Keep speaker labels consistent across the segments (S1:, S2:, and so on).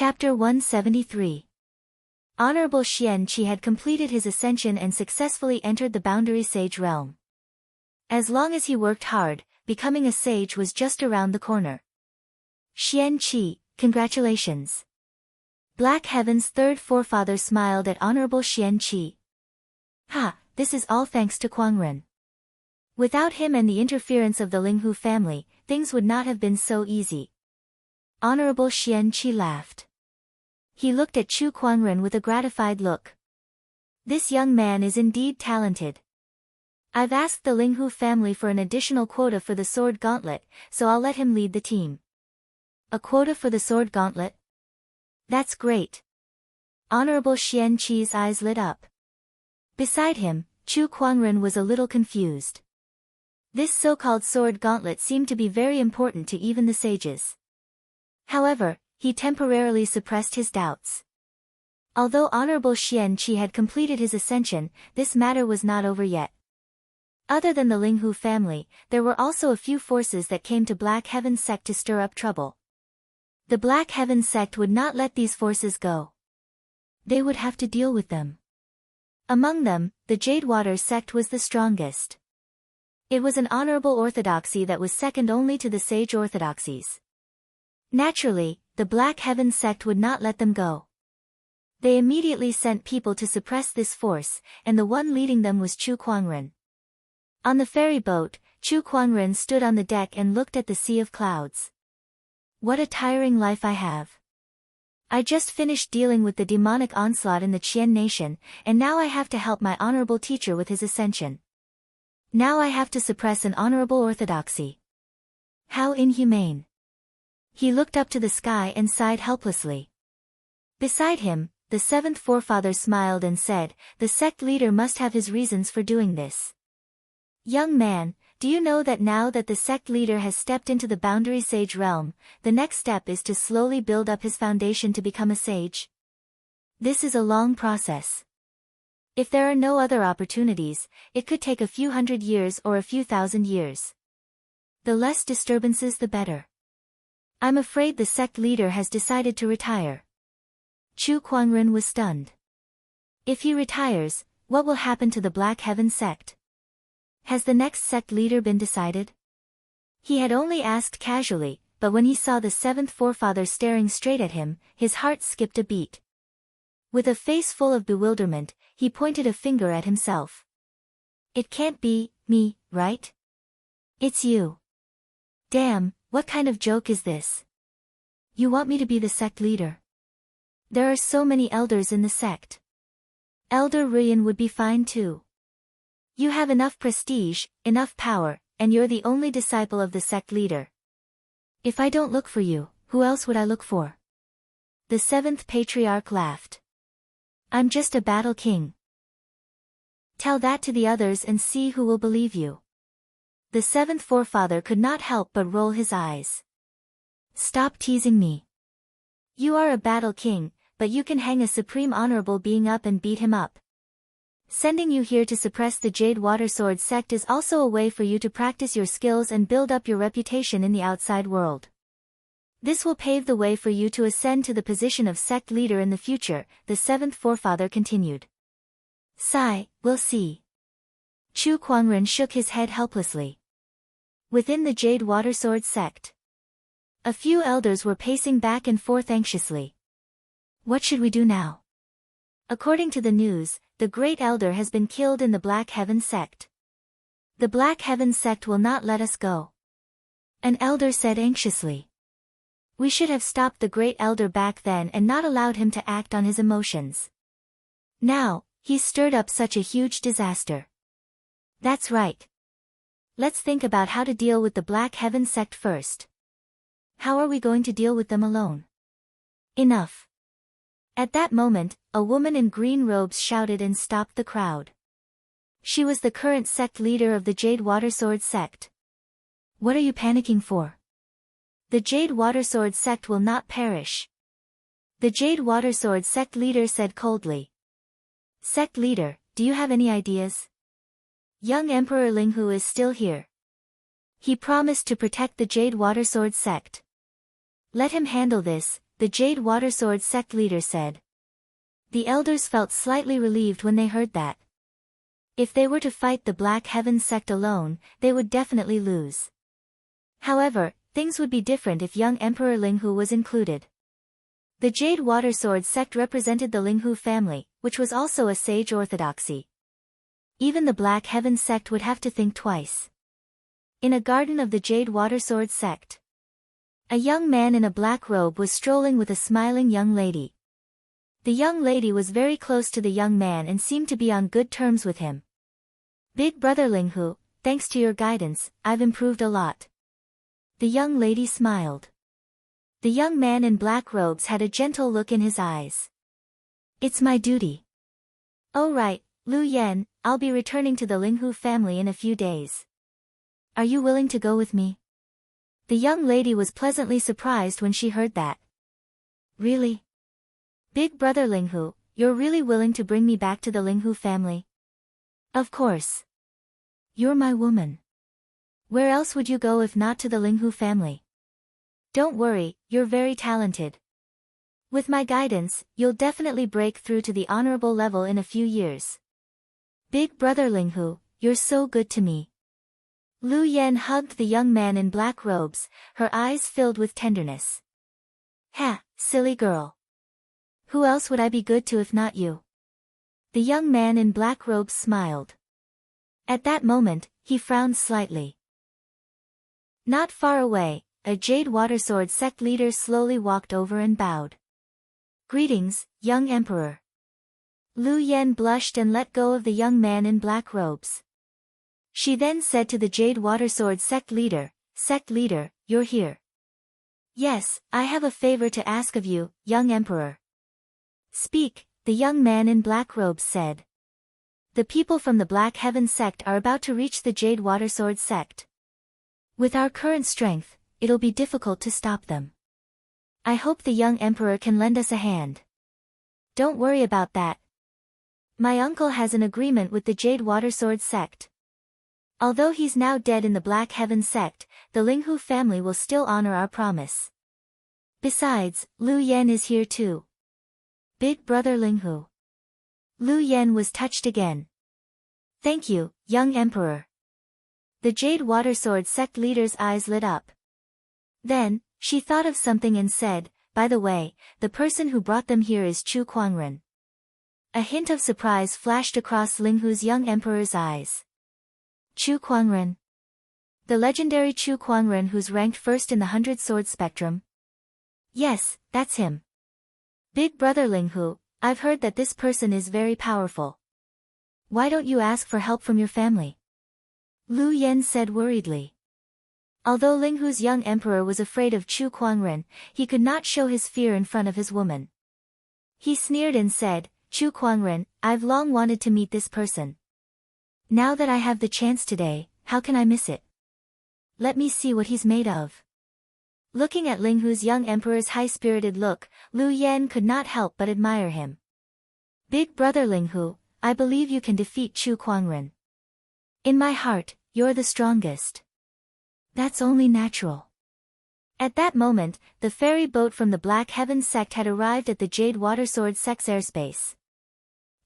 S1: Chapter 173. Honorable Xian Qi had completed his ascension and successfully entered the boundary sage realm. As long as he worked hard, becoming a sage was just around the corner. Xian Qi, congratulations. Black Heaven's third forefather smiled at Honorable Xian Qi. Ha, this is all thanks to Kuangren. Without him and the interference of the Linghu family, things would not have been so easy. Honorable Xian Qi laughed. He looked at Chu Kuangren with a gratified look. This young man is indeed talented. I've asked the Linghu family for an additional quota for the sword gauntlet, so I'll let him lead the team. A quota for the sword gauntlet? That's great. Honorable Xian Qi's eyes lit up. Beside him, Chu Kuangren was a little confused. This so-called sword gauntlet seemed to be very important to even the sages. However, he temporarily suppressed his doubts. Although Honorable Xian Qi had completed his ascension, this matter was not over yet. Other than the Linghu family, there were also a few forces that came to Black Heaven sect to stir up trouble. The Black Heaven sect would not let these forces go. They would have to deal with them. Among them, the Jadewater sect was the strongest. It was an honorable orthodoxy that was second only to the sage orthodoxies. Naturally, the Black Heaven sect would not let them go. They immediately sent people to suppress this force, and the one leading them was Chu Kuangren. On the ferry boat, Chu Kuangren stood on the deck and looked at the sea of clouds. What a tiring life I have. I just finished dealing with the demonic onslaught in the Qian nation, and now I have to help my honorable teacher with his ascension. Now I have to suppress an honorable orthodoxy. How inhumane. He looked up to the sky and sighed helplessly. Beside him, the seventh forefather smiled and said, the sect leader must have his reasons for doing this. Young man, do you know that now that the sect leader has stepped into the boundary sage realm, the next step is to slowly build up his foundation to become a sage? This is a long process. If there are no other opportunities, it could take a few hundred years or a few thousand years. The less disturbances the better. I'm afraid the sect leader has decided to retire. Chu Kuangren was stunned. If he retires, what will happen to the Black Heaven sect? Has the next sect leader been decided? He had only asked casually, but when he saw the seventh forefather staring straight at him, his heart skipped a beat. With a face full of bewilderment, he pointed a finger at himself. It can't be me, right? It's you. Damn, what kind of joke is this? You want me to be the sect leader? There are so many elders in the sect. Elder Ruyan would be fine too. You have enough prestige, enough power, and you're the only disciple of the sect leader. If I don't look for you, who else would I look for? The seventh patriarch laughed. I'm just a battle king. Tell that to the others and see who will believe you. The seventh forefather could not help but roll his eyes. Stop teasing me. You are a battle king, but you can hang a supreme honorable being up and beat him up. Sending you here to suppress the Jade Water Sword sect is also a way for you to practice your skills and build up your reputation in the outside world. This will pave the way for you to ascend to the position of sect leader in the future, the seventh forefather continued. Sigh, we'll see. Chu Kuangren shook his head helplessly. Within the Jade Water Sword sect, a few elders were pacing back and forth anxiously. What should we do now? According to the news, the Great Elder has been killed in the Black Heaven sect. The Black Heaven sect will not let us go. An elder said anxiously. We should have stopped the Great Elder back then and not allowed him to act on his emotions. Now, he's stirred up such a huge disaster. That's right. Let's think about how to deal with the Black Heaven sect first. How are we going to deal with them alone? Enough. At that moment, a woman in green robes shouted and stopped the crowd. She was the current sect leader of the Jade Water Sword sect. What are you panicking for? The Jade Water Sword sect will not perish. The Jade Water Sword sect leader said coldly. Sect leader, do you have any ideas? Young Emperor Linghu is still here. He promised to protect the Jade Water Sword sect. Let him handle this, the Jade Watersword sect leader said. The elders felt slightly relieved when they heard that. If they were to fight the Black Heaven sect alone, they would definitely lose. However, things would be different if young Emperor Linghu was included. The Jade Watersword sect represented the Linghu family, which was also a sage orthodoxy. Even the Black Heaven sect would have to think twice. In a garden of the Jade Watersword sect, a young man in a black robe was strolling with a smiling young lady. The young lady was very close to the young man and seemed to be on good terms with him. Big brother Linghu, thanks to your guidance, I've improved a lot. The young lady smiled. The young man in black robes had a gentle look in his eyes. It's my duty. Oh right, Lu Yan, I'll be returning to the Linghu family in a few days. Are you willing to go with me? The young lady was pleasantly surprised when she heard that. Really? Big brother Linghu, you're really willing to bring me back to the Linghu family? Of course. You're my woman. Where else would you go if not to the Linghu family? Don't worry, you're very talented. With my guidance, you'll definitely break through to the honorable level in a few years. Big brother Linghu, you're so good to me. Lu Yan hugged the young man in black robes, her eyes filled with tenderness. Ha, silly girl. Who else would I be good to if not you? The young man in black robes smiled. At that moment, he frowned slightly. Not far away, a Jade Watersword sect leader slowly walked over and bowed. Greetings, young emperor. Lu Yan blushed and let go of the young man in black robes. She then said to the Jade Watersword sect leader, you're here. Yes, I have a favor to ask of you, young emperor. Speak, the young man in black robes said. The people from the Black Heaven sect are about to reach the Jade Watersword sect. With our current strength, it'll be difficult to stop them. I hope the young emperor can lend us a hand. Don't worry about that. My uncle has an agreement with the Jade Watersword sect. Although he's now dead in the Black Heaven sect, the Linghu family will still honor our promise. Besides, Lu Yan is here too. Big brother Linghu. Lu Yan was touched again. Thank you, young emperor. The Jade Watersword sect leader's eyes lit up. Then, she thought of something and said, by the way, the person who brought them here is Chu Kuangren. A hint of surprise flashed across Linghu's young emperor's eyes. Chu Kuangren. The legendary Chu Kuangren who's ranked first in the 100-sword spectrum? Yes, that's him. Big brother Linghu, I've heard that this person is very powerful. Why don't you ask for help from your family? Lu Yan said worriedly. Although Linghu's young emperor was afraid of Chu Kuangren, he could not show his fear in front of his woman. He sneered and said, Chu Kuangren, I've long wanted to meet this person. Now that I have the chance today, how can I miss it? Let me see what he's made of. Looking at Linghu's young emperor's high-spirited look, Lu Yan could not help but admire him. Big brother Linghu, I believe you can defeat Chu Kuangren. In my heart, you're the strongest. That's only natural. At that moment, the ferry boat from the Black Heaven sect had arrived at the Jade Watersword sect's airspace.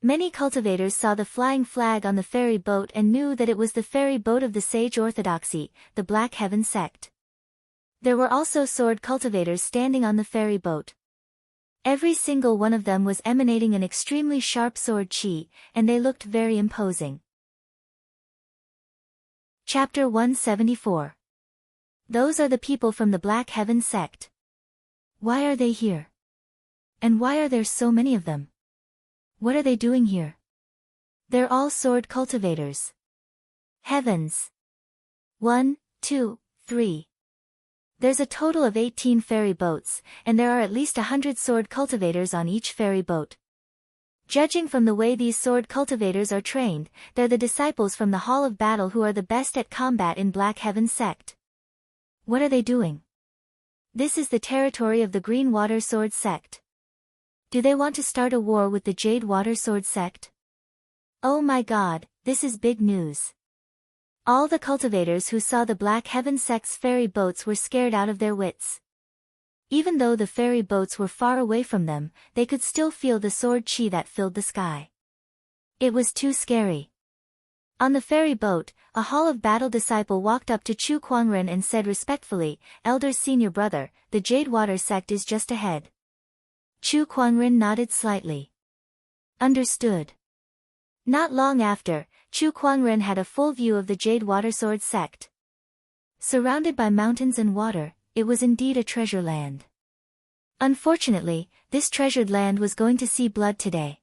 S1: Many cultivators saw the flying flag on the ferry boat and knew that it was the ferry boat of the Sage Orthodoxy, the Black Heaven sect. There were also sword cultivators standing on the ferry boat. Every single one of them was emanating an extremely sharp sword chi, and they looked very imposing. Chapter 174. Those are the people from the Black Heaven sect. Why are they here? And why are there so many of them? What are they doing here? They're all sword cultivators. Heavens! 1, 2, 3. There's a total of 18 ferry boats, and there are at least 100 sword cultivators on each ferry boat. Judging from the way these sword cultivators are trained, they're the disciples from the Hall of Battle who are the best at combat in Black Heaven sect. What are they doing? This is the territory of the Green Water Sword sect. Do they want to start a war with the Jade Water Sword sect? Oh my god, this is big news. All the cultivators who saw the Black Heaven sect's ferry boats were scared out of their wits. Even though the ferry boats were far away from them, they could still feel the sword chi that filled the sky. It was too scary. On the ferry boat, a Hall of Battle disciple walked up to Chu Kuangren and said respectfully, "Elder's senior brother, the Jade Water sect is just ahead." Chu Kuangren nodded slightly. Understood. Not long after, Chu Kuangren had a full view of the Jade Water Sword sect. Surrounded by mountains and water, it was indeed a treasure land. Unfortunately, this treasured land was going to see blood today.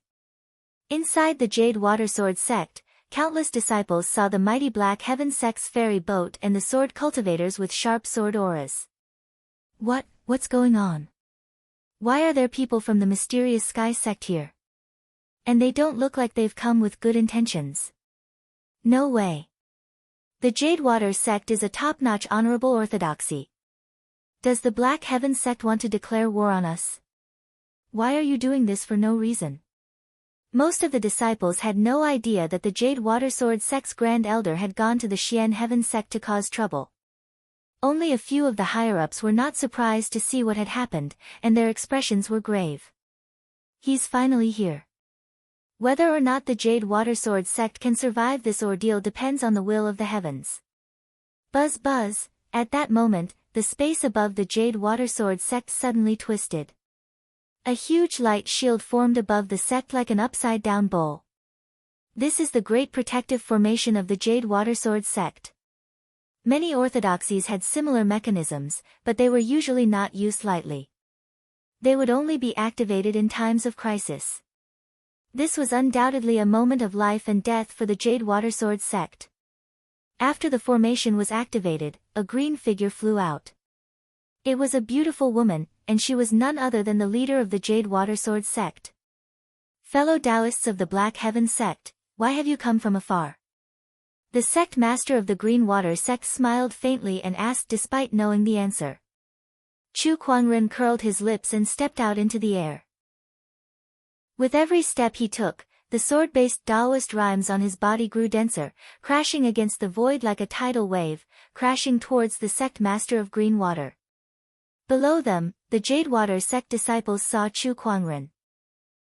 S1: Inside the Jade Water Sword sect, countless disciples saw the mighty Black Heaven sect's ferry boat and the sword cultivators with sharp sword auras. What's going on? Why are there people from the mysterious Sky sect here? And they don't look like they've come with good intentions. No way. The Jade Water sect is a top-notch honorable orthodoxy. Does the Black Heaven sect want to declare war on us? Why are you doing this for no reason? Most of the disciples had no idea that the Jade Water Sword sect's Grand Elder had gone to the Xian Heaven sect to cause trouble. Only a few of the higher-ups were not surprised to see what had happened, and their expressions were grave. He's finally here. Whether or not the Jade Water Sword sect can survive this ordeal depends on the will of the heavens. Buzz buzz, at that moment, the space above the Jade Water Sword sect suddenly twisted. A huge light shield formed above the sect like an upside-down bowl. This is the great protective formation of the Jade Water Sword sect. Many orthodoxies had similar mechanisms, but they were usually not used lightly. They would only be activated in times of crisis. This was undoubtedly a moment of life and death for the Jade Water Sword sect. After the formation was activated, a green figure flew out. It was a beautiful woman, and she was none other than the leader of the Jade Water Sword sect. "Fellow Taoists of the Black Heaven sect, why have you come from afar?" The sect master of the Green Water sect smiled faintly and asked despite knowing the answer. Chu Kuangren curled his lips and stepped out into the air. With every step he took, the sword-based Taoist rhymes on his body grew denser, crashing against the void like a tidal wave, crashing towards the sect master of Green Water. Below them, the Jade Water sect disciples saw Chu Kuangren.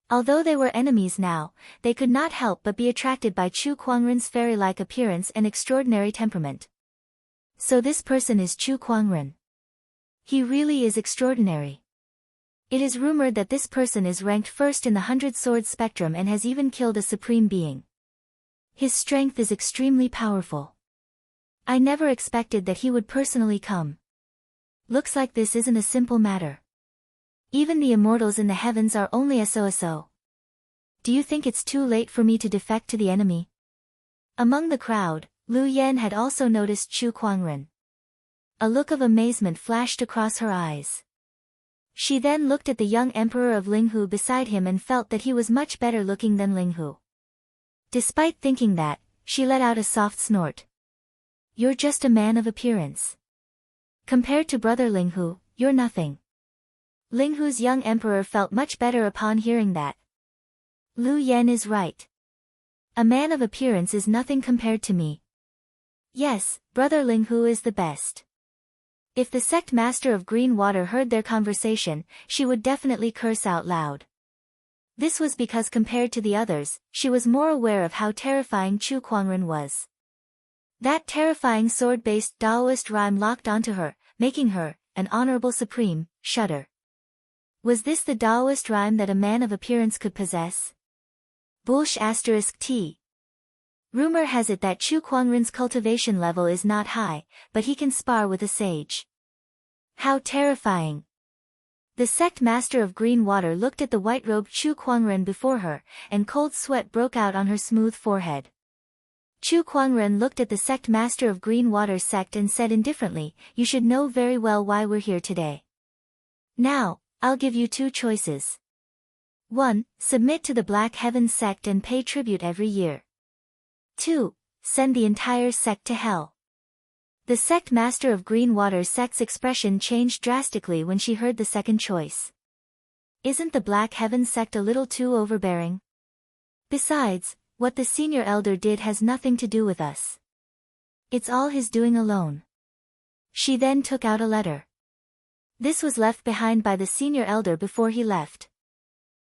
S1: Although they were enemies now, they could not help but be attracted by Chu Kuangren's fairy-like appearance and extraordinary temperament. So this person is Chu Kuangren. He really is extraordinary. It is rumored that this person is ranked first in the 100-sword spectrum and has even killed a supreme being. His strength is extremely powerful. I never expected that he would personally come. Looks like this isn't a simple matter. Even the immortals in the heavens are only so. Do you think it's too late for me to defect to the enemy? Among the crowd, Lu Yan had also noticed Chu Kuangren. A look of amazement flashed across her eyes. She then looked at the young emperor of Linghu beside him and felt that he was much better looking than Linghu. Despite thinking that, she let out a soft snort. "You're just a man of appearance. Compared to brother Linghu, you're nothing." Linghu's young emperor felt much better upon hearing that. Lu Yan is right. A man of appearance is nothing compared to me. Yes, brother Linghu is the best. If the sect master of Green Water heard their conversation, she would definitely curse out loud. This was because compared to the others, she was more aware of how terrifying Chu Kuangren was. That terrifying sword-based Taoist rhyme locked onto her, making her, an honorable supreme, shudder. Was this the Taoist rhyme that a man of appearance could possess? Bullsh *T. Rumor has it that Chu Kuangren's cultivation level is not high, but he can spar with a sage. How terrifying! The sect master of Green Water looked at the white-robed Chu Kuangren before her, and cold sweat broke out on her smooth forehead. Chu Kuangren looked at the sect master of Green Water sect and said indifferently, "You should know very well why we're here today. Now, I'll give you two choices. 1. Submit to the Black Heaven sect and pay tribute every year. 2. Send the entire sect to hell." The sect master of Green Water sect's expression changed drastically when she heard the second choice. Isn't the Black Heaven sect a little too overbearing? Besides, what the senior elder did has nothing to do with us. It's all his doing alone. She then took out a letter. This was left behind by the senior elder before he left.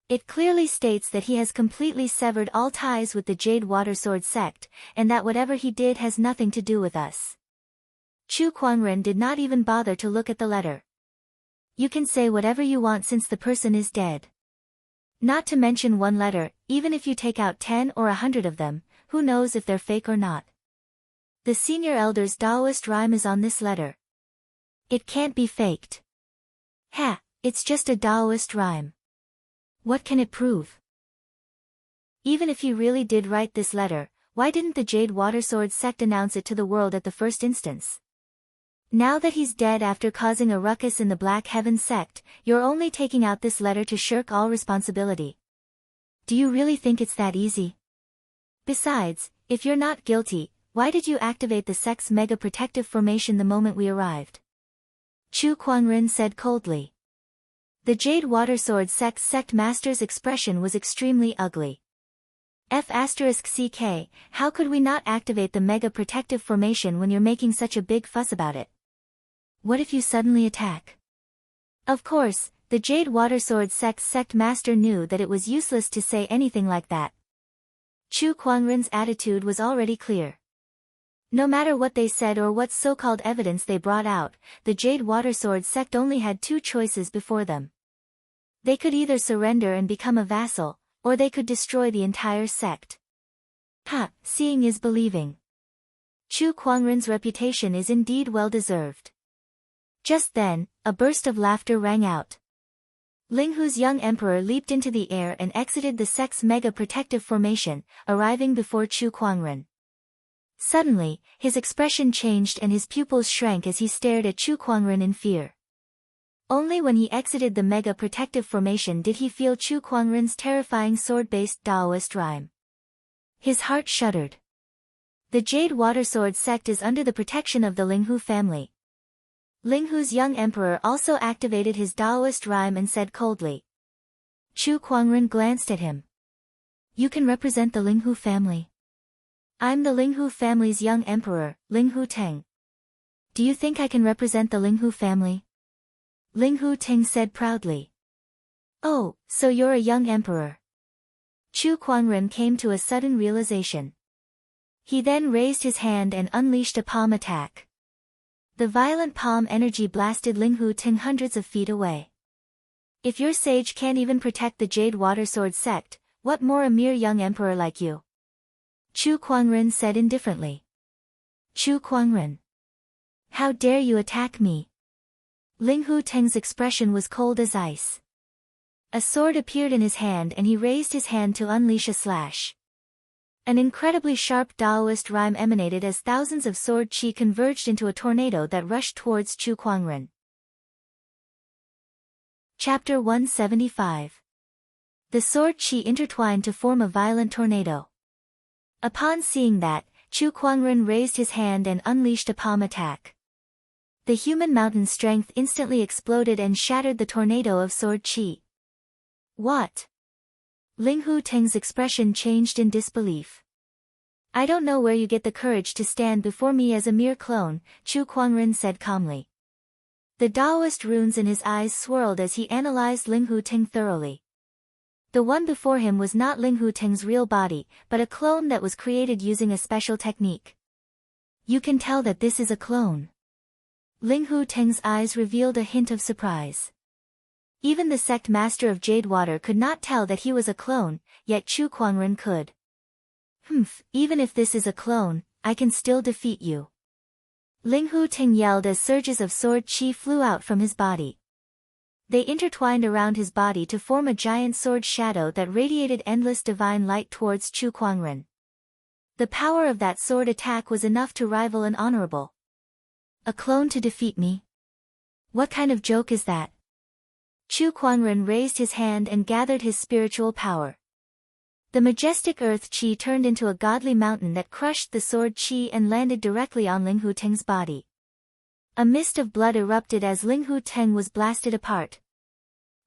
S1: It clearly states that he has completely severed all ties with the Jade Watersword sect, and that whatever he did has nothing to do with us. Chu Kuangren did not even bother to look at the letter. You can say whatever you want since the person is dead. Not to mention one letter, even if you take out 10 or 100 of them, who knows if they're fake or not. The senior elder's Taoist rhyme is on this letter. It can't be faked. Ha, it's just a Taoist rhyme. What can it prove? Even if he really did write this letter, why didn't the Jade Watersword sect announce it to the world at the first instance? Now that he's dead after causing a ruckus in the Black Heaven sect, you're only taking out this letter to shirk all responsibility. Do you really think it's that easy? Besides, if you're not guilty, why did you activate the sect's mega protective formation the moment we arrived? Chu Kuangren said coldly. The Jade Watersword sect's sect master's expression was extremely ugly. F***ck, how could we not activate the mega protective formation when you're making such a big fuss about it? What if you suddenly attack? Of course, the Jade Watersword sect's sect master knew that it was useless to say anything like that. Chu Kuangren's attitude was already clear. No matter what they said or what so-called evidence they brought out, the Jade Watersword sect only had two choices before them. They could either surrender and become a vassal, or they could destroy the entire sect. Ha, seeing is believing. Chu Kuangren's reputation is indeed well-deserved. Just then, a burst of laughter rang out. Linghu's young emperor leaped into the air and exited the sect's mega protective formation, arriving before Chu Kuangren. Suddenly, his expression changed and his pupils shrank as he stared at Chu Kuangren in fear. Only when he exited the mega protective formation did he feel Chu Kuangren's terrifying sword-based Taoist rhyme. His heart shuddered. The Jade Watersword sect is under the protection of the Linghu family. Linghu's young emperor also activated his Taoist rhyme and said coldly. Chu Kuangren glanced at him. You can represent the Linghu family. I'm the Linghu family's young emperor, Linghu Teng. Do you think I can represent the Linghu family? Linghu Teng said proudly. Oh, so you're a young emperor. Chu Kuangren came to a sudden realization. He then raised his hand and unleashed a palm attack. The violent palm energy blasted Linghu Teng hundreds of feet away. If your sage can't even protect the Jade Watersword sect, what more a mere young emperor like you? Chu Kuangren said indifferently. Chu Kuangren. How dare you attack me? Linghu Teng's expression was cold as ice. A sword appeared in his hand and he raised his hand to unleash a slash. An incredibly sharp Taoist rhyme emanated as thousands of sword chi converged into a tornado that rushed towards Chu Kuangren. Chapter 175. The sword chi intertwined to form a violent tornado. Upon seeing that, Chu Kuangren raised his hand and unleashed a palm attack. The human mountain strength instantly exploded and shattered the tornado of sword chi. What? Linghu Teng's expression changed in disbelief. I don't know where you get the courage to stand before me as a mere clone, Chu Kuangren said calmly. The Taoist runes in his eyes swirled as he analyzed Linghu Teng thoroughly. The one before him was not Linghu Teng's real body, but a clone that was created using a special technique. You can tell that this is a clone. Linghu Teng's eyes revealed a hint of surprise. Even the sect master of Jade Water could not tell that he was a clone, yet Chu Kuangren could. Even if this is a clone, I can still defeat you. Linghu Teng yelled as surges of sword chi flew out from his body. They intertwined around his body to form a giant sword shadow that radiated endless divine light towards Chu Kuangren. The power of that sword attack was enough to rival an honorable. A clone to defeat me? What kind of joke is that? Chu Kuangren raised his hand and gathered his spiritual power. The majestic earth chi turned into a godly mountain that crushed the sword chi and landed directly on Linghu Teng's body. A mist of blood erupted as Linghu Teng was blasted apart.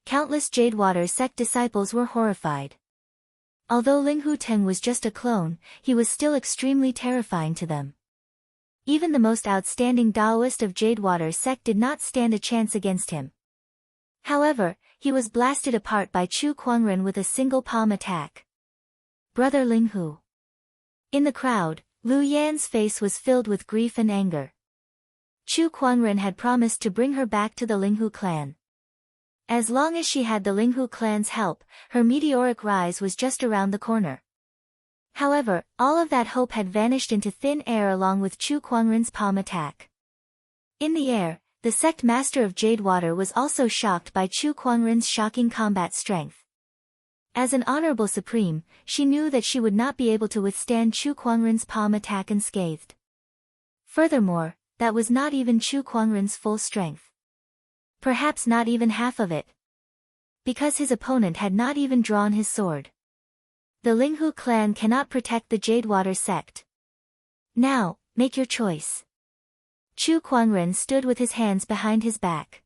S1: Countless Jadewater sect disciples were horrified. Although Linghu Teng was just a clone, he was still extremely terrifying to them. Even the most outstanding Taoist of Jadewater sect did not stand a chance against him. However, he was blasted apart by Chu Kuangren with a single palm attack. Brother Linghu. In the crowd, Lu Yan's face was filled with grief and anger. Chu Kuangren had promised to bring her back to the Linghu clan. As long as she had the Linghu clan's help, her meteoric rise was just around the corner. However, all of that hope had vanished into thin air along with Chu Kuangren's palm attack. In the air, the sect master of Jadewater was also shocked by Chu Kuangren's shocking combat strength. As an honorable supreme, she knew that she would not be able to withstand Chu Kuangren's palm attack unscathed. Furthermore, that was not even Chu Kuangren's full strength. Perhaps not even half of it. Because his opponent had not even drawn his sword. The Linghu clan cannot protect the Jadewater sect. Now, make your choice. Chu Kuangren stood with his hands behind his back.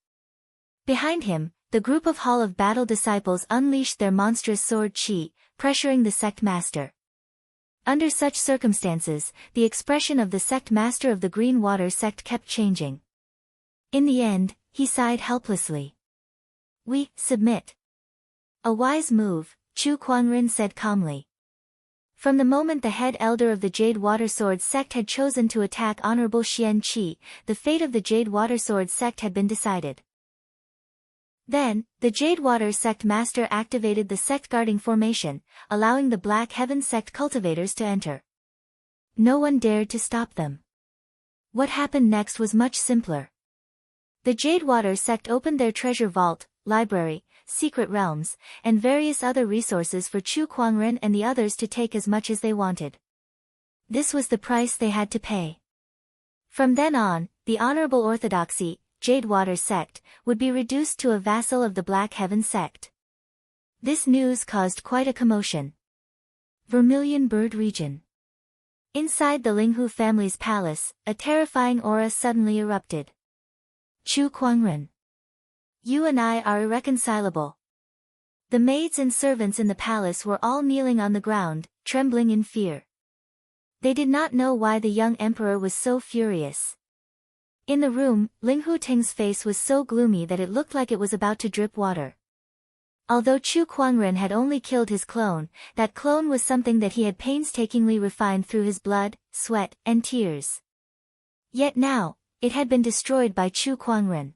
S1: Behind him, the group of Hall of Battle disciples unleashed their monstrous sword qi, pressuring the sect master. Under such circumstances, the expression of the sect master of the Green Water sect kept changing. In the end, he sighed helplessly. We submit. A wise move, Chu Kuangren said calmly. From the moment the head elder of the Jade Water Sword sect had chosen to attack Honorable Xian Qi, the fate of the Jade Water Sword sect had been decided. Then, the Jade Water sect master activated the sect guarding formation, allowing the Black Heaven sect cultivators to enter. No one dared to stop them. What happened next was much simpler. The Jade Water sect opened their treasure vault, library, secret realms, and various other resources for Chu Kuangren and the others to take as much as they wanted. This was the price they had to pay. From then on, the Honorable Orthodoxy, Jade Water sect, would be reduced to a vassal of the Black Heaven sect. This news caused quite a commotion. Vermilion Bird Region. Inside the Linghu family's palace, a terrifying aura suddenly erupted. Chu Kuangren. You and I are irreconcilable. The maids and servants in the palace were all kneeling on the ground, trembling in fear. They did not know why the young emperor was so furious. In the room, Linghu Ting's face was so gloomy that it looked like it was about to drip water. Although Chu Kuangren had only killed his clone, that clone was something that he had painstakingly refined through his blood, sweat, and tears. Yet now, it had been destroyed by Chu Kuangren.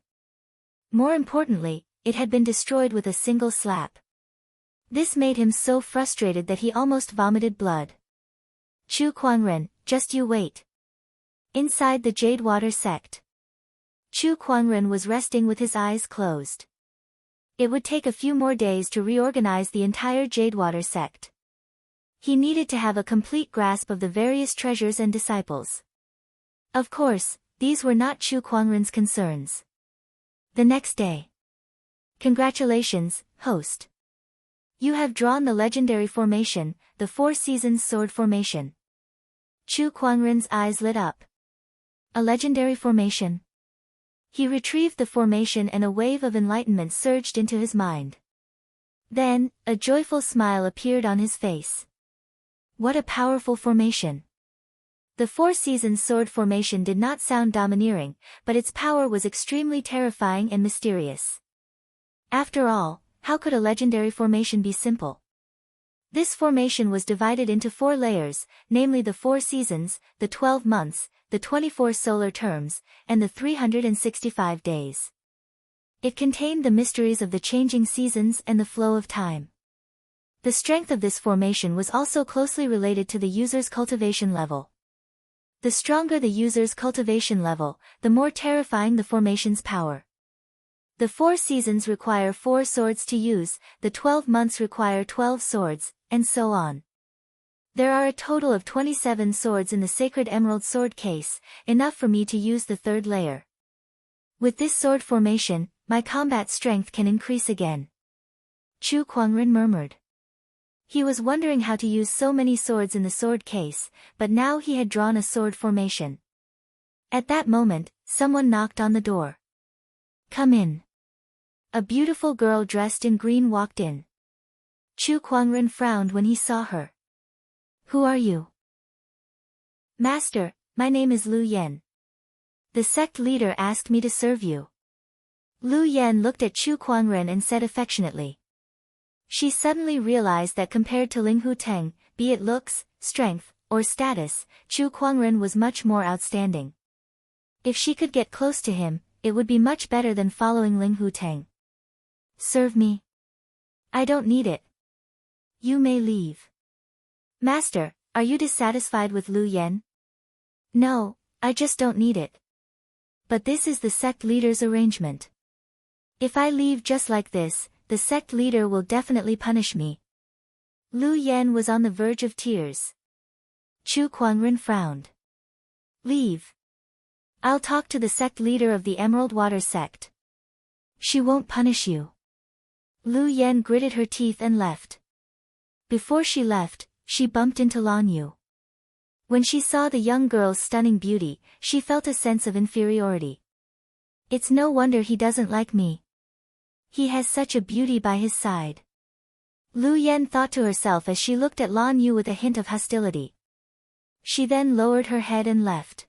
S1: More importantly, it had been destroyed with a single slap. This made him so frustrated that he almost vomited blood. Chu Kuangren, just you wait. Inside the Jade Water sect. Chu Kuangren was resting with his eyes closed. It would take a few more days to reorganize the entire Jade Water sect. He needed to have a complete grasp of the various treasures and disciples. Of course, these were not Chu Kuangren's concerns. The next day. Congratulations, host. You have drawn the legendary formation, the Four Seasons Sword Formation. Chu Kuangren's eyes lit up. A legendary formation? He retrieved the formation and a wave of enlightenment surged into his mind. Then, a joyful smile appeared on his face. What a powerful formation! The Four Seasons Sword Formation did not sound domineering, but its power was extremely terrifying and mysterious. After all, how could a legendary formation be simple? This formation was divided into 4 layers, namely the 4 seasons, the 12 months, the 24 solar terms, and the 365 days. It contained the mysteries of the changing seasons and the flow of time. The strength of this formation was also closely related to the user's cultivation level. The stronger the user's cultivation level, the more terrifying the formation's power. The 4 seasons require 4 swords to use, the 12 months require 12 swords, and so on. There are a total of 27 swords in the Sacred Emerald Sword case, enough for me to use the 3rd layer. With this sword formation, my combat strength can increase again. Chu Kuangren murmured. He was wondering how to use so many swords in the sword case, but now he had drawn a sword formation. At that moment, someone knocked on the door. Come in. A beautiful girl dressed in green walked in. Chu Kuangren frowned when he saw her. Who are you? Master, my name is Lu Yan. The sect leader asked me to serve you. Lu Yan looked at Chu Kuangren and said affectionately. She suddenly realized that compared to Ling Huteng, be it looks, strength, or status, Chu Kuangren was much more outstanding. If she could get close to him, it would be much better than following Ling Huteng. Serve me? I don't need it. You may leave. Master, are you dissatisfied with Lu Yan? No, I just don't need it. But this is the sect leader's arrangement. If I leave just like this, the sect leader will definitely punish me. Lu Yan was on the verge of tears. Chu Kuangren frowned. Leave. I'll talk to the sect leader of the Emerald Water sect. She won't punish you. Lu Yan gritted her teeth and left. Before she left, she bumped into Lan Yu. When she saw the young girl's stunning beauty, she felt a sense of inferiority. It's no wonder he doesn't like me. He has such a beauty by his side. Lu Yan thought to herself as she looked at Lan Yu with a hint of hostility. She then lowered her head and left.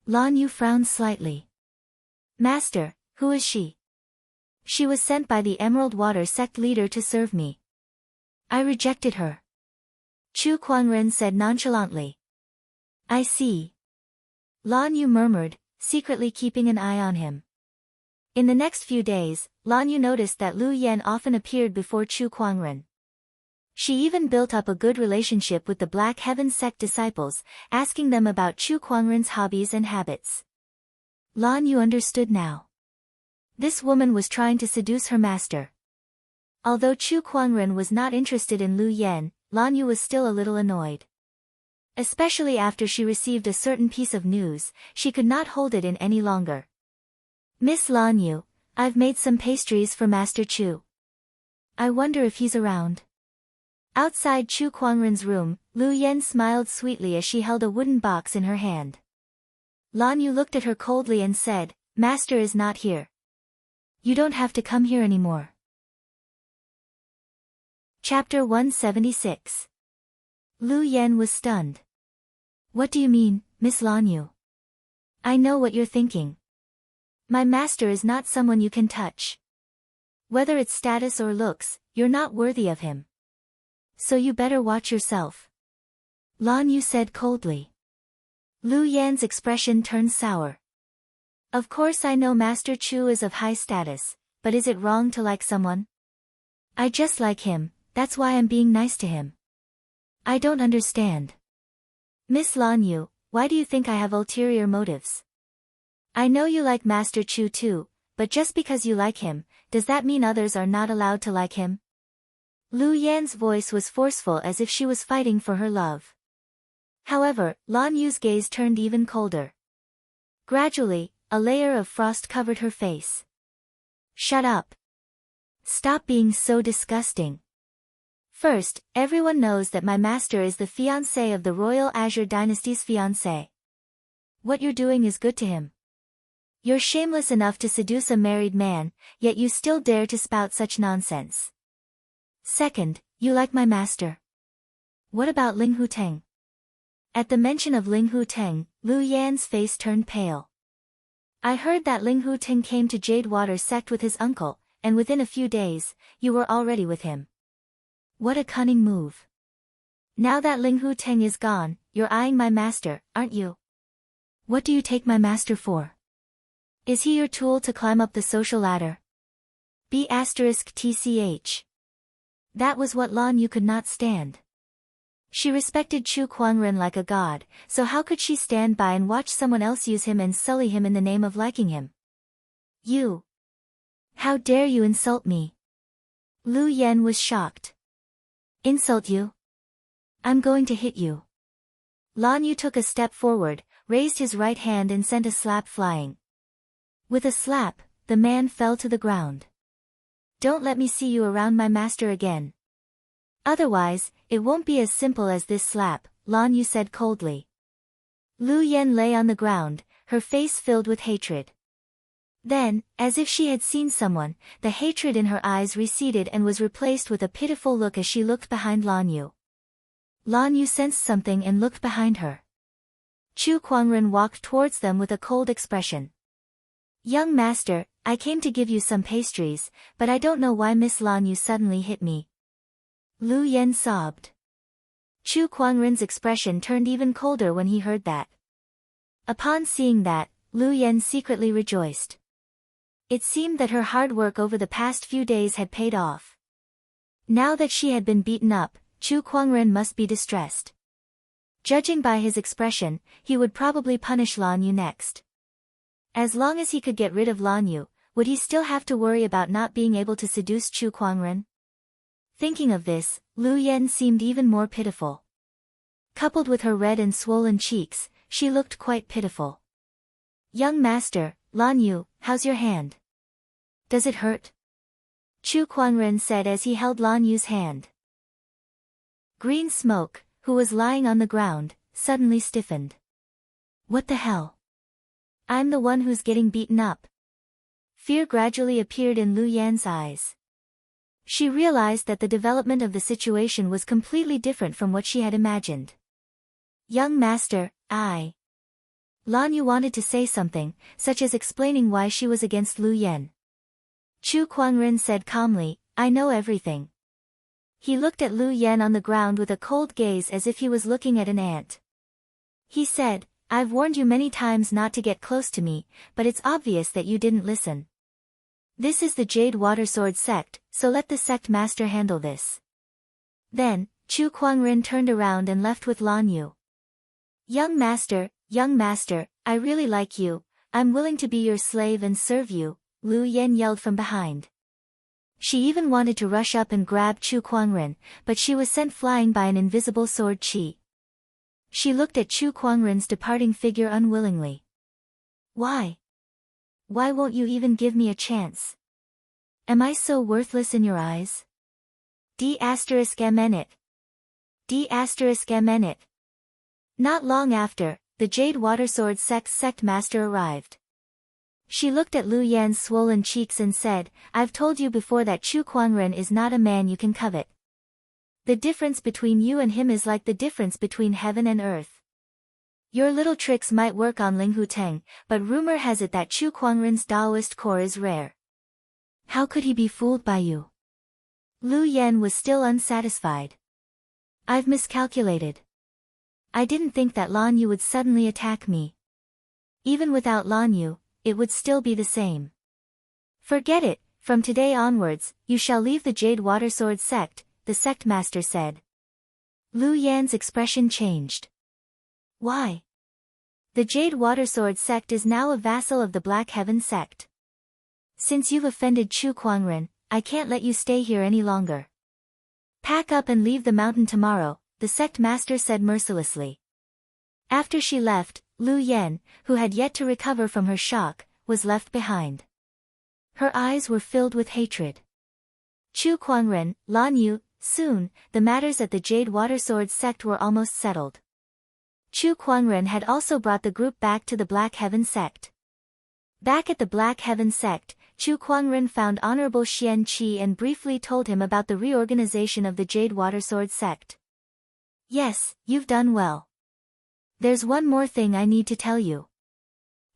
S1: Lan Yu frowned slightly. Master, who is she? She was sent by the Emerald Water sect leader to serve me. I rejected her. Chu Kuangren said nonchalantly. I see. Lan Yu murmured, secretly keeping an eye on him. In the next few days, Lan Yu noticed that Lu Yan often appeared before Chu Kuangren. She even built up a good relationship with the Black Heaven sect disciples, asking them about Chu Kuangren's hobbies and habits. Lan Yu understood now. This woman was trying to seduce her master. Although Chu Kuangren was not interested in Lu Yan, Lan Yu was still a little annoyed. Especially after she received a certain piece of news, she could not hold it in any longer. Miss Lan Yu, I've made some pastries for Master Chu. I wonder if he's around. Outside Chu Kuangren's room, Lu Yan smiled sweetly as she held a wooden box in her hand. Lan Yu looked at her coldly and said, Master is not here. You don't have to come here anymore. Chapter 176. Lu Yan was stunned. What do you mean, Miss Lan Yu? I know what you're thinking. My master is not someone you can touch. Whether it's status or looks, you're not worthy of him. So you better watch yourself. Lan Yu said coldly. Lu Yan's expression turned sour. Of course I know Master Chu is of high status, but is it wrong to like someone? I just like him, that's why I'm being nice to him. I don't understand. Miss Lan Yu, why do you think I have ulterior motives? I know you like Master Chu too, but just because you like him, does that mean others are not allowed to like him? Lu Yan's voice was forceful as if she was fighting for her love. However, Lan Yu's gaze turned even colder. Gradually, a layer of frost covered her face. Shut up. Stop being so disgusting. First, everyone knows that my master is the fiancé of the Royal Azure Dynasty's fiancé. What you're doing is good to him. You're shameless enough to seduce a married man, yet you still dare to spout such nonsense. Second, you like my master. What about Ling Huteng? At the mention of Ling Huteng, Lu Yan's face turned pale. I heard that Ling Huteng came to Jade Water sect with his uncle, and within a few days, you were already with him. What a cunning move. Now that Ling Huteng is gone, you're eyeing my master, aren't you? What do you take my master for? Is he your tool to climb up the social ladder? B*TCH. That was what Lan Yu could not stand. She respected Chu Kuangren like a god, so how could she stand by and watch someone else use him and sully him in the name of liking him? You! How dare you insult me? Lu Yan was shocked. Insult you? I'm going to hit you. Lan Yu took a step forward, raised his right hand and sent a slap flying. With a slap, the man fell to the ground. Don't let me see you around my master again. Otherwise, it won't be as simple as this slap, Lan Yu said coldly. Lu Yan lay on the ground, her face filled with hatred. Then, as if she had seen someone, the hatred in her eyes receded and was replaced with a pitiful look as she looked behind Lan Yu. Lan Yu sensed something and looked behind her. Chu Kuangren walked towards them with a cold expression. Young master, I came to give you some pastries, but I don't know why Miss Lan Yu suddenly hit me. Lu Yen sobbed. Chu Kuangren's expression turned even colder when he heard that. Upon seeing that, Lu Yen secretly rejoiced. It seemed that her hard work over the past few days had paid off. Now that she had been beaten up, Chu Kuangren must be distressed. Judging by his expression, he would probably punish Lan Yu next. As long as he could get rid of Lan Yu, would he still have to worry about not being able to seduce Chu Kuangren? Thinking of this, Lu Yen seemed even more pitiful. Coupled with her red and swollen cheeks, she looked quite pitiful. Young master, Lan Yu, how's your hand? Does it hurt? Chu Kuangren said as he held Lan Yu's hand. Green Smoke, who was lying on the ground, suddenly stiffened. What the hell? I'm the one who's getting beaten up. Fear gradually appeared in Lu Yan's eyes. She realized that the development of the situation was completely different from what she had imagined. Young master, Lan Yu wanted to say something, such as explaining why she was against Lu Yan. Chu Kuangren said calmly, I know everything. He looked at Lu Yan on the ground with a cold gaze as if he was looking at an ant. He said, I've warned you many times not to get close to me, but it's obvious that you didn't listen. This is the Jade Water Sword sect, so let the sect master handle this. Then, Chu Kuangren turned around and left with Lan Yu. Young master, I really like you, I'm willing to be your slave and serve you, Lu Yan yelled from behind. She even wanted to rush up and grab Chu Kuangren, but she was sent flying by an invisible sword chi. She looked at Chu Kuangren's departing figure unwillingly. Why? Why won't you even give me a chance? Am I so worthless in your eyes? D*mn it. Not long after, the Jade Water Sword sect's sect master arrived. She looked at Lu Yan's swollen cheeks and said, I've told you before that Chu Kuangren is not a man you can covet. The difference between you and him is like the difference between heaven and earth. Your little tricks might work on Ling Huteng, but rumor has it that Chu Kuangren's Taoist core is rare. How could he be fooled by you? Lu Yan was still unsatisfied. I've miscalculated. I didn't think that Lan Yu would suddenly attack me. Even without Lan Yu, it would still be the same. Forget it, from today onwards, you shall leave the Jade Water Sword sect, the sect master said. Lu Yan's expression changed. Why? The Jade Water Sword sect is now a vassal of the Black Heaven sect. Since you've offended Chu Kuangren, I can't let you stay here any longer. Pack up and leave the mountain tomorrow, the sect master said mercilessly. After she left, Lu Yan, who had yet to recover from her shock, was left behind. Her eyes were filled with hatred. Chu Kuangren, Lan Yu, soon, the matters at the Jade Water Sword sect were almost settled. Chu Kuangren had also brought the group back to the Black Heaven sect. Back at the Black Heaven sect, Chu Kuangren found Honorable Xian Qi and briefly told him about the reorganization of the Jade Water Sword sect. Yes, you've done well. There's one more thing I need to tell you.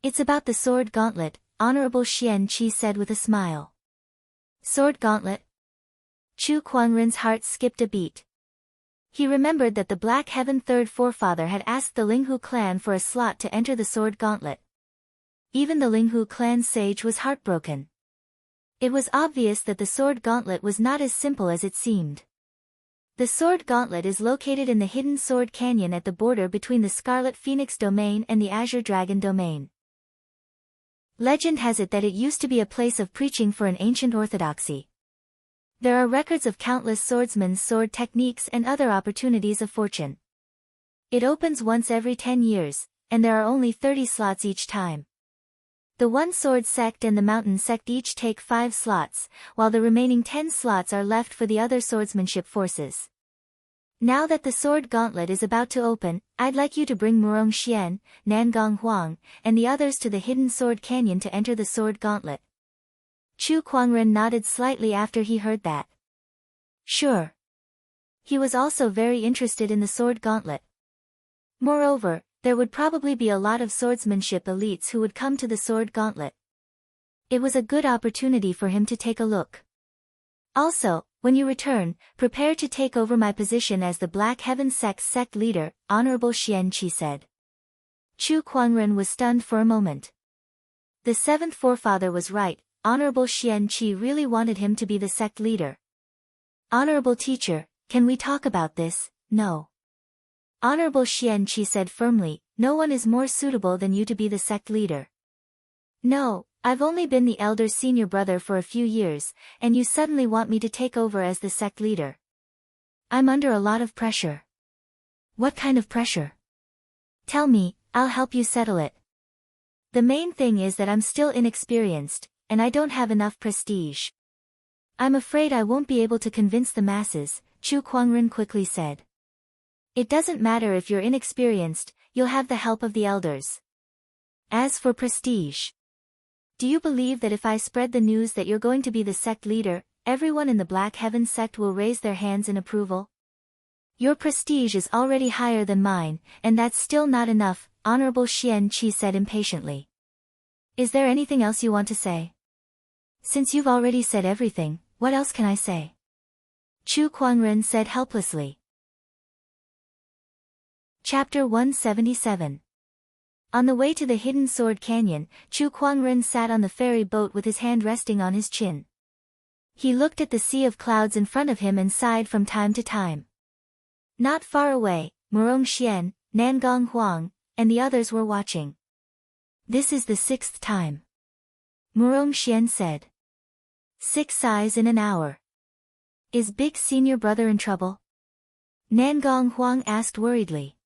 S1: It's about the sword gauntlet, Honorable Xian Qi said with a smile. Sword gauntlet? Chu Kuangren's heart skipped a beat. He remembered that the Black Heaven third forefather had asked the Linghu clan for a slot to enter the sword gauntlet. Even the Linghu clan sage was heartbroken. It was obvious that the sword gauntlet was not as simple as it seemed. The sword gauntlet is located in the Hidden Sword Canyon at the border between the Scarlet Phoenix domain and the Azure Dragon domain. Legend has it that it used to be a place of preaching for an ancient orthodoxy. There are records of countless swordsmen's sword techniques and other opportunities of fortune. It opens once every 10 years, and there are only 30 slots each time. The One Sword sect and the Mountain sect each take 5 slots, while the remaining 10 slots are left for the other swordsmanship forces. Now that the sword gauntlet is about to open, I'd like you to bring Murong Xian, Nangong Huang, and the others to the Hidden Sword Canyon to enter the sword gauntlet. Chu Kuangren nodded slightly after he heard that. Sure. He was also very interested in the sword gauntlet. Moreover, there would probably be a lot of swordsmanship elites who would come to the sword gauntlet. It was a good opportunity for him to take a look. Also, when you return, prepare to take over my position as the Black Heaven Sect's sect leader, Honorable Xian-Qi said. Chu Kuangren was stunned for a moment. The seventh forefather was right, Honorable Xian-Qi really wanted him to be the sect leader. Honorable teacher, can we talk about this? No. Honorable Xian-Qi said firmly, no one is more suitable than you to be the sect leader. No, I've only been the elder senior brother for a few years, and you suddenly want me to take over as the sect leader. I'm under a lot of pressure. What kind of pressure? Tell me, I'll help you settle it. The main thing is that I'm still inexperienced, and I don't have enough prestige. I'm afraid I won't be able to convince the masses, Chu Kuangren quickly said. It doesn't matter if you're inexperienced, you'll have the help of the elders. As for prestige, do you believe that if I spread the news that you're going to be the sect leader, everyone in the Black Heaven sect will raise their hands in approval? Your prestige is already higher than mine, and that's still not enough, Honorable Xian-Qi said impatiently. Is there anything else you want to say? Since you've already said everything, what else can I say? Chu Kuangren said helplessly. Chapter 177. On the way to the Hidden Sword Canyon, Chu Kuangren sat on the ferry boat with his hand resting on his chin. He looked at the sea of clouds in front of him and sighed from time to time. Not far away, Murong Xian, Nangong Huang, and the others were watching. This is the 6th time. Murong Xian said. 6 sighs in an hour. Is big senior brother in trouble? Nangong Huang asked worriedly.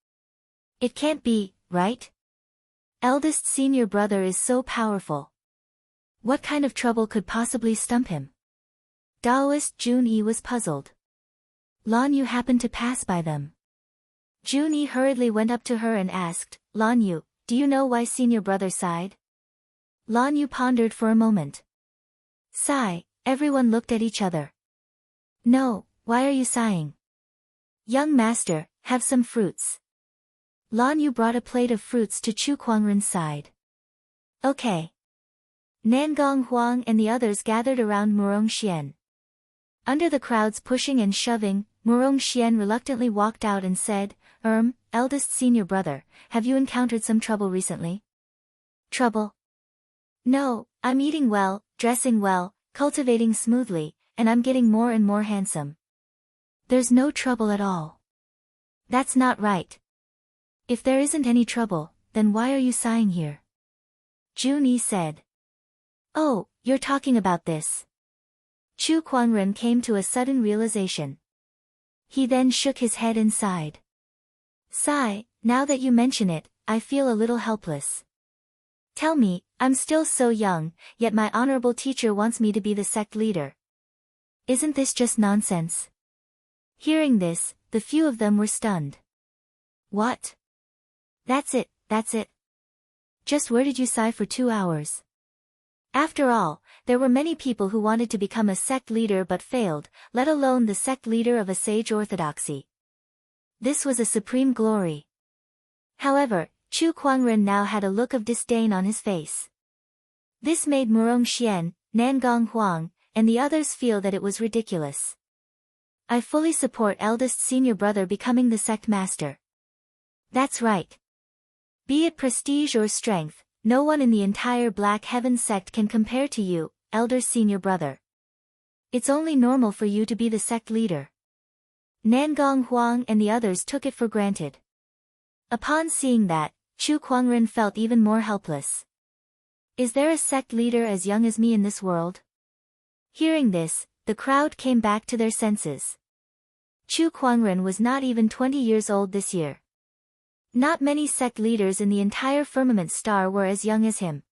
S1: It can't be, right? Eldest senior brother is so powerful. What kind of trouble could possibly stump him? Daoist Jun-Yi was puzzled. Lan Yu happened to pass by them. Jun-Yi hurriedly went up to her and asked, Lan Yu, do you know why senior brother sighed? Lan Yu pondered for a moment. Sigh, everyone looked at each other. No, why are you sighing? Young master, have some fruits. Lan Yu brought a plate of fruits to Chu Kuangren's side. Okay. Nangong Huang and the others gathered around Murong Xian. Under the crowds pushing and shoving, Murong Xian reluctantly walked out and said, eldest senior brother, have you encountered some trouble recently? Trouble? No, I'm eating well, dressing well, cultivating smoothly, and I'm getting more and more handsome. There's no trouble at all. That's not right. If there isn't any trouble, then why are you sighing here? Jun-Yi said. Oh, you're talking about this. Chu Kuangren came to a sudden realization. He then shook his head and sighed. Sigh, now that you mention it, I feel a little helpless. Tell me, I'm still so young, yet my honorable teacher wants me to be the sect leader. Isn't this just nonsense? Hearing this, the few of them were stunned. What? That's it. Just where did you sigh for 2 hours? After all, there were many people who wanted to become a sect leader but failed, let alone the sect leader of a sage orthodoxy. This was a supreme glory. However, Chu Kuangren now had a look of disdain on his face. This made Murong Xian, Nangong Huang, and the others feel that it was ridiculous. I fully support eldest senior brother becoming the sect master. That's right. Be it prestige or strength, no one in the entire Black Heaven sect can compare to you, elder senior brother. It's only normal for you to be the sect leader. Nangong Huang and the others took it for granted. Upon seeing that, Chu Kuangren felt even more helpless. Is there a sect leader as young as me in this world? Hearing this, the crowd came back to their senses. Chu Kuangren was not even 20 years old this year. Not many sect leaders in the entire firmament star were as young as him.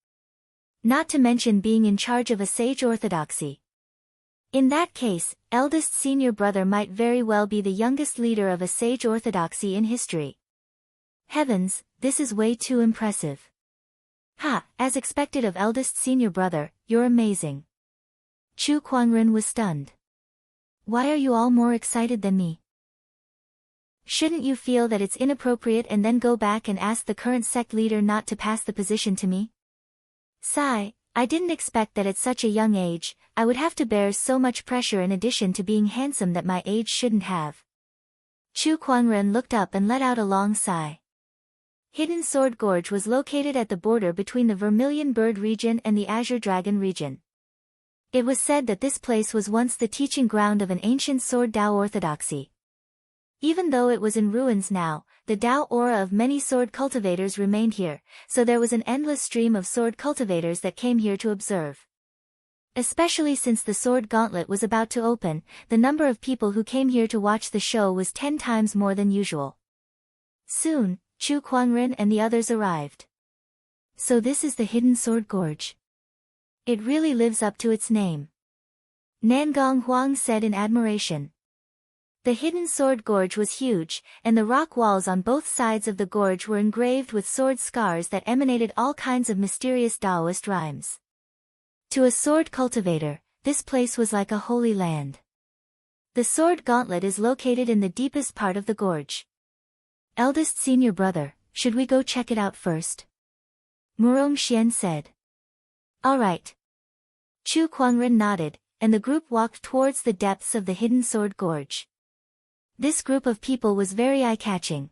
S1: Not to mention being in charge of a sage orthodoxy. In that case, eldest senior brother might very well be the youngest leader of a sage orthodoxy in history. Heavens, this is way too impressive. Ha, as expected of eldest senior brother, you're amazing. Chu Kuangren was stunned. Why are you all more excited than me? Shouldn't you feel that it's inappropriate and then go back and ask the current sect leader not to pass the position to me? Sigh, I didn't expect that at such a young age, I would have to bear so much pressure in addition to being handsome that my age shouldn't have. Chu Kuangren looked up and let out a long sigh. Hidden Sword Gorge was located at the border between the Vermilion Bird region and the Azure Dragon region. It was said that this place was once the teaching ground of an ancient sword Dao orthodoxy. Even though it was in ruins now, the Dao aura of many sword cultivators remained here, so there was an endless stream of sword cultivators that came here to observe. Especially since the sword gauntlet was about to open, the number of people who came here to watch the show was 10 times more than usual. Soon, Chu Kuangren and the others arrived. So this is the Hidden Sword Gorge. It really lives up to its name. Nangong Huang said in admiration. The Hidden Sword Gorge was huge, and the rock walls on both sides of the gorge were engraved with sword scars that emanated all kinds of mysterious Taoist rhymes. To a sword cultivator, this place was like a holy land. The sword gauntlet is located in the deepest part of the gorge. Eldest senior brother, should we go check it out first? Murong Xian said. All right. Chu Kuangren nodded, and the group walked towards the depths of the Hidden Sword Gorge. This group of people was very eye-catching.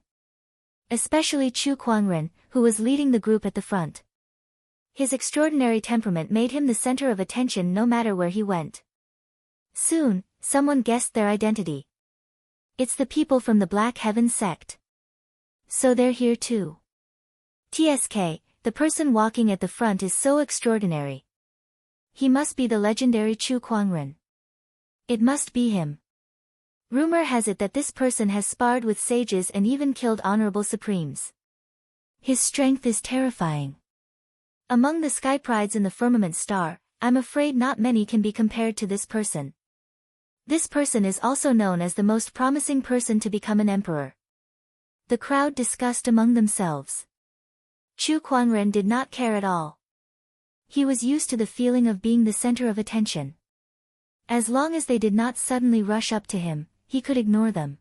S1: Especially Chu Kuangren, who was leading the group at the front. His extraordinary temperament made him the center of attention no matter where he went. Soon, someone guessed their identity. It's the people from the Black Heaven sect. So they're here too. TSK, the person walking at the front is so extraordinary. He must be the legendary Chu Kuangren. It must be him. Rumor has it that this person has sparred with sages and even killed honorable supremes. His strength is terrifying. Among the sky prides in the firmament star, I'm afraid not many can be compared to this person. This person is also known as the most promising person to become an emperor. The crowd discussed among themselves. Chu Kuangren did not care at all. He was used to the feeling of being the center of attention. As long as they did not suddenly rush up to him, he could ignore them.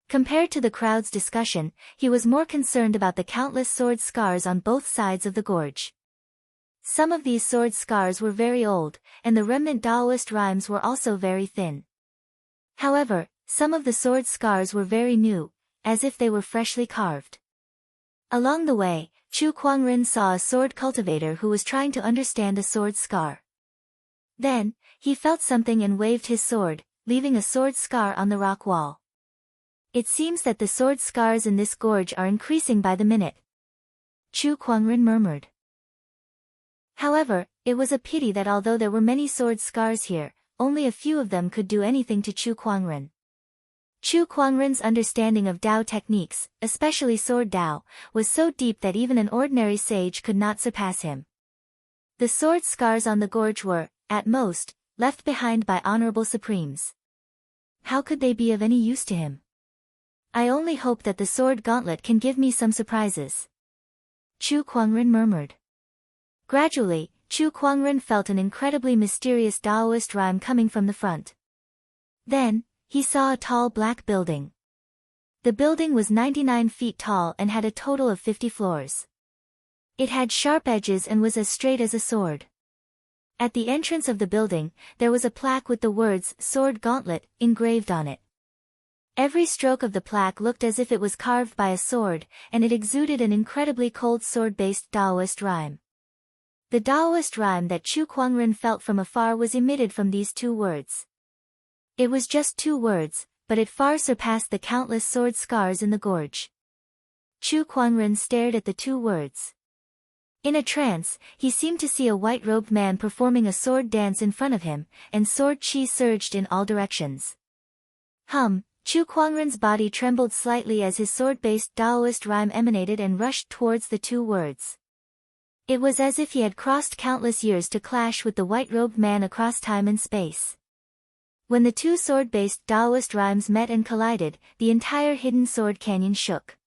S1: Compared to the crowd's discussion, he was more concerned about the countless sword scars on both sides of the gorge. Some of these sword scars were very old, and the remnant Taoist rhymes were also very thin. However, some of the sword scars were very new, as if they were freshly carved. Along the way, Chu Kuangren saw a sword cultivator who was trying to understand a sword scar. Then, he felt something and waved his sword, leaving a sword scar on the rock wall. It seems that the sword scars in this gorge are increasing by the minute. Chu Kuangren murmured. However, it was a pity that although there were many sword scars here, only a few of them could do anything to Chu Kuangren. Chu Kuangren's understanding of Dao techniques, especially sword Dao, was so deep that even an ordinary sage could not surpass him. The sword scars on the gorge were, at most, left behind by honorable supremes. How could they be of any use to him? I only hope that the sword gauntlet can give me some surprises. Chu Kuangren murmured. Gradually, Chu Kuangren felt an incredibly mysterious Taoist rhyme coming from the front. Then, he saw a tall black building. The building was 99 feet tall and had a total of 50 floors. It had sharp edges and was as straight as a sword. At the entrance of the building, there was a plaque with the words "Sword Gauntlet" engraved on it. Every stroke of the plaque looked as if it was carved by a sword, and it exuded an incredibly cold sword-based Taoist rhyme. The Taoist rhyme that Chu Kuangren felt from afar was emitted from these two words. It was just two words, but it far surpassed the countless sword scars in the gorge. Chu Kuangren stared at the two words. In a trance, he seemed to see a white-robed man performing a sword dance in front of him, and sword chi surged in all directions. Chu Kuangren's body trembled slightly as his sword-based Taoist rhyme emanated and rushed towards the two words. It was as if he had crossed countless years to clash with the white-robed man across time and space. When the two sword-based Taoist rhymes met and collided, the entire Hidden Sword Canyon shook.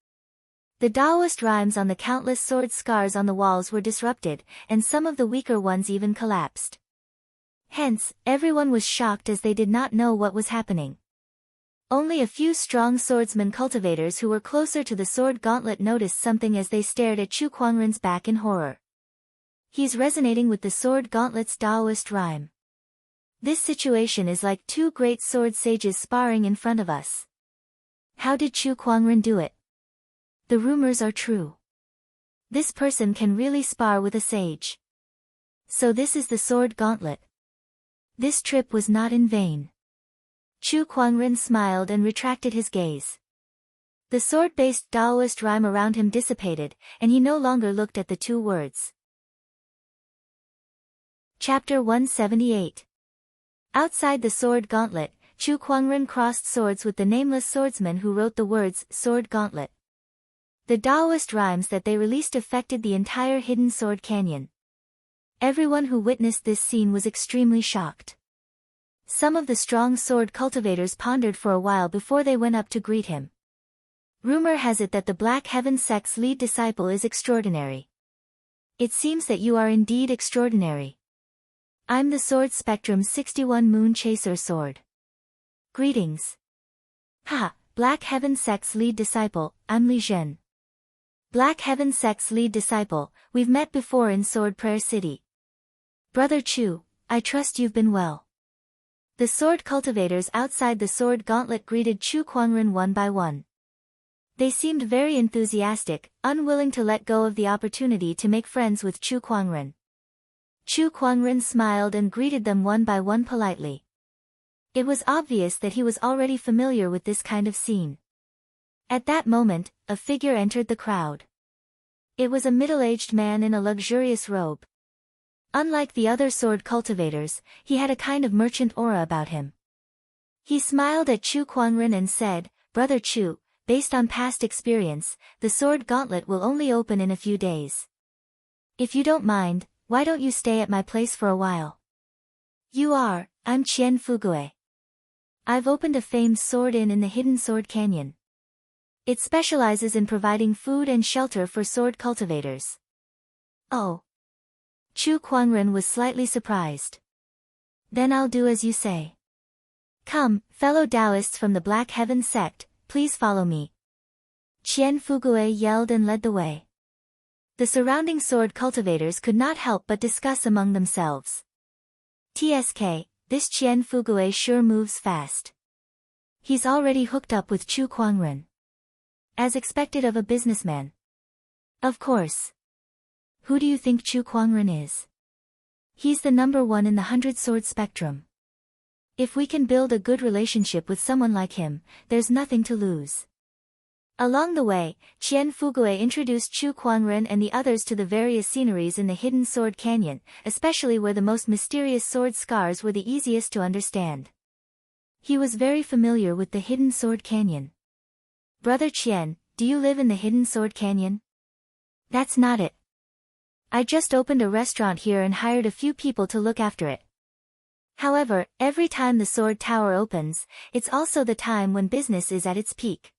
S1: The Taoist rhymes on the countless sword scars on the walls were disrupted, and some of the weaker ones even collapsed. Hence, everyone was shocked as they did not know what was happening. Only a few strong swordsman cultivators who were closer to the sword gauntlet noticed something as they stared at Chu Kuangren's back in horror. He's resonating with the sword gauntlet's Taoist rhyme. This situation is like two great sword sages sparring in front of us. How did Chu Kuangren do it? The rumors are true. This person can really spar with a sage. So this is the sword gauntlet. This trip was not in vain. Chu Kuangren smiled and retracted his gaze. The sword-based Taoist rhyme around him dissipated, and he no longer looked at the two words. Chapter 178. Outside the sword gauntlet, Chu Kuangren crossed swords with the nameless swordsman who wrote the words sword gauntlet. The Taoist rhymes that they released affected the entire hidden sword canyon. Everyone who witnessed this scene was extremely shocked. Some of the strong sword cultivators pondered for a while before they went up to greet him. Rumor has it that the Black Heaven sect's lead disciple is extraordinary. It seems that you are indeed extraordinary. I'm the Sword Spectrum 61 Moon Chaser Sword. Greetings. Ha, Black Heaven sect's lead disciple, I'm Li Zhen. Black Heaven sect's lead disciple, we've met before in Sword Prayer City. Brother Chu, I trust you've been well. The sword cultivators outside the sword gauntlet greeted Chu Kuangren one by one. They seemed very enthusiastic, unwilling to let go of the opportunity to make friends with Chu Kuangren. Chu Kuangren smiled and greeted them one by one politely. It was obvious that he was already familiar with this kind of scene. At that moment, a figure entered the crowd. It was a middle-aged man in a luxurious robe. Unlike the other sword cultivators, he had a kind of merchant aura about him. He smiled at Chu Kuangren and said, Brother Chu, based on past experience, the sword gauntlet will only open in a few days. If you don't mind, why don't you stay at my place for a while? I'm Qian Fugui. I've opened a famed sword inn in the hidden sword canyon. It specializes in providing food and shelter for sword cultivators. Oh. Chu Kuangren was slightly surprised. Then I'll do as you say. Come, fellow Taoists from the Black Heaven sect, please follow me. Qian Fugui yelled and led the way. The surrounding sword cultivators could not help but discuss among themselves. TSK, this Qian Fugui sure moves fast. He's already hooked up with Chu Kuangren. As expected of a businessman. Of course. Who do you think Chu Kuangren is? He's the number one in the 100-sword spectrum. If we can build a good relationship with someone like him, there's nothing to lose. Along the way, Qian Fugui introduced Chu Kuangren and the others to the various sceneries in the hidden sword canyon, especially where the most mysterious sword scars were the easiest to understand. He was very familiar with the hidden sword canyon. Brother Qian, do you live in the hidden sword canyon? That's not it. I just opened a restaurant here and hired a few people to look after it. However, every time the sword tower opens, it's also the time when business is at its peak.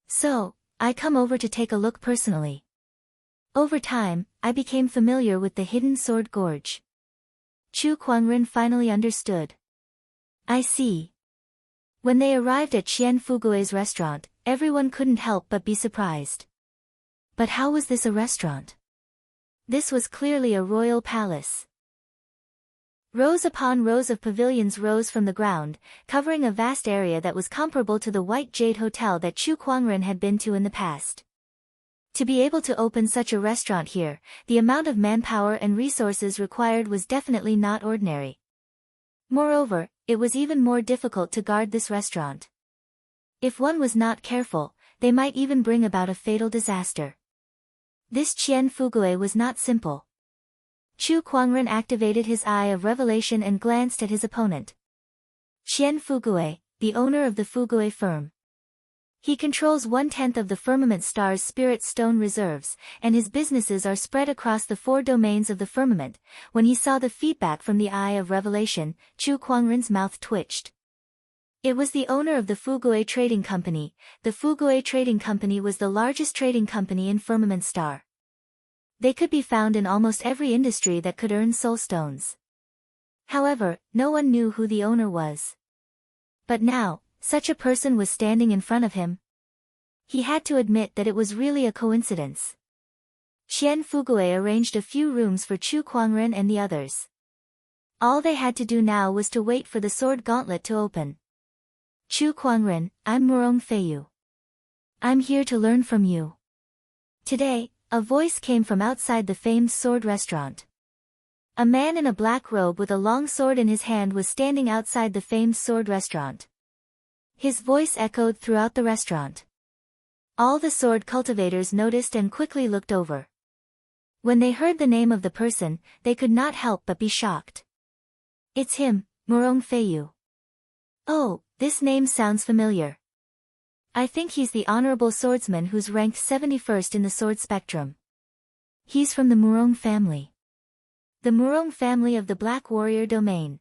S1: So, I come over to take a look personally. Over time, I became familiar with the hidden sword gorge. Chu Kuangren finally understood. I see. When they arrived at Qian Fugui's restaurant, everyone couldn't help but be surprised. But how was this a restaurant? This was clearly a royal palace. Rows upon rows of pavilions rose from the ground, covering a vast area that was comparable to the White Jade Hotel that Chu Kuangren had been to in the past. To be able to open such a restaurant here, the amount of manpower and resources required was definitely not ordinary. Moreover, it was even more difficult to guard this restaurant. If one was not careful, they might even bring about a fatal disaster. This Qian Fugui was not simple. Chu Kuangren activated his eye of revelation and glanced at his opponent. Qian Fugui, the owner of the Fugui firm. He controls 1/10 of the firmament star's spirit stone reserves, and his businesses are spread across the 4 domains of the firmament. When he saw the feedback from the eye of revelation, Chu Kuangren's mouth twitched. It was the owner of the Fugui Trading Company. The Fugui Trading Company was the largest trading company in Firmament Star. They could be found in almost every industry that could earn soul stones. However, no one knew who the owner was. But now, such a person was standing in front of him. He had to admit that it was really a coincidence. Qian Fugui arranged a few rooms for Chu Kuangren and the others. All they had to do now was to wait for the sword gauntlet to open. Chu Kuangren, I'm Murong Feiyu. I'm here to learn from you. Today, a voice came from outside the famed sword restaurant. A man in a black robe with a long sword in his hand was standing outside the famed sword restaurant. His voice echoed throughout the restaurant. All the sword cultivators noticed and quickly looked over. When they heard the name of the person, they could not help but be shocked. It's him, Murong Feiyu. Oh, this name sounds familiar. I think he's the honorable swordsman who's ranked 71st in the sword spectrum. He's from the Murong family. The Murong family of the Black Warrior domain.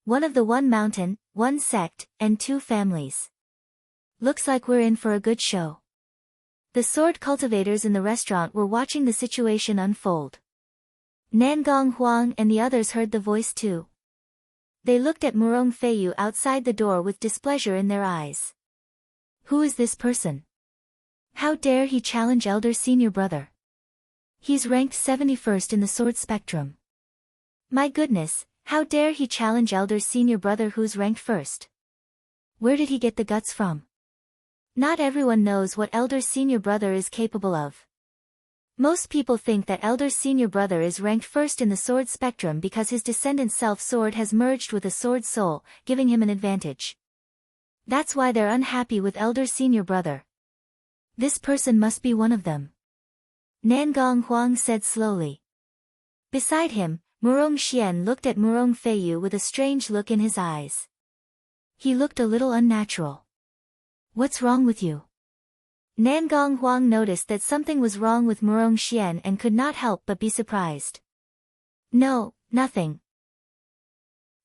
S1: One of the one mountain, one sect, and two families. Looks like we're in for a good show. The sword cultivators in the restaurant were watching the situation unfold. Nangong Huang and the others heard the voice too. They looked at Murong Feiyu outside the door with displeasure in their eyes. Who is this person? How dare he challenge elder senior brother? He's ranked 71st in the sword spectrum. My goodness, how dare he challenge elder senior brother who's ranked first? Where did he get the guts from? Not everyone knows what elder senior brother is capable of. Most people think that elder senior brother is ranked first in the sword spectrum because his descendant self-sword has merged with a sword soul, giving him an advantage. That's why they're unhappy with elder senior brother. This person must be one of them. Nangong Huang said slowly. Beside him, Murong Xian looked at Murong Feiyu with a strange look in his eyes. He looked a little unnatural. What's wrong with you? Nangong Huang noticed that something was wrong with Murong Xian and could not help but be surprised. No, nothing.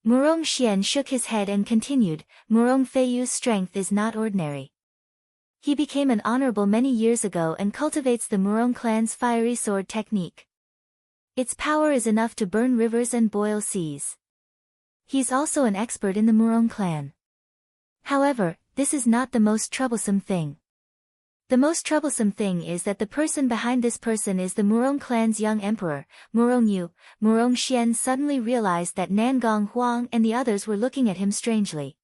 S1: Murong Xian shook his head and continued, Murong Feiyu's strength is not ordinary. He became an honorable many years ago and cultivates the Murong clan's fiery sword technique. Its power is enough to burn rivers and boil seas. He's also an expert in the Murong clan. However, this is not the most troublesome thing. The most troublesome thing is that the person behind this person is the Murong clan's young emperor, Murong Yu. Murong Xian suddenly realized that Nangong Huang and the others were looking at him strangely.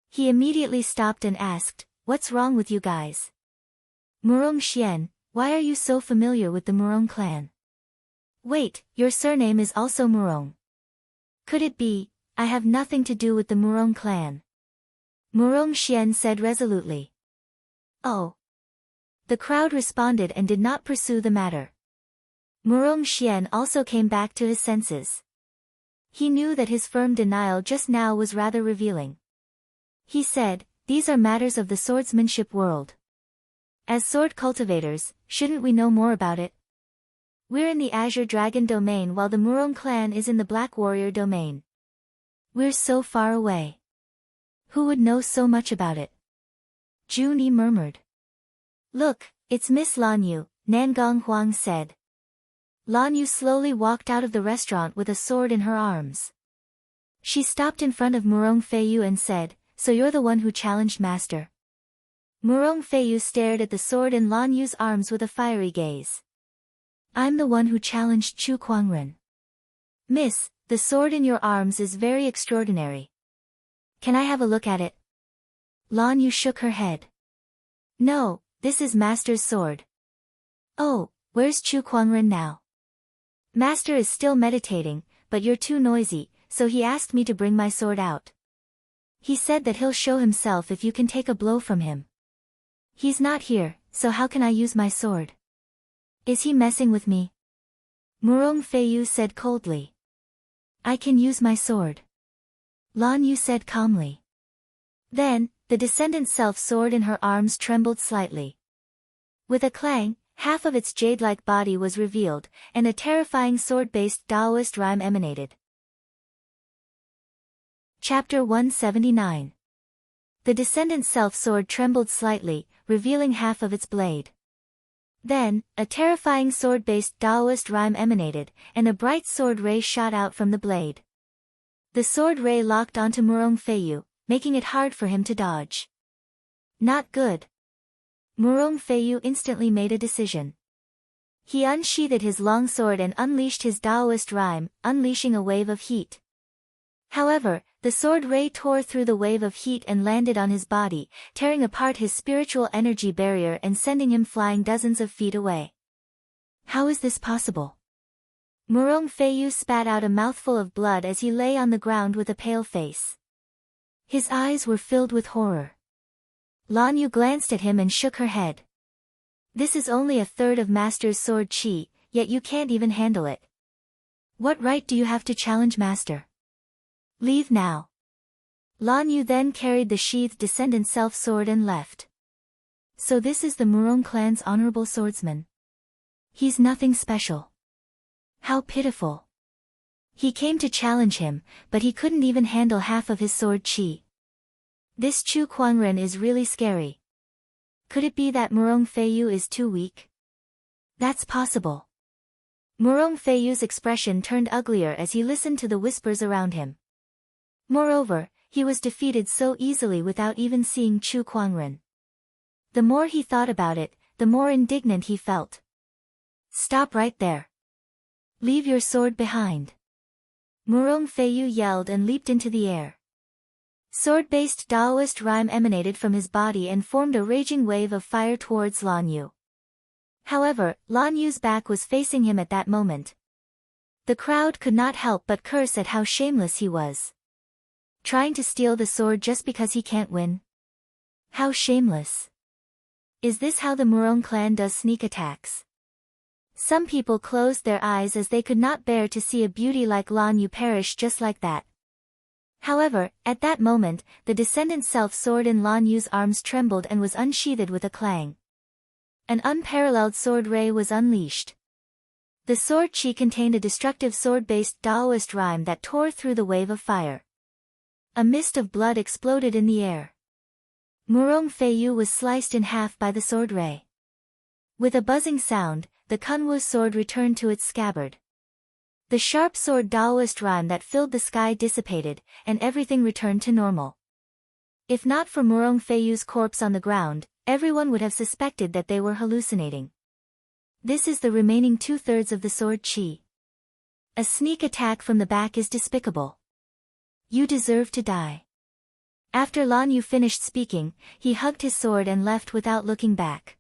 S1: He immediately stopped and asked, What's wrong with you guys? Murong Xian, why are you so familiar with the Murong clan? Wait, your surname is also Murong. Could it be, I have nothing to do with the Murong clan? Murong Xian said resolutely. Oh. The crowd responded and did not pursue the matter. Murong Xian also came back to his senses. He knew that his firm denial just now was rather revealing. He said, These are matters of the swordsmanship world. As sword cultivators, shouldn't we know more about it? We're in the Azure Dragon domain while the Murong clan is in the Black Warrior domain. We're so far away. Who would know so much about it? Juni murmured. Look, it's Miss Lan Yu, Nangong Huang said. Lan Yu slowly walked out of the restaurant with a sword in her arms. She stopped in front of Murong Feiyu and said, So you're the one who challenged Master? Murong Feiyu stared at the sword in Lan Yu's arms with a fiery gaze. I'm the one who challenged Chu Kuangren. Miss, the sword in your arms is very extraordinary. Can I have a look at it? Lan Yu shook her head. No. This is Master's sword. Oh, where's Chu Kuangren now? Master is still meditating, but you're too noisy, so he asked me to bring my sword out. He said that he'll show himself if you can take a blow from him. He's not here, so how can I use my sword? Is he messing with me? Murong Feiyu said coldly. I can use my sword. Lan Yu said calmly. Then, the descendant self-sword in her arms trembled slightly. With a clang, half of its jade-like body was revealed, and a terrifying sword-based Taoist rhyme emanated. Chapter 179. The descendant self-sword trembled slightly, revealing half of its blade. Then, a terrifying sword-based Taoist rhyme emanated, and a bright sword ray shot out from the blade. The sword ray locked onto Murong Feiyu, making it hard for him to dodge. Not good. Murong Feiyu instantly made a decision. He unsheathed his long sword and unleashed his Taoist rhyme, unleashing a wave of heat. However, the sword ray tore through the wave of heat and landed on his body, tearing apart his spiritual energy barrier and sending him flying dozens of feet away. How is this possible? Murong Feiyu spat out a mouthful of blood as he lay on the ground with a pale face. His eyes were filled with horror. Lan Yu glanced at him and shook her head. This is only a third of Master's sword chi, yet you can't even handle it. What right do you have to challenge Master? Leave now. Lan Yu then carried the sheathed descendant self-sword and left. So this is the Murong clan's honorable swordsman. He's nothing special. How pitiful. He came to challenge him, but he couldn't even handle half of his sword chi. This Chu Kuangren is really scary. Could it be that Murong Feiyu is too weak? That's possible. Murong Feiyu's expression turned uglier as he listened to the whispers around him. Moreover, he was defeated so easily without even seeing Chu Kuangren. The more he thought about it, the more indignant he felt. Stop right there. Leave your sword behind. Murong Feiyu yelled and leaped into the air. Sword-based Taoist rhyme emanated from his body and formed a raging wave of fire towards Lan Yu. However, Lan Yu's back was facing him at that moment. The crowd could not help but curse at how shameless he was. Trying to steal the sword just because he can't win? How shameless. Is this how the Murong clan does sneak attacks? Some people closed their eyes as they could not bear to see a beauty like Lan Yu perish just like that. However, at that moment, the descendant self-sword in Lan Yu's arms trembled and was unsheathed with a clang. An unparalleled sword ray was unleashed. The sword chi contained a destructive sword-based Taoist rhyme that tore through the wave of fire. A mist of blood exploded in the air. Murong Feiyu was sliced in half by the sword ray. With a buzzing sound, the Kunwu sword returned to its scabbard. The sharp sword Taoist rhyme that filled the sky dissipated, and everything returned to normal. If not for Murong Feiyu's corpse on the ground, everyone would have suspected that they were hallucinating. This is the remaining two-thirds of the sword chi. A sneak attack from the back is despicable. You deserve to die. After Lan Yu finished speaking, he hugged his sword and left without looking back.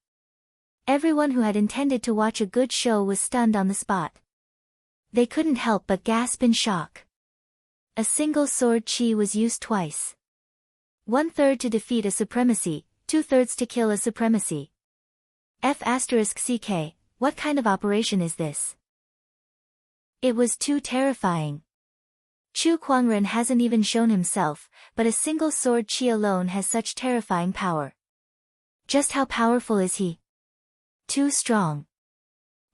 S1: Everyone who had intended to watch a good show was stunned on the spot. They couldn't help but gasp in shock. A single sword chi was used twice. 1/3 to defeat a supremacy, 2/3 to kill a supremacy. F***ck, what kind of operation is this? It was too terrifying. Chu Kuangren hasn't even shown himself, but a single sword chi alone has such terrifying power. Just how powerful is he? Too strong.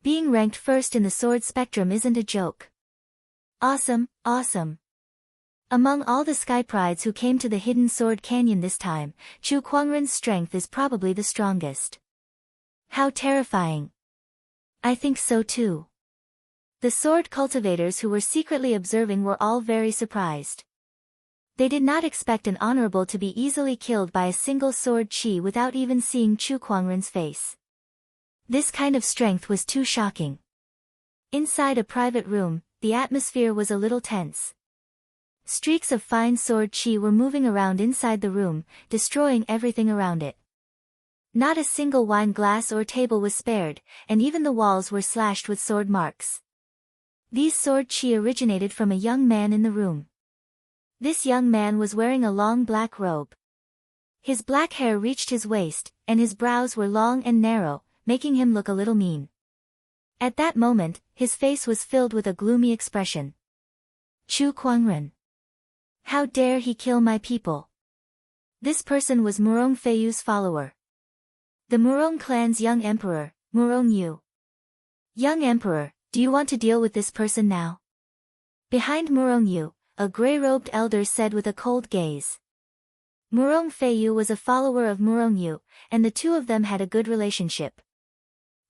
S1: Being ranked first in the sword spectrum isn't a joke. Awesome, awesome. Among all the Sky Prides who came to the Hidden Sword Canyon this time, Chu Kuangren's strength is probably the strongest. How terrifying. I think so too. The sword cultivators who were secretly observing were all very surprised. They did not expect an honorable to be easily killed by a single sword chi without even seeing Chu Kuangren's face. This kind of strength was too shocking. Inside a private room, the atmosphere was a little tense. Streaks of fine sword chi were moving around inside the room, destroying everything around it. Not a single wine glass or table was spared, and even the walls were slashed with sword marks. These sword chi originated from a young man in the room. This young man was wearing a long black robe. His black hair reached his waist, and his brows were long and narrow, making him look a little mean. At that moment, his face was filled with a gloomy expression. Chu Kuangren. How dare he kill my people? This person was Murong Feiyu's follower. The Murong clan's young emperor, Murong Yu. Young emperor, do you want to deal with this person now? Behind Murong Yu, a grey-robed elder said with a cold gaze. Murong Feiyu was a follower of Murong Yu, and the two of them had a good relationship.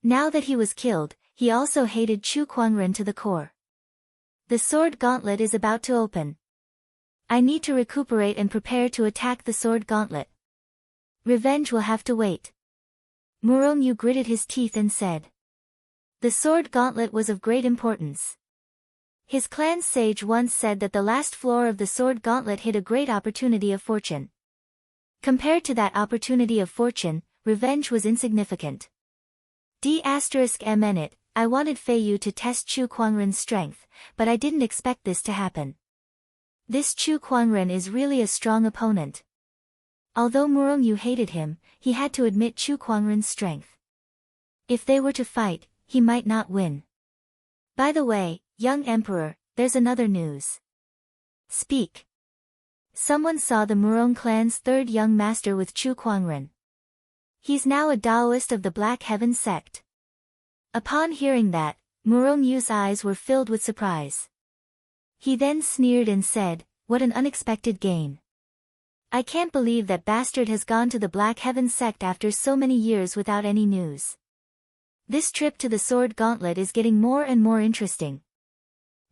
S1: Now that he was killed, he also hated Chu Kuangren to the core. The sword gauntlet is about to open. I need to recuperate and prepare to attack the sword gauntlet. Revenge will have to wait. Murong-yu gritted his teeth and said. The sword gauntlet was of great importance. His clan's sage once said that the last floor of the sword gauntlet hid a great opportunity of fortune. Compared to that opportunity of fortune, revenge was insignificant. D****, I wanted Feiyu to test Chu Kuangren's strength, but I didn't expect this to happen. This Chu Kuangren is really a strong opponent. Although Murong-yu hated him, he had to admit Chu Kuangren's strength. If they were to fight, he might not win. By the way, young emperor, there's another news. Speak. Someone saw the Murong clan's third young master with Chu Kuangren. He's now a Taoist of the Black Heaven sect. Upon hearing that, Murong-yu's eyes were filled with surprise. He then sneered and said, what an unexpected gain. I can't believe that bastard has gone to the Black Heaven sect after so many years without any news. This trip to the sword gauntlet is getting more and more interesting.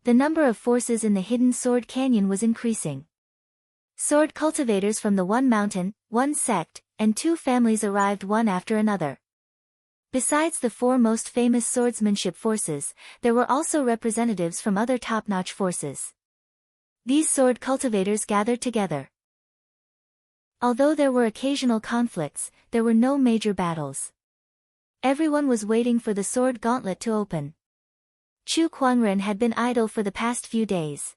S1: The number of forces in the hidden sword canyon was increasing. Sword cultivators from the one mountain, one sect, and two families arrived one after another. Besides the four most famous swordsmanship forces, there were also representatives from other top-notch forces. These sword cultivators gathered together. Although there were occasional conflicts, there were no major battles. Everyone was waiting for the sword gauntlet to open. Chu Kuangren had been idle for the past few days.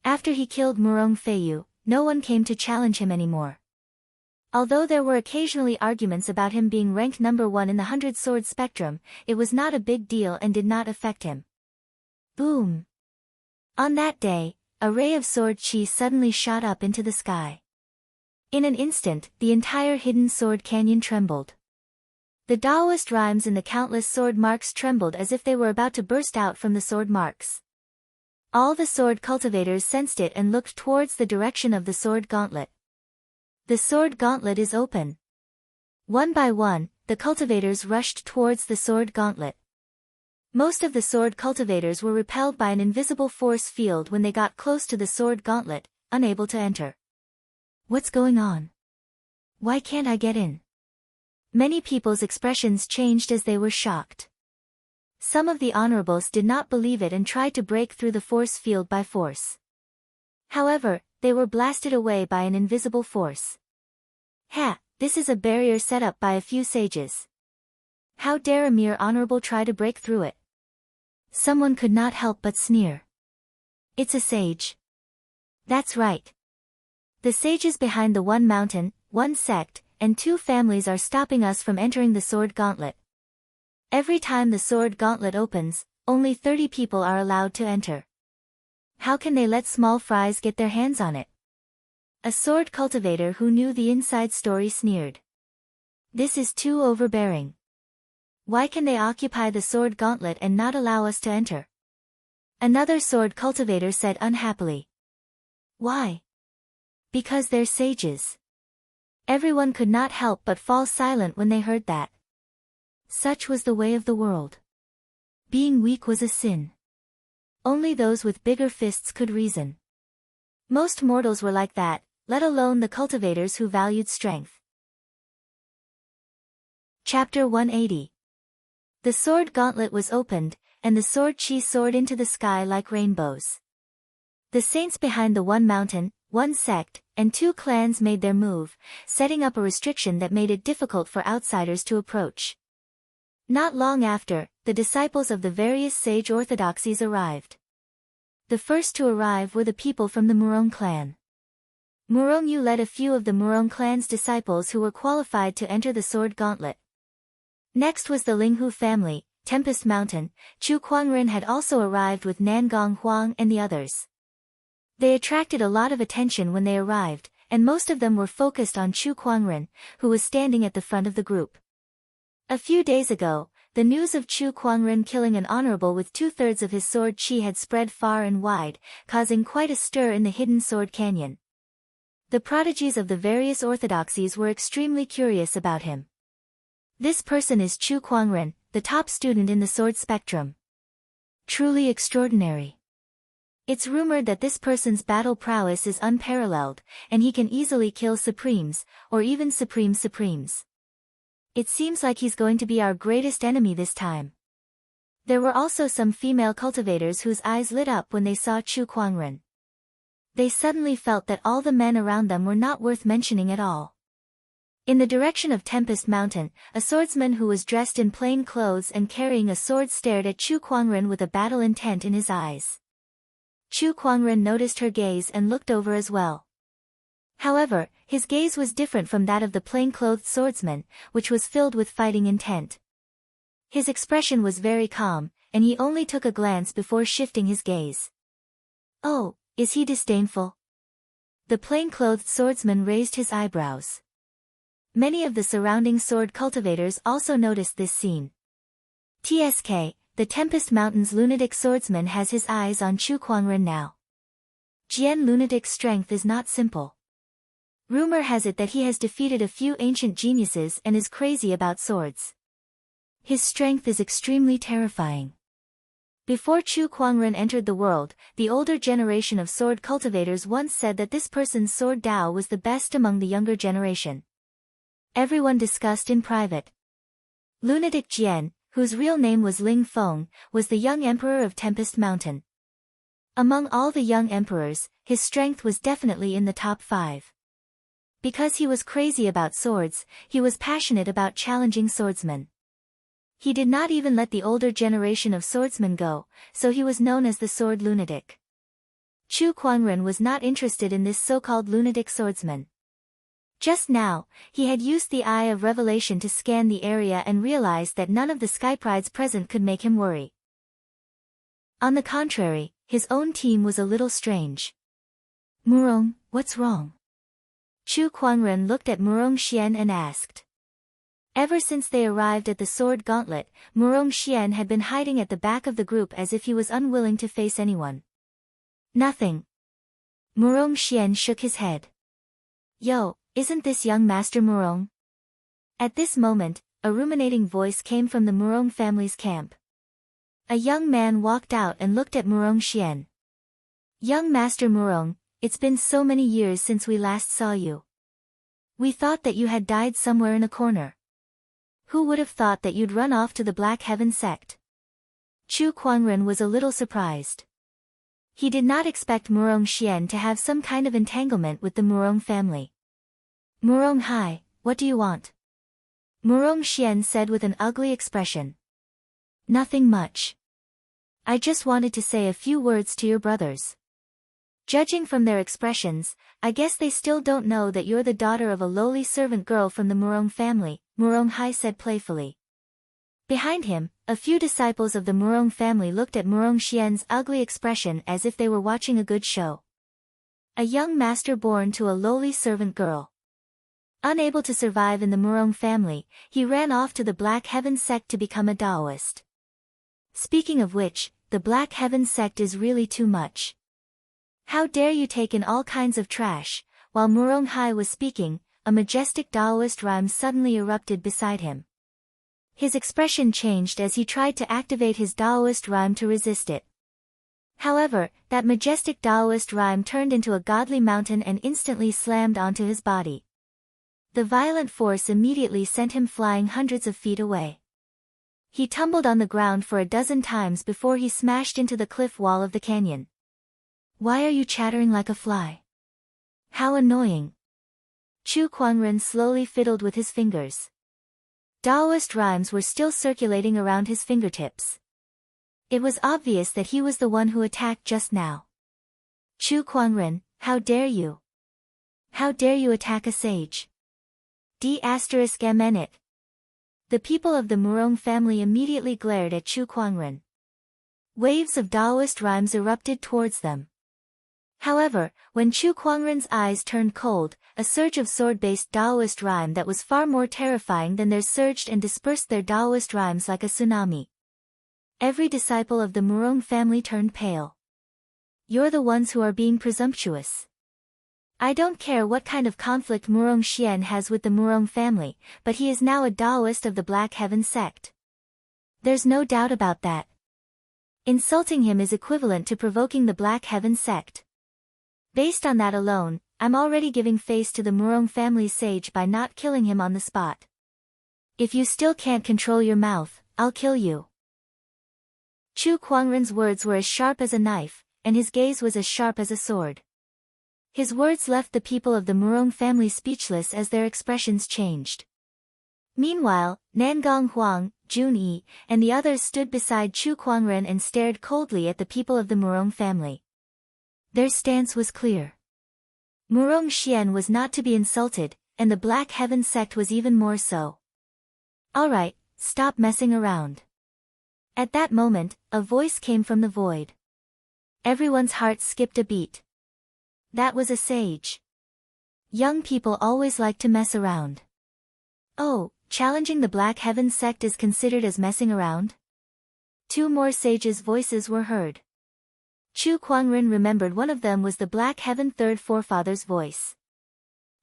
S1: After he killed Murong Feiyu, no one came to challenge him anymore. Although there were occasionally arguments about him being ranked number 1 in the 100-sword spectrum, it was not a big deal and did not affect him. Boom! On that day, a ray of sword chi suddenly shot up into the sky. In an instant, the entire hidden sword canyon trembled. The Taoist rhymes in the countless sword marks trembled as if they were about to burst out from the sword marks. All the sword cultivators sensed it and looked towards the direction of the sword gauntlet. The sword gauntlet is open. One by one, the cultivators rushed towards the sword gauntlet. Most of the sword cultivators were repelled by an invisible force field when they got close to the sword gauntlet, unable to enter. What's going on? Why can't I get in? Many people's expressions changed as they were shocked. Some of the honorables did not believe it and tried to break through the force field by force. However, they were blasted away by an invisible force. Ha! This is a barrier set up by a few sages. How dare a mere honorable try to break through it? Someone could not help but sneer. It's a sage. That's right. The sages behind the one mountain, one sect, and two families are stopping us from entering the sword gauntlet. Every time the sword gauntlet opens, only 30 people are allowed to enter. How can they let small fries get their hands on it? A sword cultivator who knew the inside story sneered. This is too overbearing. Why can they occupy the sword gauntlet and not allow us to enter? Another sword cultivator said unhappily. Why? Because they're sages. Everyone could not help but fall silent when they heard that. Such was the way of the world. Being weak was a sin. Only those with bigger fists could reason. Most mortals were like that, let alone the cultivators who valued strength. Chapter 180. The sword gauntlet was opened, and the sword chi soared into the sky like rainbows. The saints behind the one mountain, one sect, and two clans made their move, setting up a restriction that made it difficult for outsiders to approach. Not long after, the disciples of the various sage orthodoxies arrived. The first to arrive were the people from the Murong clan. Murong-yu led a few of the Murong clan's disciples who were qualified to enter the sword gauntlet. Next was the Linghu family, Tempest Mountain. Chu Kuangren had also arrived with Nangong Huang and the others. They attracted a lot of attention when they arrived, and most of them were focused on Chu Kuangren, who was standing at the front of the group. A few days ago, the news of Chu Kuangren killing an honorable with 2/3 of his sword chi had spread far and wide, causing quite a stir in the hidden sword canyon. The prodigies of the various orthodoxies were extremely curious about him. This person is Chu Kuangren, the top student in the sword spectrum. Truly extraordinary. It's rumored that this person's battle prowess is unparalleled, and he can easily kill Supremes, or even Supremes. It seems like he's going to be our greatest enemy this time. There were also some female cultivators whose eyes lit up when they saw Chu Kuangren. They suddenly felt that all the men around them were not worth mentioning at all. In the direction of Tempest Mountain, a swordsman who was dressed in plain clothes and carrying a sword stared at Chu Kuangren with a battle intent in his eyes. Chu Kuangren noticed her gaze and looked over as well. However, his gaze was different from that of the plain-clothed swordsman, which was filled with fighting intent. His expression was very calm, and he only took a glance before shifting his gaze. Oh, is he disdainful? The plain-clothed swordsman raised his eyebrows. Many of the surrounding sword cultivators also noticed this scene. TSK, the Tempest Mountain's lunatic swordsman has his eyes on Chu Kuangren now. Jian lunatic's strength is not simple. Rumor has it that he has defeated a few ancient geniuses and is crazy about swords. His strength is extremely terrifying. Before Chu Kuangren entered the world, the older generation of sword cultivators once said that this person's sword Dao was the best among the younger generation. Everyone discussed in private. Lunatic Jian, whose real name was Ling Feng, was the young emperor of Tempest Mountain. Among all the young emperors, his strength was definitely in the top 5. Because he was crazy about swords, he was passionate about challenging swordsmen. He did not even let the older generation of swordsmen go, so he was known as the sword lunatic. Chu Kuangren was not interested in this so-called lunatic swordsman. Just now, he had used the Eye of Revelation to scan the area and realized that none of the Skyprides present could make him worry. On the contrary, his own team was a little strange. Murong, what's wrong? Chu Kuangren looked at Murong Xian and asked. Ever since they arrived at the sword gauntlet, Murong Xian had been hiding at the back of the group as if he was unwilling to face anyone. Nothing. Murong Xian shook his head. Yo, isn't this young Master Murong? At this moment, a ruminating voice came from the Murong family's camp. A young man walked out and looked at Murong Xian. Young Master Murong, it's been so many years since we last saw you. We thought that you had died somewhere in a corner. Who would have thought that you'd run off to the Black Heaven sect? Chu Kuangren was a little surprised. He did not expect Murong Xian to have some kind of entanglement with the Murong family. Murong Hai, what do you want? Murong Xian said with an ugly expression. Nothing much. I just wanted to say a few words to your brothers. Judging from their expressions, I guess they still don't know that you're the daughter of a lowly servant girl from the Murong family, Murong Hai said playfully. Behind him, a few disciples of the Murong family looked at Murong Xian's ugly expression as if they were watching a good show. A young master born to a lowly servant girl. Unable to survive in the Murong family, he ran off to the Black Heaven sect to become a Taoist. Speaking of which, the Black Heaven sect is really too much. How dare you take in all kinds of trash? While Murong Hai was speaking, a majestic Taoist rhyme suddenly erupted beside him. His expression changed as he tried to activate his Taoist rhyme to resist it. However, that majestic Taoist rhyme turned into a godly mountain and instantly slammed onto his body. The violent force immediately sent him flying hundreds of feet away. He tumbled on the ground for a dozen times before he smashed into the cliff wall of the canyon. Why are you chattering like a fly? How annoying. Chu Kuangren slowly fiddled with his fingers. Taoist rhymes were still circulating around his fingertips. It was obvious that he was the one who attacked just now. Chu Kuangren, how dare you? How dare you attack a sage? D***MN. The people of the Murong family immediately glared at Chu Kuangren. Waves of Taoist rhymes erupted towards them. However, when Chu Kuangren's eyes turned cold, a surge of sword-based Taoist rhyme that was far more terrifying than theirs surged and dispersed their Taoist rhymes like a tsunami. Every disciple of the Murong family turned pale. You're the ones who are being presumptuous. I don't care what kind of conflict Murong Xian has with the Murong family, but he is now a Taoist of the Black Heaven sect. There's no doubt about that. Insulting him is equivalent to provoking the Black Heaven sect. Based on that alone, I'm already giving face to the Murong family's sage by not killing him on the spot. If you still can't control your mouth, I'll kill you. Chu Kuangren's words were as sharp as a knife, and his gaze was as sharp as a sword. His words left the people of the Murong family speechless as their expressions changed. Meanwhile, Nangong Huang, Jun Yi, and the others stood beside Chu Kuangren and stared coldly at the people of the Murong family. Their stance was clear. Murong Xian was not to be insulted, and the Black Heaven sect was even more so. Alright, stop messing around. At that moment, a voice came from the void. Everyone's heart skipped a beat. That was a sage. Young people always like to mess around. Oh, challenging the Black Heaven sect is considered as messing around? Two more sages' voices were heard. Chu Kuangren remembered one of them was the Black Heaven Third Forefather's voice.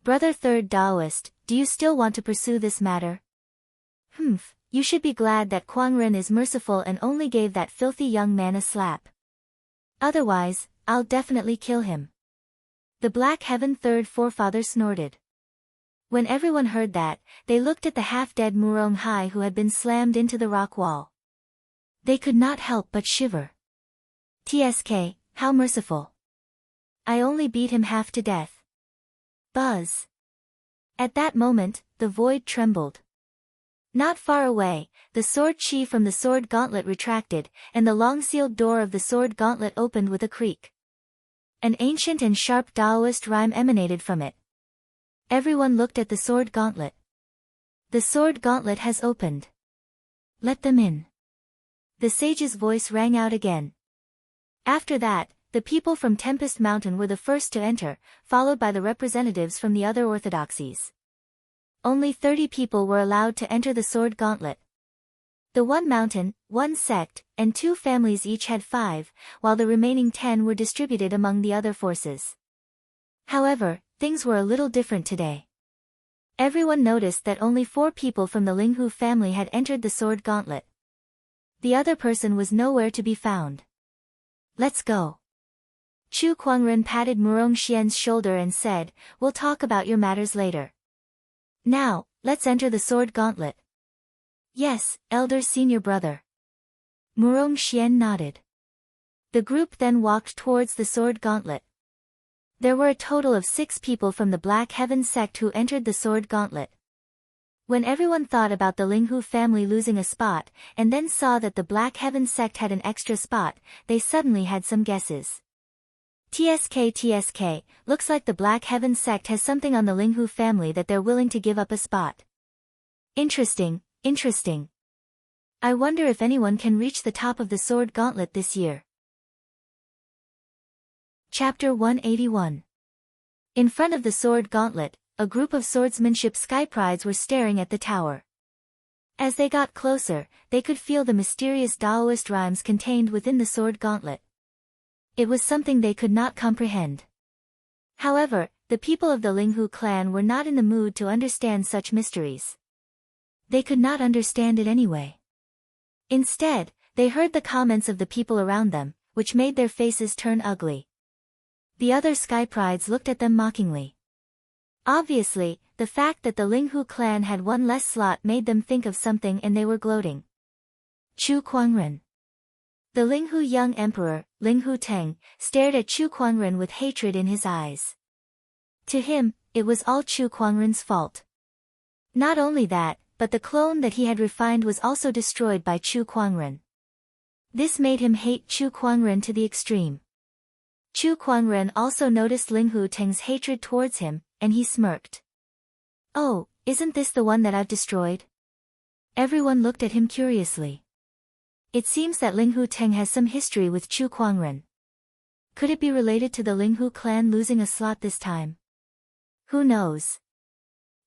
S1: Brother Third Taoist, do you still want to pursue this matter? You should be glad that Kuangren is merciful and only gave that filthy young man a slap. Otherwise, I'll definitely kill him. The Black Heaven Third Forefather snorted. When everyone heard that, they looked at the half-dead Murong Hai who had been slammed into the rock wall. They could not help but shiver. TSK, how merciful. I only beat him half to death. Buzz. At that moment, the void trembled. Not far away, the sword chi from the sword gauntlet retracted, and the long-sealed door of the sword gauntlet opened with a creak. An ancient and sharp Taoist rhyme emanated from it. Everyone looked at the sword gauntlet. The sword gauntlet has opened. Let them in. The sage's voice rang out again. After that, the people from Tempest Mountain were the first to enter, followed by the representatives from the other orthodoxies. Only 30 people were allowed to enter the sword gauntlet. The one mountain, one sect, and 2 families each had 5, while the remaining 10 were distributed among the other forces. However, things were a little different today. Everyone noticed that only 4 people from the Linghu family had entered the sword gauntlet. The other person was nowhere to be found. Let's go. Chu Kuangren patted Murong Xian's shoulder and said, we'll talk about your matters later. Now, let's enter the sword gauntlet. Yes, elder senior brother. Murong Xian nodded. The group then walked towards the sword gauntlet. There were a total of 6 people from the Black Heaven sect who entered the sword gauntlet. When everyone thought about the Linghu family losing a spot, and then saw that the Black Heaven sect had an extra spot, they suddenly had some guesses. TSK, looks like the Black Heaven sect has something on the Linghu family that they're willing to give up a spot. Interesting. I wonder if anyone can reach the top of the sword gauntlet this year. Chapter 181. In front of the sword gauntlet, a group of swordsmanship skyprides were staring at the tower. As they got closer, they could feel the mysterious Taoist rhymes contained within the sword gauntlet. It was something they could not comprehend. However, the people of the Linghu clan were not in the mood to understand such mysteries. They could not understand it anyway. Instead, they heard the comments of the people around them, which made their faces turn ugly. The other skyprides looked at them mockingly. Obviously, the fact that the Linghu clan had one less slot made them think of something and they were gloating. Chu Kuangren. The Linghu young emperor, Linghu Teng, stared at Chu Kuangren with hatred in his eyes. To him, it was all Chu Kuangren's fault. Not only that, but the clone that he had refined was also destroyed by Chu Kuangren. This made him hate Chu Kuangren to the extreme. Chu Kuangren also noticed Linghu Teng's hatred towards him, and he smirked. Oh, isn't this the one that I've destroyed? Everyone looked at him curiously. It seems that Linghu Teng has some history with Chu Kuangren. Could it be related to the Linghu clan losing a slot this time? Who knows?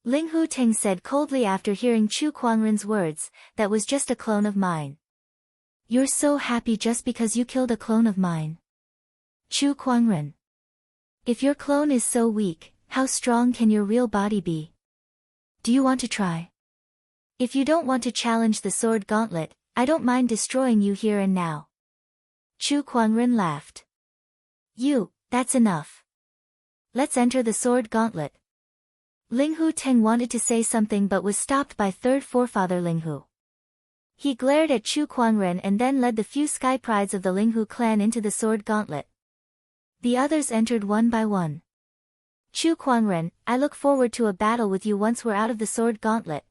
S1: Linghu Teng said coldly after hearing Chu Kuangren's words, that was just a clone of mine. You're so happy just because you killed a clone of mine. Chu Kuangren. If your clone is so weak, how strong can your real body be? Do you want to try? If you don't want to challenge the sword gauntlet, I don't mind destroying you here and now. Chu Kuangren laughed. That's enough. Let's enter the sword gauntlet. Linghu Teng wanted to say something but was stopped by third forefather Linghu. He glared at Chu Kuangren and then led the few sky prides of the Linghu clan into the sword gauntlet. The others entered one by one. Chu Kuangren, I look forward to a battle with you once we're out of the sword gauntlet.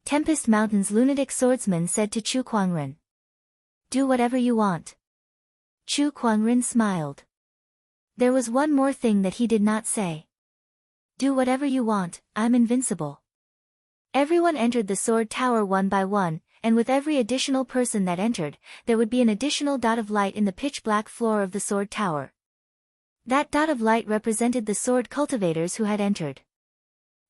S1: Tempest Mountain's lunatic swordsman said to Chu Kuangren. Do whatever you want. Chu Kuangren smiled. There was one more thing that he did not say. Do whatever you want, I'm invincible. Everyone entered the sword tower one by one, and with every additional person that entered, there would be an additional dot of light in the pitch-black floor of the sword tower. That dot of light represented the sword cultivators who had entered.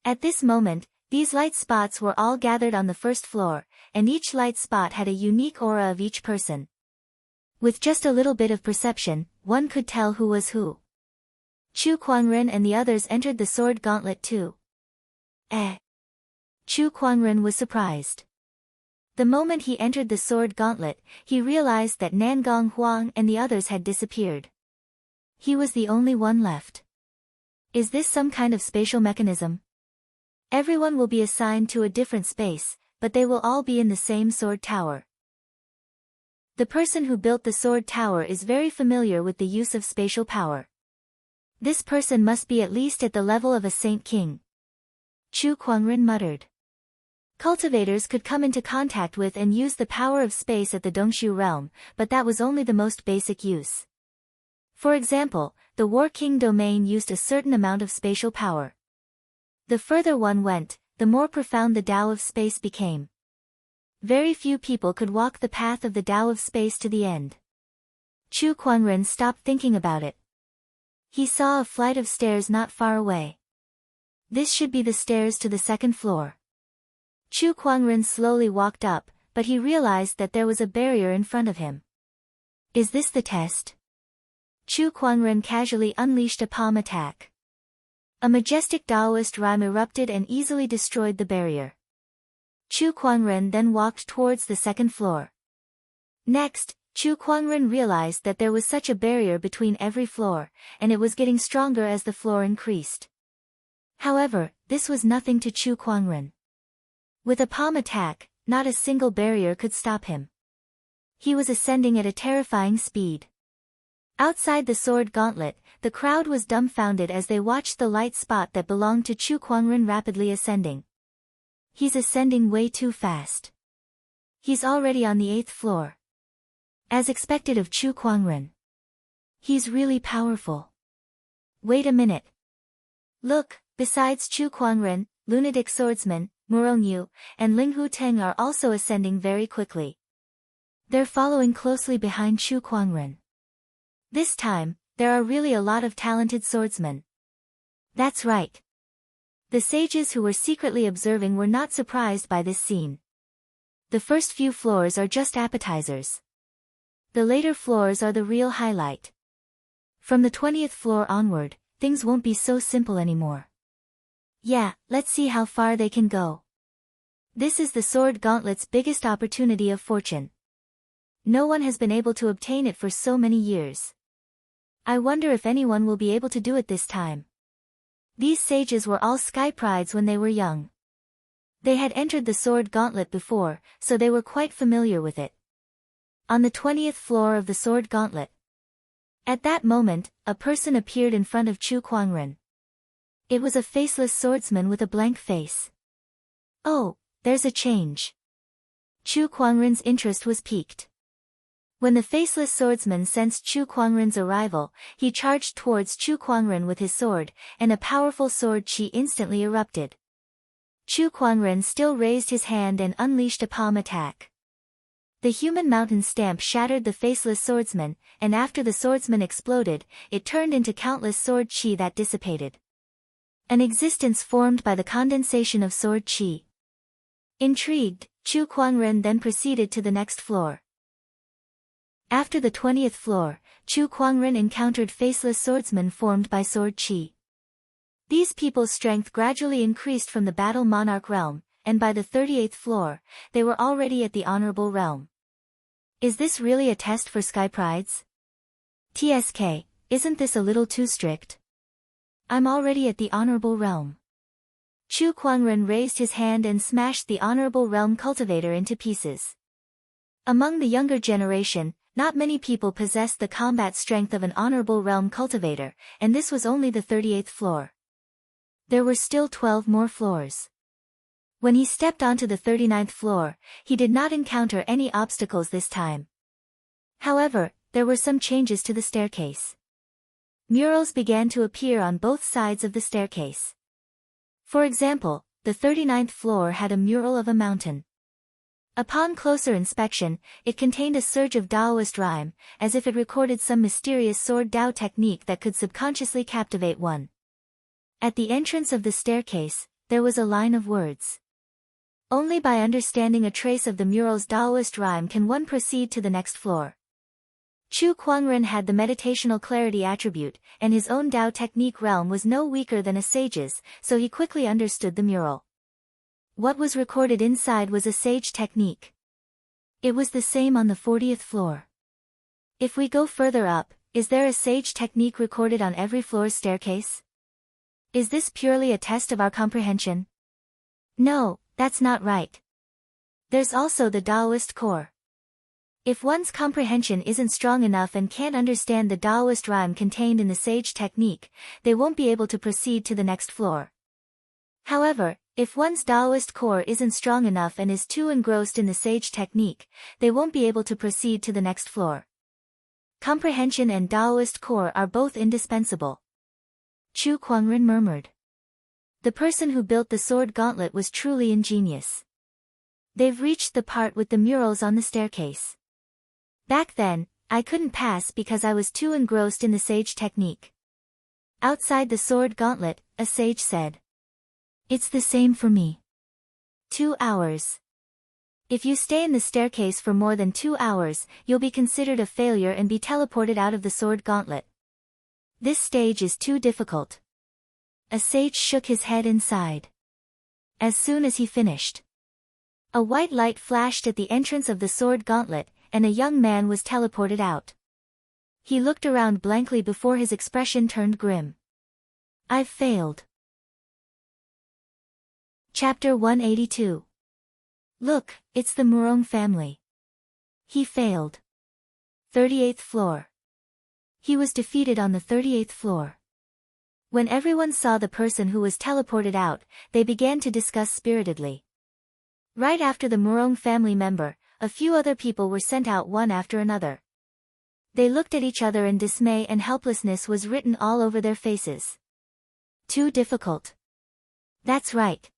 S1: At this moment, these light spots were all gathered on the first floor, and each light spot had a unique aura of each person. With just a little bit of perception, one could tell who was who. Chu Kuangren and the others entered the sword gauntlet too. Chu Kuangren was surprised. The moment he entered the sword gauntlet, he realized that Nangong Huang and the others had disappeared. He was the only one left. Is this some kind of spatial mechanism? Everyone will be assigned to a different space, but they will all be in the same sword tower. The person who built the sword tower is very familiar with the use of spatial power. This person must be at least at the level of a Saint King. Chu Kuangren muttered. Cultivators could come into contact with and use the power of space at the Dongshu realm, but that was only the most basic use. For example, the War King domain used a certain amount of spatial power. The further one went, the more profound the Tao of space became. Very few people could walk the path of the Tao of space to the end. Chu Kuangren stopped thinking about it. He saw a flight of stairs not far away. This should be the stairs to the second floor. Chu Kuangren slowly walked up, but he realized that there was a barrier in front of him. Is this the test? Chu Kuangren casually unleashed a palm attack. A majestic Taoist rhyme erupted and easily destroyed the barrier. Chu Kuangren then walked towards the second floor. Next, Chu Kuangren realized that there was such a barrier between every floor, and it was getting stronger as the floor increased. However, this was nothing to Chu Kuangren. With a palm attack, not a single barrier could stop him. He was ascending at a terrifying speed. Outside the sword gauntlet, the crowd was dumbfounded as they watched the light spot that belonged to Chu Kuangren rapidly ascending. He's ascending way too fast. He's already on the 8th floor. As expected of Chu Kuangren. He's really powerful. Wait a minute. Look, besides Chu Kuangren, lunatic swordsman, Murongyu, and Linghu Teng are also ascending very quickly. They're following closely behind Chu Kuangren. This time, there are really a lot of talented swordsmen. That's right. The sages who were secretly observing were not surprised by this scene. The first few floors are just appetizers. The later floors are the real highlight. From the 20th floor onward, things won't be so simple anymore. Yeah, let's see how far they can go. This is the sword gauntlet's biggest opportunity of fortune. No one has been able to obtain it for so many years. I wonder if anyone will be able to do it this time. These sages were all sky prides when they were young. They had entered the sword gauntlet before, so they were quite familiar with it. On the 20th floor of the sword gauntlet. At that moment, a person appeared in front of Chu Kuangren. It was a faceless swordsman with a blank face. Oh, there's a change. Chu Kuangren's interest was piqued. When the faceless swordsman sensed Chu Kuangren's arrival, he charged towards Chu Kuangren with his sword, and a powerful sword chi instantly erupted. Chu Kuangren still raised his hand and unleashed a palm attack. The human mountain stamp shattered the faceless swordsman, and after the swordsman exploded, it turned into countless sword chi that dissipated. An existence formed by the condensation of sword chi. Intrigued, Chu Kuangren then proceeded to the next floor. After the 20th floor, Chu Kuangren encountered faceless swordsmen formed by sword chi. These people's strength gradually increased from the battle monarch realm, and by the 38th floor, they were already at the honorable realm. Is this really a test for Sky Prides? TSK, isn't this a little too strict? I'm already at the Honorable Realm. Chu Kuangren raised his hand and smashed the Honorable Realm cultivator into pieces. Among the younger generation, not many people possessed the combat strength of an Honorable Realm cultivator, and this was only the 38th floor. There were still 12 more floors. When he stepped onto the 39th floor, he did not encounter any obstacles this time. However, there were some changes to the staircase. Murals began to appear on both sides of the staircase. For example, the 39th floor had a mural of a mountain. Upon closer inspection, it contained a surge of Taoist rhyme, as if it recorded some mysterious sword Tao technique that could subconsciously captivate one. At the entrance of the staircase, there was a line of words. Only by understanding a trace of the mural's Taoist rhyme can one proceed to the next floor. Chu Kuangren had the meditational clarity attribute, and his own Tao technique realm was no weaker than a sage's, so he quickly understood the mural. What was recorded inside was a sage technique. It was the same on the 40th floor. If we go further up, is there a sage technique recorded on every floor's staircase? Is this purely a test of our comprehension? No, that's not right. There's also the Taoist core. If one's comprehension isn't strong enough and can't understand the Taoist rhyme contained in the sage technique, they won't be able to proceed to the next floor. However, if one's Taoist core isn't strong enough and is too engrossed in the sage technique, they won't be able to proceed to the next floor. Comprehension and Taoist core are both indispensable. Chu Kuangren murmured. The person who built the sword gauntlet was truly ingenious. They've reached the part with the murals on the staircase. Back then, I couldn't pass because I was too engrossed in the sage technique. Outside the sword gauntlet, a sage said. It's the same for me. 2 hours. If you stay in the staircase for more than 2 hours, you'll be considered a failure and be teleported out of the sword gauntlet. This stage is too difficult. A sage shook his head and sighed. As soon as he finished, a white light flashed at the entrance of the sword gauntlet, and a young man was teleported out. He looked around blankly before his expression turned grim. I've failed. Chapter 182. Look, it's the Murong family. He failed. 38th floor. He was defeated on the 38th floor. When everyone saw the person who was teleported out, they began to discuss spiritedly. Right after the Murong family member, a few other people were sent out one after another. They looked at each other and dismay and helplessness was written all over their faces. Too difficult. That's right.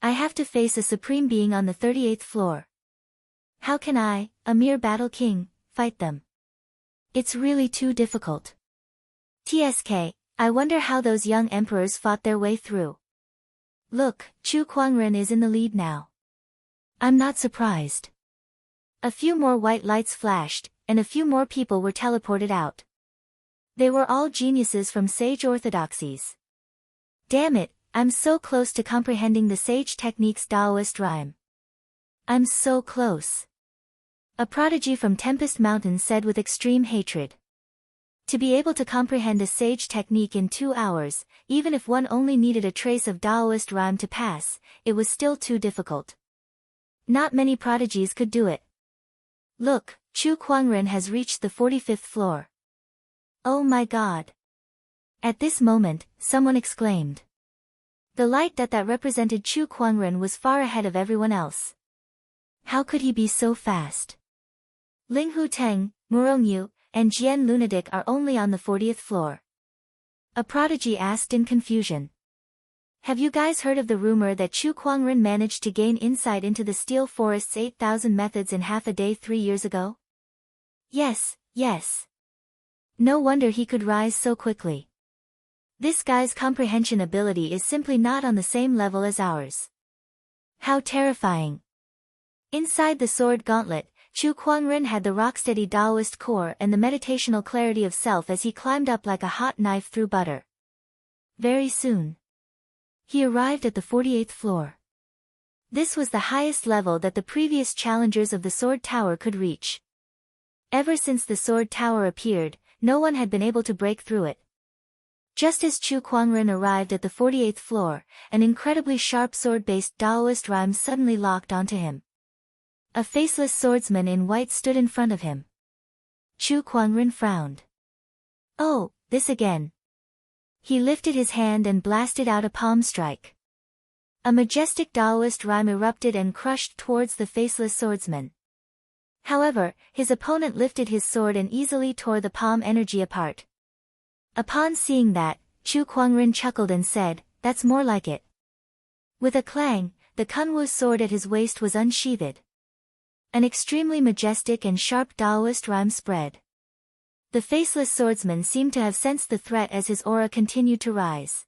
S1: I have to face a supreme being on the 38th floor. How can I, a mere battle king, fight them? It's really too difficult. TSK, I wonder how those young emperors fought their way through. Look, Chu Kuangren is in the lead now. I'm not surprised. A few more white lights flashed, and a few more people were teleported out. They were all geniuses from sage orthodoxies. Damn it, I'm so close to comprehending the sage technique's Taoist rhyme. I'm so close. A prodigy from Tempest Mountain said with extreme hatred. To be able to comprehend a sage technique in 2 hours, even if one only needed a trace of Taoist rhyme to pass, it was still too difficult. Not many prodigies could do it. Look, Chu Kuangren has reached the 45th floor. Oh my god. At this moment, someone exclaimed. The light that represented Chu Kuangren was far ahead of everyone else. How could he be so fast? Ling Hu Teng, Murongyu, and Jian Lunatic are only on the 40th floor. A prodigy asked in confusion. Have you guys heard of the rumor that Chu Kuangren managed to gain insight into the Steel Forest's 8,000 methods in half a day 3 years ago? Yes, yes. No wonder he could rise so quickly. This guy's comprehension ability is simply not on the same level as ours. How terrifying. Inside the sword gauntlet, Chu Kuangren had the rocksteady Taoist core and the meditational clarity of self as he climbed up like a hot knife through butter. Very soon, he arrived at the 48th floor. This was the highest level that the previous challengers of the Sword Tower could reach. Ever since the sword tower appeared, no one had been able to break through it. Just as Chu Kuangren arrived at the 48th floor, an incredibly sharp sword-based Taoist rhyme suddenly locked onto him. A faceless swordsman in white stood in front of him. Chu Kuangren frowned. Oh, this again. He lifted his hand and blasted out a palm strike. A majestic Taoist rhyme erupted and crushed towards the faceless swordsman. However, his opponent lifted his sword and easily tore the palm energy apart. Upon seeing that, Chu Kuangren chuckled and said, "That's more like it." With a clang, the Kunwu sword at his waist was unsheathed. An extremely majestic and sharp Taoist rhyme spread. The faceless swordsman seemed to have sensed the threat as his aura continued to rise.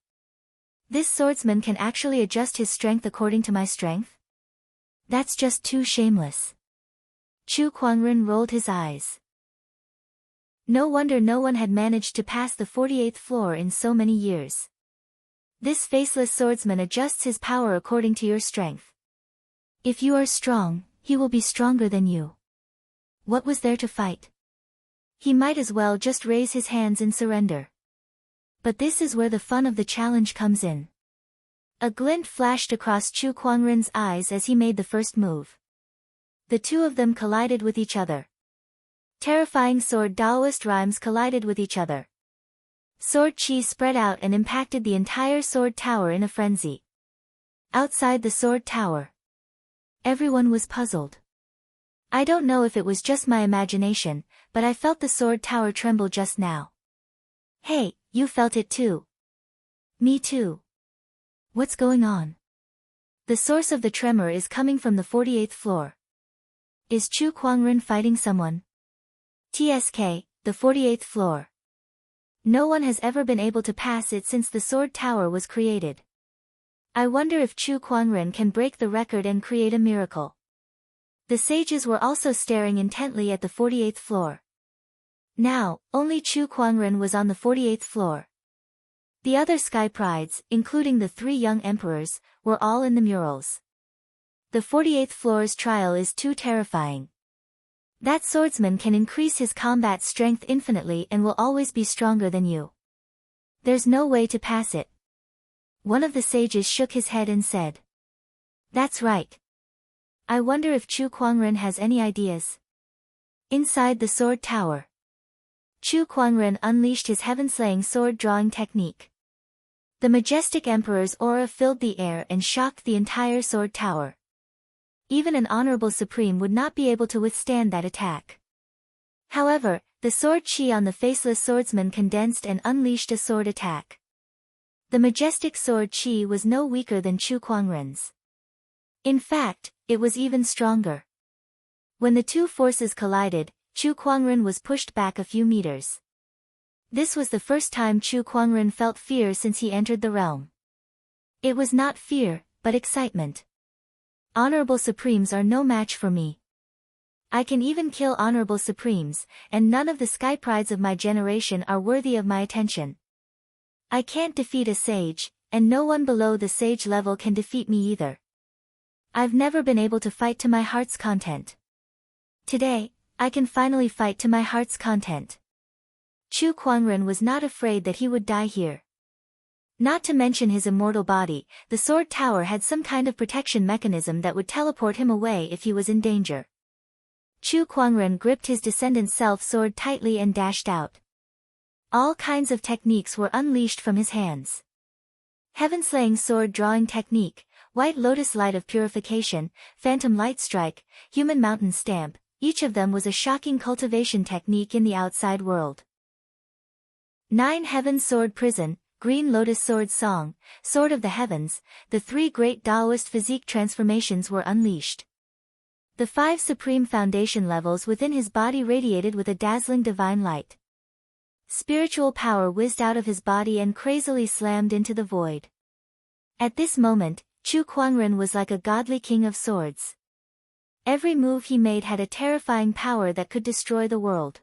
S1: This swordsman can actually adjust his strength according to my strength? That's just too shameless. Chu Kuangren rolled his eyes. No wonder no one had managed to pass the 48th floor in so many years. This faceless swordsman adjusts his power according to your strength. If you are strong, he will be stronger than you. What was there to fight? He might as well just raise his hands in surrender. But this is where the fun of the challenge comes in. A glint flashed across Chu Kuangren's eyes as he made the first move. The two of them collided with each other. Terrifying sword Taoist rhymes collided with each other. Sword chi spread out and impacted the entire sword tower in a frenzy. Outside the sword tower, everyone was puzzled. I don't know if it was just my imagination, but I felt the sword tower tremble just now. Hey, you felt it too. Me too. What's going on? The source of the tremor is coming from the 48th floor. Is Chu Kuangren fighting someone? TSK, the 48th floor. No one has ever been able to pass it since the sword tower was created. I wonder if Chu Kuangren can break the record and create a miracle. The sages were also staring intently at the 48th floor. Now, only Chu Kuangren was on the 48th floor. The other sky prides, including the three young emperors, were all in the murals. The 48th floor's trial is too terrifying. That swordsman can increase his combat strength infinitely and will always be stronger than you. There's no way to pass it. One of the sages shook his head and said. That's right. I wonder if Chu Kuangren has any ideas. Inside the sword tower, Chu Kuangren unleashed his heaven-slaying sword-drawing technique. The majestic emperor's aura filled the air and shocked the entire sword tower. Even an honorable supreme would not be able to withstand that attack. However, the sword chi on the faceless swordsman condensed and unleashed a sword attack. The majestic sword chi was no weaker than Chu Kuangren's. In fact, it was even stronger. When the two forces collided, Chu Kuangren was pushed back a few meters. This was the first time Chu Kuangren felt fear since he entered the realm. It was not fear, but excitement. Honorable supremes are no match for me. I can even kill honorable supremes, and none of the sky prides of my generation are worthy of my attention. I can't defeat a sage, and no one below the sage level can defeat me either. I've never been able to fight to my heart's content. Today, I can finally fight to my heart's content. Chu Kuangren was not afraid that he would die here. Not to mention his immortal body, the sword tower had some kind of protection mechanism that would teleport him away if he was in danger. Chu Kuangren gripped his descendant self-sword tightly and dashed out. All kinds of techniques were unleashed from his hands. Heaven-slaying sword-drawing technique, white lotus light of purification, phantom light strike, human mountain stamp, each of them was a shocking cultivation technique in the outside world. 9 Heaven Sword Prison, Green Lotus Sword Song, Sword of the Heavens, the 3 great Taoist physique transformations were unleashed. The 5 supreme foundation levels within his body radiated with a dazzling divine light. Spiritual power whizzed out of his body and crazily slammed into the void. At this moment, Chu Kuangren was like a godly king of swords. Every move he made had a terrifying power that could destroy the world.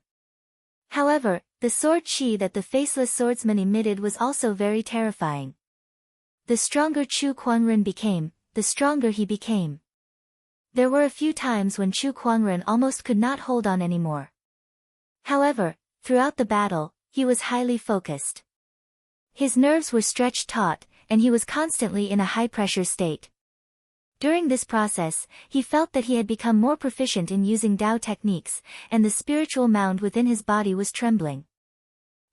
S1: However, the sword chi that the faceless swordsman emitted was also very terrifying. The stronger Chu Kuangren became, the stronger he became. There were a few times when Chu Kuangren almost could not hold on anymore. However, throughout the battle, he was highly focused. His nerves were stretched taut, and he was constantly in a high-pressure state. During this process, he felt that he had become more proficient in using Tao techniques, and the spiritual mound within his body was trembling.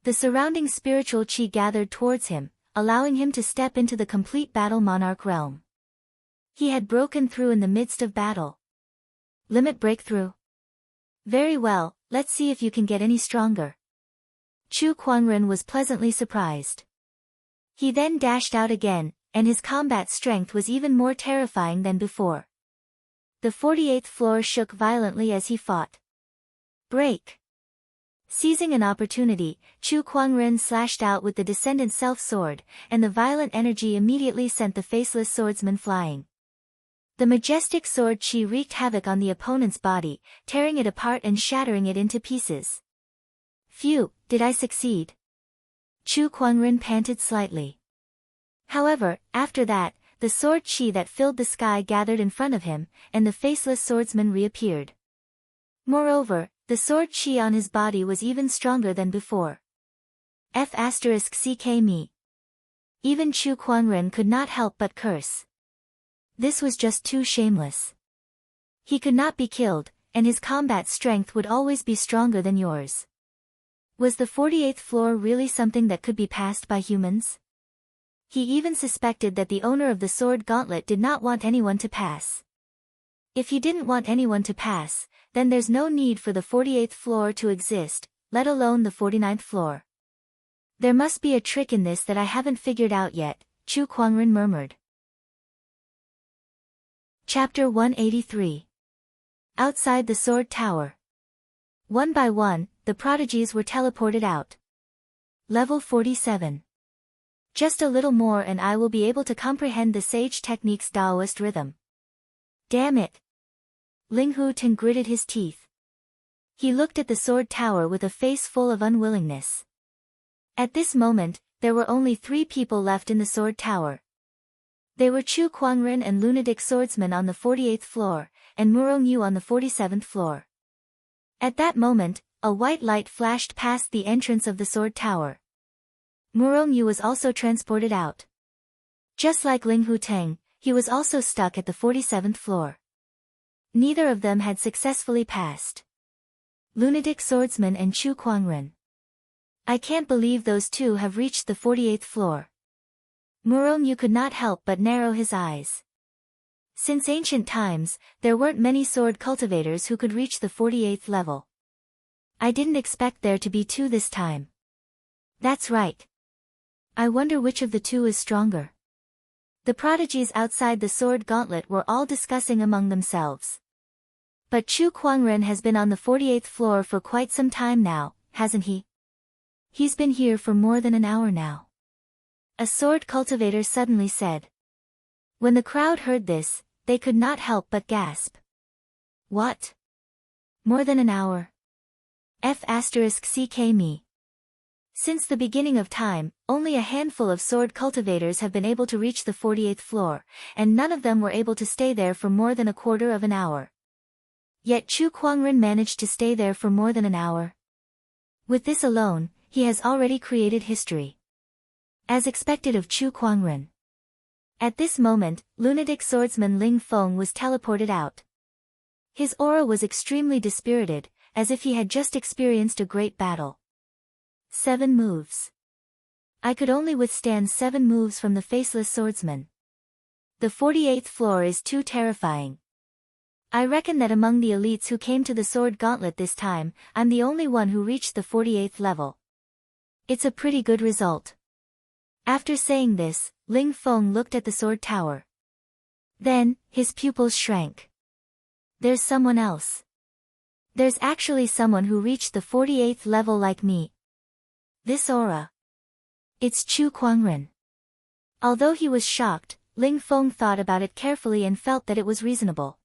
S1: The surrounding spiritual qi gathered towards him, allowing him to step into the complete battle monarch realm. He had broken through in the midst of battle. Limit breakthrough. Very well, let's see if you can get any stronger. Chu Kuangren was pleasantly surprised. He then dashed out again, and his combat strength was even more terrifying than before. The 48th floor shook violently as he fought. Break! Seizing an opportunity, Chu Kuangren slashed out with the Descendant Self-Sword, and the violent energy immediately sent the faceless swordsman flying. The majestic sword qi wreaked havoc on the opponent's body, tearing it apart and shattering it into pieces. Phew, did I succeed? Chu Kuangren panted slightly. However, after that, the sword qi that filled the sky gathered in front of him, and the faceless swordsman reappeared. Moreover, the sword qi on his body was even stronger than before. F***ck me. Even Chu Kuangren could not help but curse. This was just too shameless. He could not be killed, and his combat strength would always be stronger than yours. Was the 48th floor really something that could be passed by humans? He even suspected that the owner of the sword gauntlet did not want anyone to pass. If he didn't want anyone to pass, then there's no need for the 48th floor to exist, let alone the 49th floor. There must be a trick in this that I haven't figured out yet, Chu Kuangren murmured. Chapter 183. Outside the Sword Tower. One by one, the prodigies were teleported out. Level 47. Just a little more and I will be able to comprehend the sage technique's Taoist rhythm. Damn it! Ling Hu-Teng gritted his teeth. He looked at the sword tower with a face full of unwillingness. At this moment, there were only 3 people left in the sword tower. They were Chu Kuangren and lunatic swordsman on the 48th floor, and Murong Yu on the 47th floor. At that moment, a white light flashed past the entrance of the sword tower. Murong Yu was also transported out. Just like Ling Hu-Teng, he was also stuck at the 47th floor. Neither of them had successfully passed. Lunatic swordsman and Chu Kuangren. I can't believe those two have reached the 48th floor. Murong Yu could not help but narrow his eyes. Since ancient times, there weren't many sword cultivators who could reach the 48th level. I didn't expect there to be 2 this time. That's right. I wonder which of the 2 is stronger. The prodigies outside the sword gauntlet were all discussing among themselves. But Chu Kuangren has been on the 48th floor for quite some time now, hasn't he? He's been here for more than an hour now. A sword cultivator suddenly said. When the crowd heard this, they could not help but gasp. What? More than an hour? F***ck me. Since the beginning of time, only a handful of sword cultivators have been able to reach the 48th floor, and none of them were able to stay there for more than a quarter of an hour. Yet Chu Kuangren managed to stay there for more than an hour. With this alone, he has already created history. As expected of Chu Kuangren. At this moment, lunatic swordsman Ling Feng was teleported out. His aura was extremely dispirited, as if he had just experienced a great battle. 7 moves. I could only withstand 7 moves from the faceless swordsman. The 48th floor is too terrifying. I reckon that among the elites who came to the sword gauntlet this time, I'm the only one who reached the 48th level. It's a pretty good result. After saying this, Ling Feng looked at the sword tower. Then, his pupils shrank. There's someone else. There's actually someone who reached the 48th level like me. This aura. It's Chu Kuangren. Although he was shocked, Ling Feng thought about it carefully and felt that it was reasonable.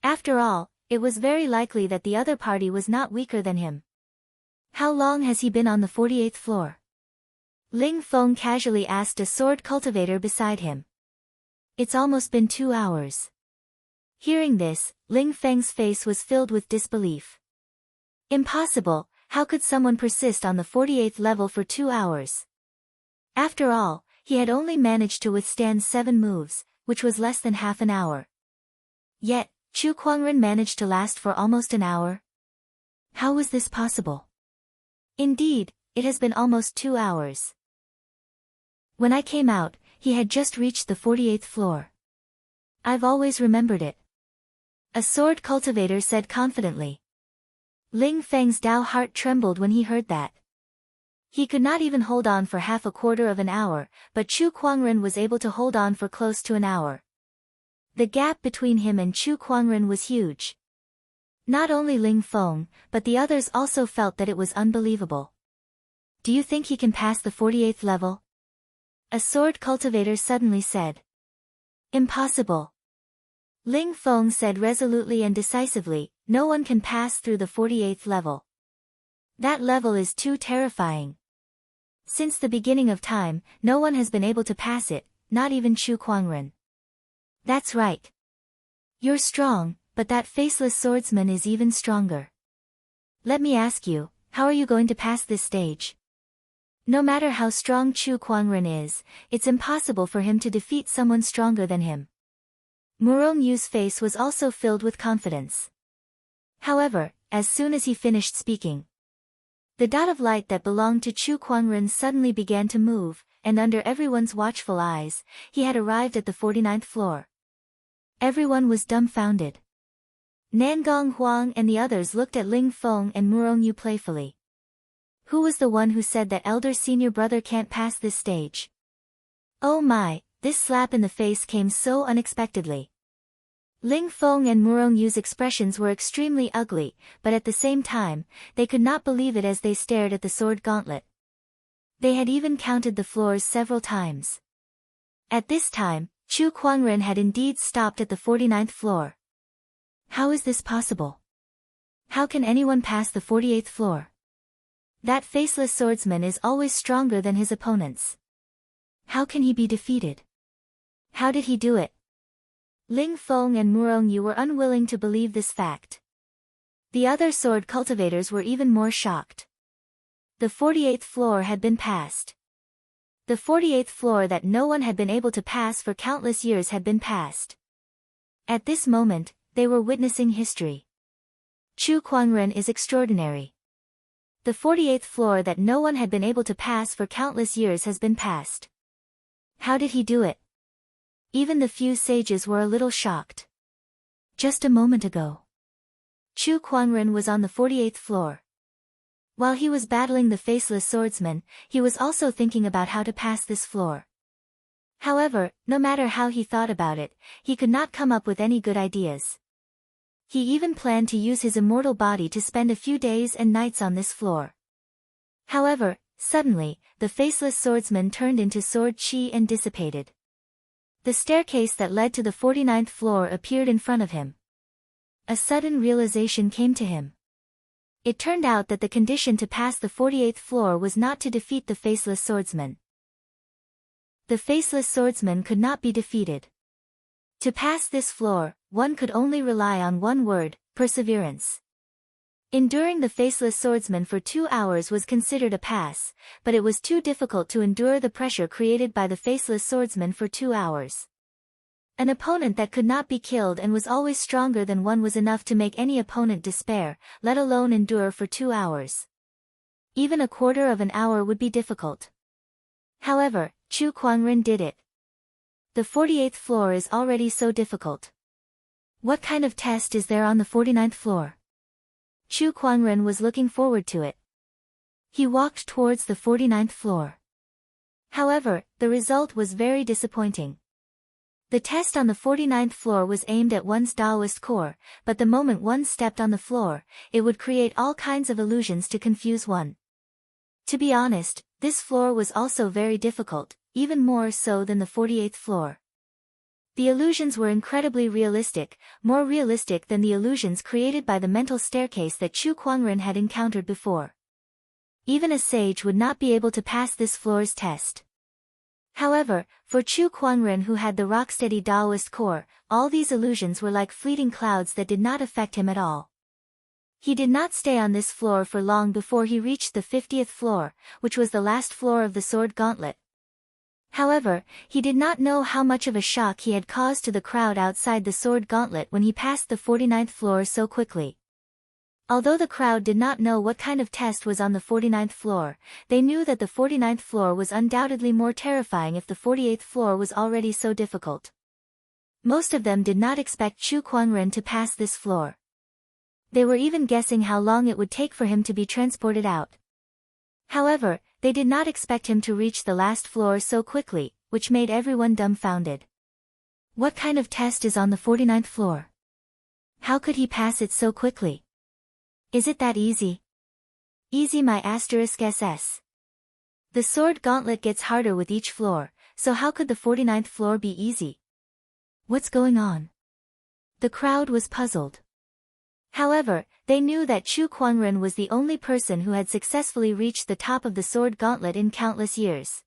S1: After all, it was very likely that the other party was not weaker than him. How long has he been on the 48th floor? Ling Feng casually asked a sword cultivator beside him. It's almost been 2 hours. Hearing this, Ling Feng's face was filled with disbelief. Impossible, How could someone persist on the 48th level for 2 hours? After all, he had only managed to withstand 7 moves, which was less than half an hour. Yet, Chu Kuangren managed to last for almost an hour? How was this possible? Indeed, it has been almost 2 hours. When I came out, he had just reached the 48th floor. I've always remembered it. A sword cultivator said confidently. Ling Feng's Dao heart trembled when he heard that. He could not even hold on for half a quarter of an hour, but Chu Kuangren was able to hold on for close to an hour. The gap between him and Chu Kuangren was huge. Not only Ling Feng, but the others also felt that it was unbelievable. Do you think he can pass the 48th level? A sword cultivator suddenly said. Impossible. Ling Feng said resolutely and decisively, no one can pass through the 48th level. That level is too terrifying. Since the beginning of time, no one has been able to pass it, not even Chu Kuangren. That's right. You're strong, but that faceless swordsman is even stronger. Let me ask you, how are you going to pass this stage? No matter how strong Chu Kuangren is, it's impossible for him to defeat someone stronger than him. Murong Yu's face was also filled with confidence. However, as soon as he finished speaking, the dot of light that belonged to Chu Kuangren suddenly began to move, and under everyone's watchful eyes, he had arrived at the 49th floor. Everyone was dumbfounded. Nangong Huang and the others looked at Ling Feng and Murong Yu playfully. Who was the one who said that elder senior brother can't pass this stage? Oh my, this slap in the face came so unexpectedly. Ling Feng and Murong Yu's expressions were extremely ugly, but at the same time, they could not believe it as they stared at the sword gauntlet. They had even counted the floors several times. At this time, Chu Kuangren had indeed stopped at the 49th floor. How is this possible? How can anyone pass the 48th floor? That faceless swordsman is always stronger than his opponents. How can he be defeated? How did he do it? Ling Feng and Murong Yu were unwilling to believe this fact. The other sword cultivators were even more shocked. The 48th floor had been passed. The 48th floor that no one had been able to pass for countless years had been passed. At this moment, they were witnessing history. Chu Kuangren is extraordinary. The 48th floor that no one had been able to pass for countless years has been passed. How did he do it? Even the few sages were a little shocked. Just a moment ago, Chu Kuangren was on the 48th floor. While he was battling the faceless swordsman, he was also thinking about how to pass this floor. However, no matter how he thought about it, he could not come up with any good ideas. He even planned to use his immortal body to spend a few days and nights on this floor. However, suddenly, the faceless swordsman turned into sword chi and dissipated. The staircase that led to the 49th floor appeared in front of him. A sudden realization came to him. It turned out that the condition to pass the 48th floor was not to defeat the faceless swordsman. The faceless swordsman could not be defeated. To pass this floor, one could only rely on one word, perseverance. Enduring the faceless swordsman for 2 hours was considered a pass, but it was too difficult to endure the pressure created by the faceless swordsman for 2 hours. An opponent that could not be killed and was always stronger than one was enough to make any opponent despair, let alone endure for 2 hours. Even a quarter of an hour would be difficult. However, Chu Kuangren did it. The 48th floor is already so difficult. What kind of test is there on the 49th floor? Chu Kuangren was looking forward to it. He walked towards the 49th floor. However, the result was very disappointing. The test on the 49th floor was aimed at one's Taoist core, but the moment one stepped on the floor, it would create all kinds of illusions to confuse one. To be honest, this floor was also very difficult, even more so than the 48th floor. The illusions were incredibly realistic, more realistic than the illusions created by the mental staircase that Chu Kuangren had encountered before. Even a sage would not be able to pass this floor's test. However, for Chu Kuangren, who had the rock-steady Taoist core, all these illusions were like fleeting clouds that did not affect him at all. He did not stay on this floor for long before he reached the 50th floor, which was the last floor of the sword gauntlet. However, he did not know how much of a shock he had caused to the crowd outside the sword gauntlet when he passed the 49th floor so quickly. Although the crowd did not know what kind of test was on the 49th floor, they knew that the 49th floor was undoubtedly more terrifying if the 48th floor was already so difficult. Most of them did not expect Chu Kuang-ren to pass this floor. They were even guessing how long it would take for him to be transported out. However, they did not expect him to reach the last floor so quickly, which made everyone dumbfounded. What kind of test is on the 49th floor? How could he pass it so quickly? Is it that easy? Easy my *SS. The sword gauntlet gets harder with each floor, so how could the 49th floor be easy? What's going on? The crowd was puzzled. However, they knew that Chu Kuang-ren was the only person who had successfully reached the top of the sword gauntlet in countless years.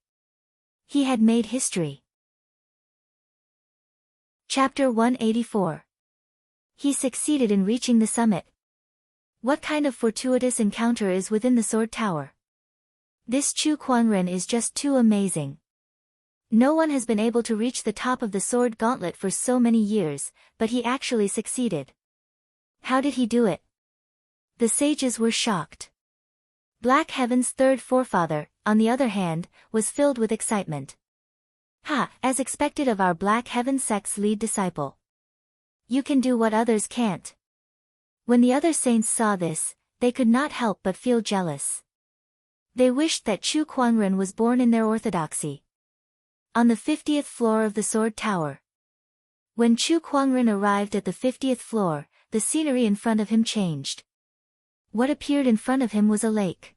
S1: He had made history. Chapter 184. He succeeded in reaching the summit. What kind of fortuitous encounter is within the sword tower? This Chu Kuang-ren is just too amazing. No one has been able to reach the top of the sword gauntlet for so many years, but he actually succeeded. How did he do it? The sages were shocked. Black Heaven's third forefather, on the other hand, was filled with excitement. As expected of our Black Heaven sect's lead disciple. You can do what others can't. When the other saints saw this, they could not help but feel jealous. They wished that Chu Kuang-ren was born in their orthodoxy. On the 50th floor of the sword tower. When Chu Kuang-ren arrived at the 50th floor, the scenery in front of him changed. What appeared in front of him was a lake.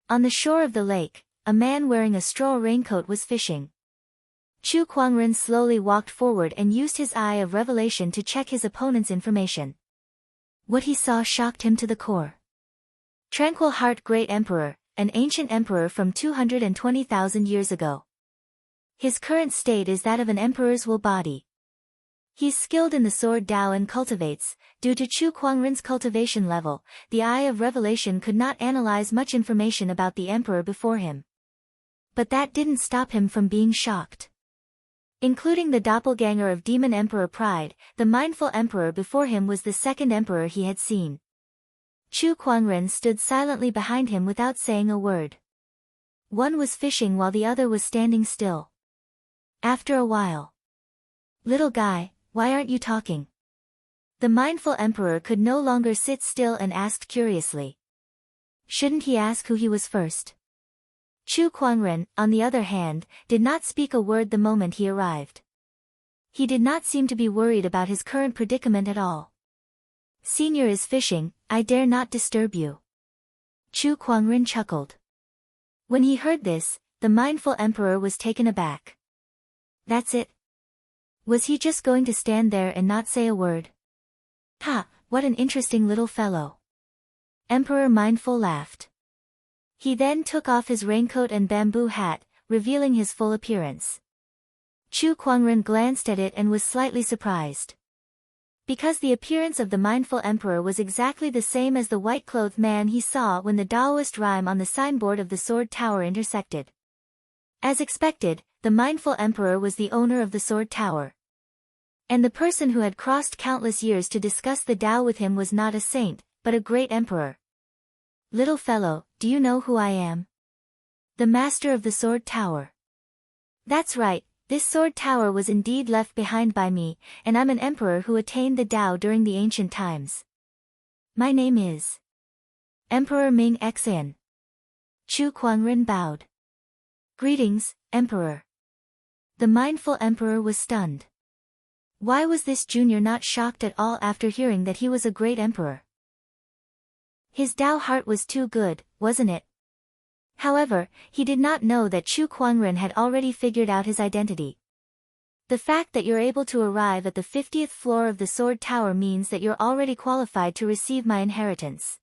S1: On the shore of the lake, a man wearing a straw raincoat was fishing. Chu Kuang-ren slowly walked forward and used his eye of revelation to check his opponent's information. What he saw shocked him to the core. Tranquil Heart Great Emperor, an ancient emperor from 220,000 years ago. His current state is that of an emperor's will body. He's skilled in the sword Dao and cultivates. Due to Chu Kuang-ren's cultivation level, the Eye of Revelation could not analyze much information about the emperor before him. But that didn't stop him from being shocked. Including the doppelganger of Demon Emperor Pride, the mindful emperor before him was the second emperor he had seen. Chu Kuang-ren stood silently behind him without saying a word. One was fishing while the other was standing still. After a while. Little guy, why aren't you talking? The mindful emperor could no longer sit still and asked curiously. Shouldn't he ask who he was first? Chu Kuang-ren, on the other hand, did not speak a word the moment he arrived. He did not seem to be worried about his current predicament at all. Senior is fishing, I dare not disturb you. Chu Kuang-ren chuckled. When he heard this, the mindful emperor was taken aback. That's it? Was he just going to stand there and not say a word? What an interesting little fellow. Emperor Mindful laughed. He then took off his raincoat and bamboo hat, revealing his full appearance. Chu Kuang-ren glanced at it and was slightly surprised. Because the appearance of the mindful emperor was exactly the same as the white-clothed man he saw when the Taoist rhyme on the signboard of the sword tower intersected. As expected, the mindful emperor was the owner of the sword tower. And the person who had crossed countless years to discuss the Tao with him was not a saint, but a great emperor. Little fellow, do you know who I am? The master of the sword tower. That's right, this sword tower was indeed left behind by me, and I'm an emperor who attained the Tao during the ancient times. My name is Emperor Ming Xan. Chu Kuang-ren bowed. Greetings, Emperor. The mindful emperor was stunned. Why was this junior not shocked at all after hearing that he was a great emperor? His Tao heart was too good, wasn't it? However, he did not know that Chu Kuang-ren had already figured out his identity. The fact that you're able to arrive at the 50th floor of the sword tower means that you're already qualified to receive my inheritance.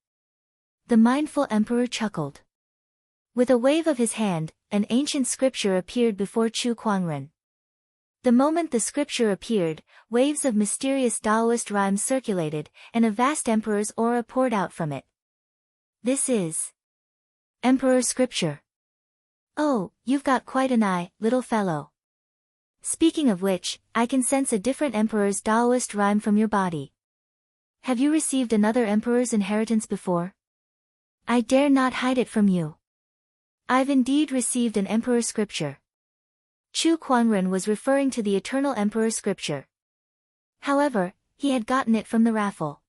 S1: The mindful emperor chuckled. With a wave of his hand, an ancient scripture appeared before Chu Kuang-ren. The moment the scripture appeared, waves of mysterious Taoist rhymes circulated, and a vast emperor's aura poured out from it. This is Emperor Scripture. Oh, you've got quite an eye, little fellow. Speaking of which, I can sense a different emperor's Taoist rhyme from your body. Have you received another emperor's inheritance before? I dare not hide it from you. I've indeed received an emperor scripture. Chu Kuangren was referring to the eternal emperor scripture. However, he had gotten it from the raffle.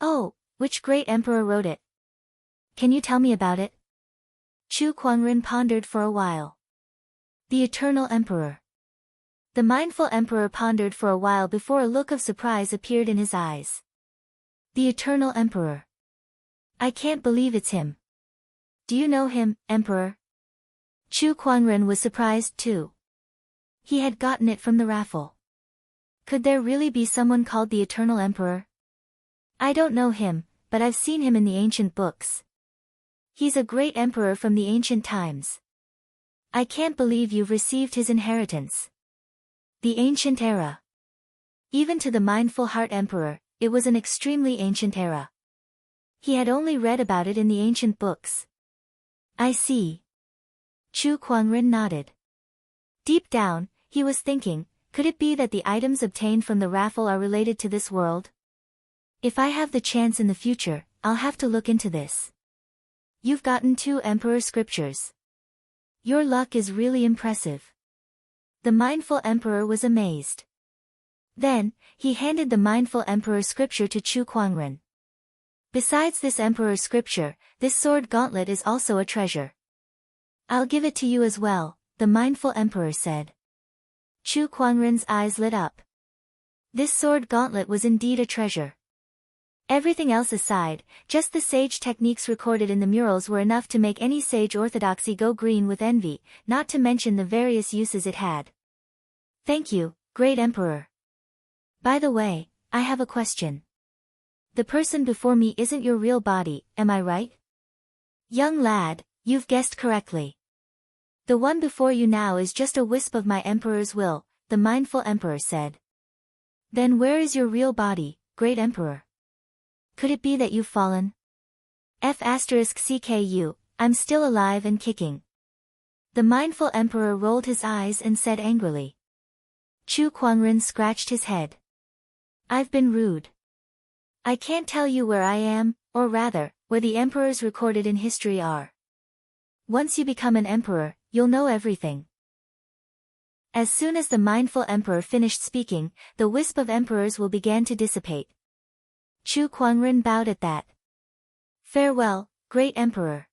S1: Oh, which great emperor wrote it? Can you tell me about it? Chu Kuangren pondered for a while. The eternal emperor. The mindful emperor pondered for a while before a look of surprise appeared in his eyes. The eternal emperor. I can't believe it's him. Do you know him, Emperor? Chu Kuangren was surprised too. He had gotten it from the raffle. Could there really be someone called the Eternal Emperor? I don't know him, but I've seen him in the ancient books. He's a great emperor from the ancient times. I can't believe you've received his inheritance. The ancient era. Even to the mindful heart emperor, it was an extremely ancient era. He had only read about it in the ancient books. I see. Chu Kuangren nodded. Deep down, he was thinking, could it be that the items obtained from the raffle are related to this world? If I have the chance in the future, I'll have to look into this. You've gotten 2 emperor scriptures. Your luck is really impressive. The mindful emperor was amazed. Then, he handed the mindful emperor scripture to Chu Kuangren. Besides this emperor scripture, this sword gauntlet is also a treasure. I'll give it to you as well, the mindful emperor said. Chu Kuangren's eyes lit up. This sword gauntlet was indeed a treasure. Everything else aside, just the sage techniques recorded in the murals were enough to make any sage orthodoxy go green with envy, not to mention the various uses it had. Thank you, great emperor. By the way, I have a question. The person before me isn't your real body, am I right? Young lad, you've guessed correctly. The one before you now is just a wisp of my emperor's will, the mindful emperor said. Then where is your real body, great emperor? Could it be that you've fallen? F***CKU, I'm still alive and kicking. The mindful emperor rolled his eyes and said angrily. Chu Kuangren scratched his head. I've been rude. I can't tell you where I am, or rather, where the emperors recorded in history are. Once you become an emperor, you'll know everything. As soon as the mindful emperor finished speaking, the wisp of emperors will begin to dissipate. Chu Kuangren bowed at that. Farewell, great emperor.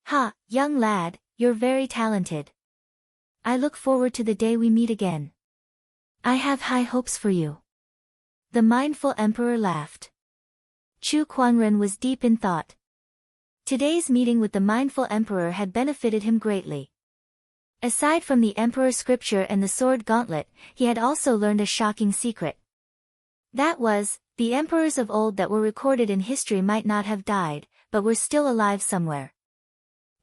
S1: Ha, young lad, you're very talented. I look forward to the day we meet again. I have high hopes for you. The mindful emperor laughed. Chu Kuangren was deep in thought. Today's meeting with the mindful emperor had benefited him greatly. Aside from the emperor scripture and the sword gauntlet, he had also learned a shocking secret. That was, the emperors of old that were recorded in history might not have died, but were still alive somewhere.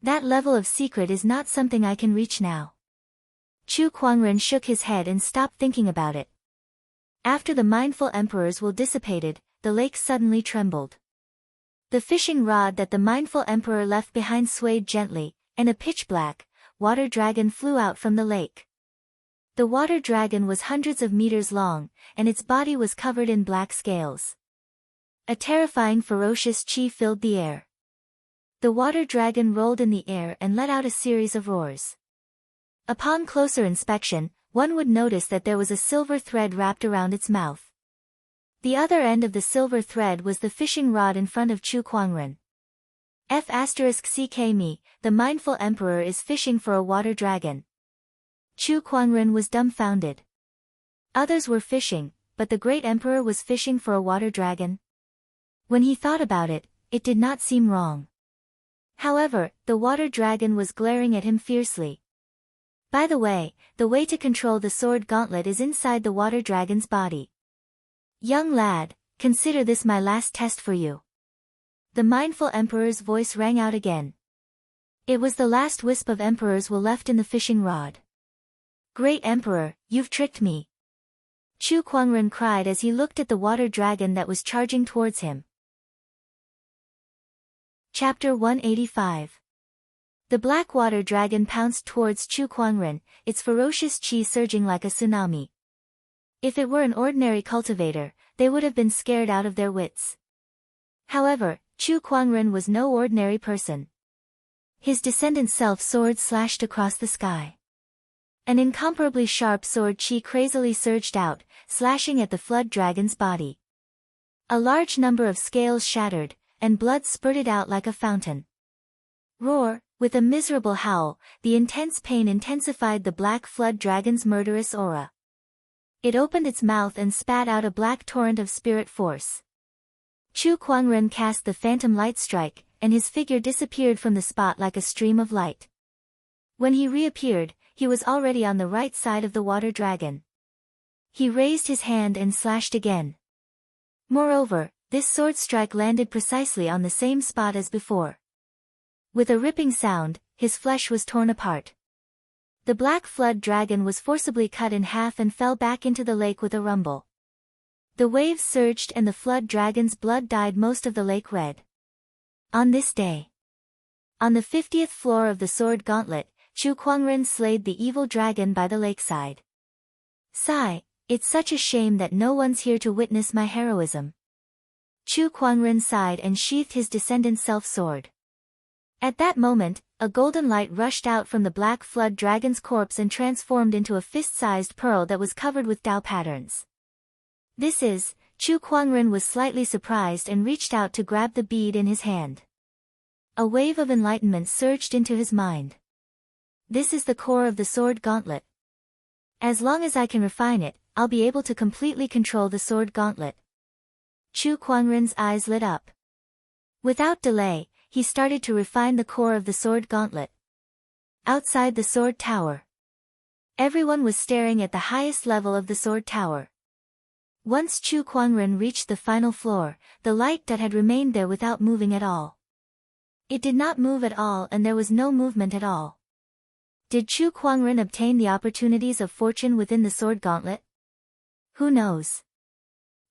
S1: That level of secret is not something I can reach now. Chu Kuangren shook his head and stopped thinking about it. After the mindful emperors were dissipated, the lake suddenly trembled. The fishing rod that the mindful emperor left behind swayed gently, and a pitch-black water dragon flew out from the lake. The water dragon was hundreds of meters long, and its body was covered in black scales. A terrifying ferocious chi filled the air. The water dragon rolled in the air and let out a series of roars. Upon closer inspection, one would notice that there was a silver thread wrapped around its mouth. The other end of the silver thread was the fishing rod in front of Chu Kuangren. F***ck me, the mindful emperor is fishing for a water dragon. Chu Kuangren was dumbfounded. Others were fishing, but the great emperor was fishing for a water dragon. When he thought about it, it did not seem wrong. However, the water dragon was glaring at him fiercely. By the way to control the sword gauntlet is inside the water dragon's body. Young lad, consider this my last test for you. The mindful emperor's voice rang out again. It was the last wisp of emperor's will left in the fishing rod. Great Emperor, you've tricked me. Chu Kuangren cried as he looked at the water dragon that was charging towards him. Chapter 185. The black water dragon pounced towards Chu Kuangren, its ferocious chi surging like a tsunami. If it were an ordinary cultivator, they would have been scared out of their wits. However, Chu Kuangren was no ordinary person. His descendant self-sword slashed across the sky. An incomparably sharp sword chi crazily surged out, slashing at the flood dragon's body. A large number of scales shattered, and blood spurted out like a fountain. Roar! With a miserable howl, the intense pain intensified the black flood dragon's murderous aura. It opened its mouth and spat out a black torrent of spirit force. Chu Kuangren cast the phantom light strike, and his figure disappeared from the spot like a stream of light. When he reappeared, he was already on the right side of the water dragon. He raised his hand and slashed again. Moreover, this sword strike landed precisely on the same spot as before. With a ripping sound, his flesh was torn apart. The black flood dragon was forcibly cut in half and fell back into the lake with a rumble. The waves surged and the flood dragon's blood dyed most of the lake red. On this day, on the 50th floor of the sword gauntlet, Chu Kuangren slayed the evil dragon by the lakeside. Sigh, it's such a shame that no one's here to witness my heroism. Chu Kuangren sighed and sheathed his descendant's self-sword. At that moment, a golden light rushed out from the black flood dragon's corpse and transformed into a fist-sized pearl that was covered with Dao patterns. Chu Kuangren was slightly surprised and reached out to grab the bead in his hand. A wave of enlightenment surged into his mind. This is the core of the sword gauntlet. As long as I can refine it, I'll be able to completely control the sword gauntlet. Chu Kuangren's eyes lit up. Without delay, he started to refine the core of the sword gauntlet. Outside the sword tower, everyone was staring at the highest level of the sword tower. Once Chu Kuangren reached the final floor, the light that had remained there without moving at all. It did not move at all and there was no movement at all. Did Chu Kuangren obtain the opportunities of fortune within the sword gauntlet? Who knows?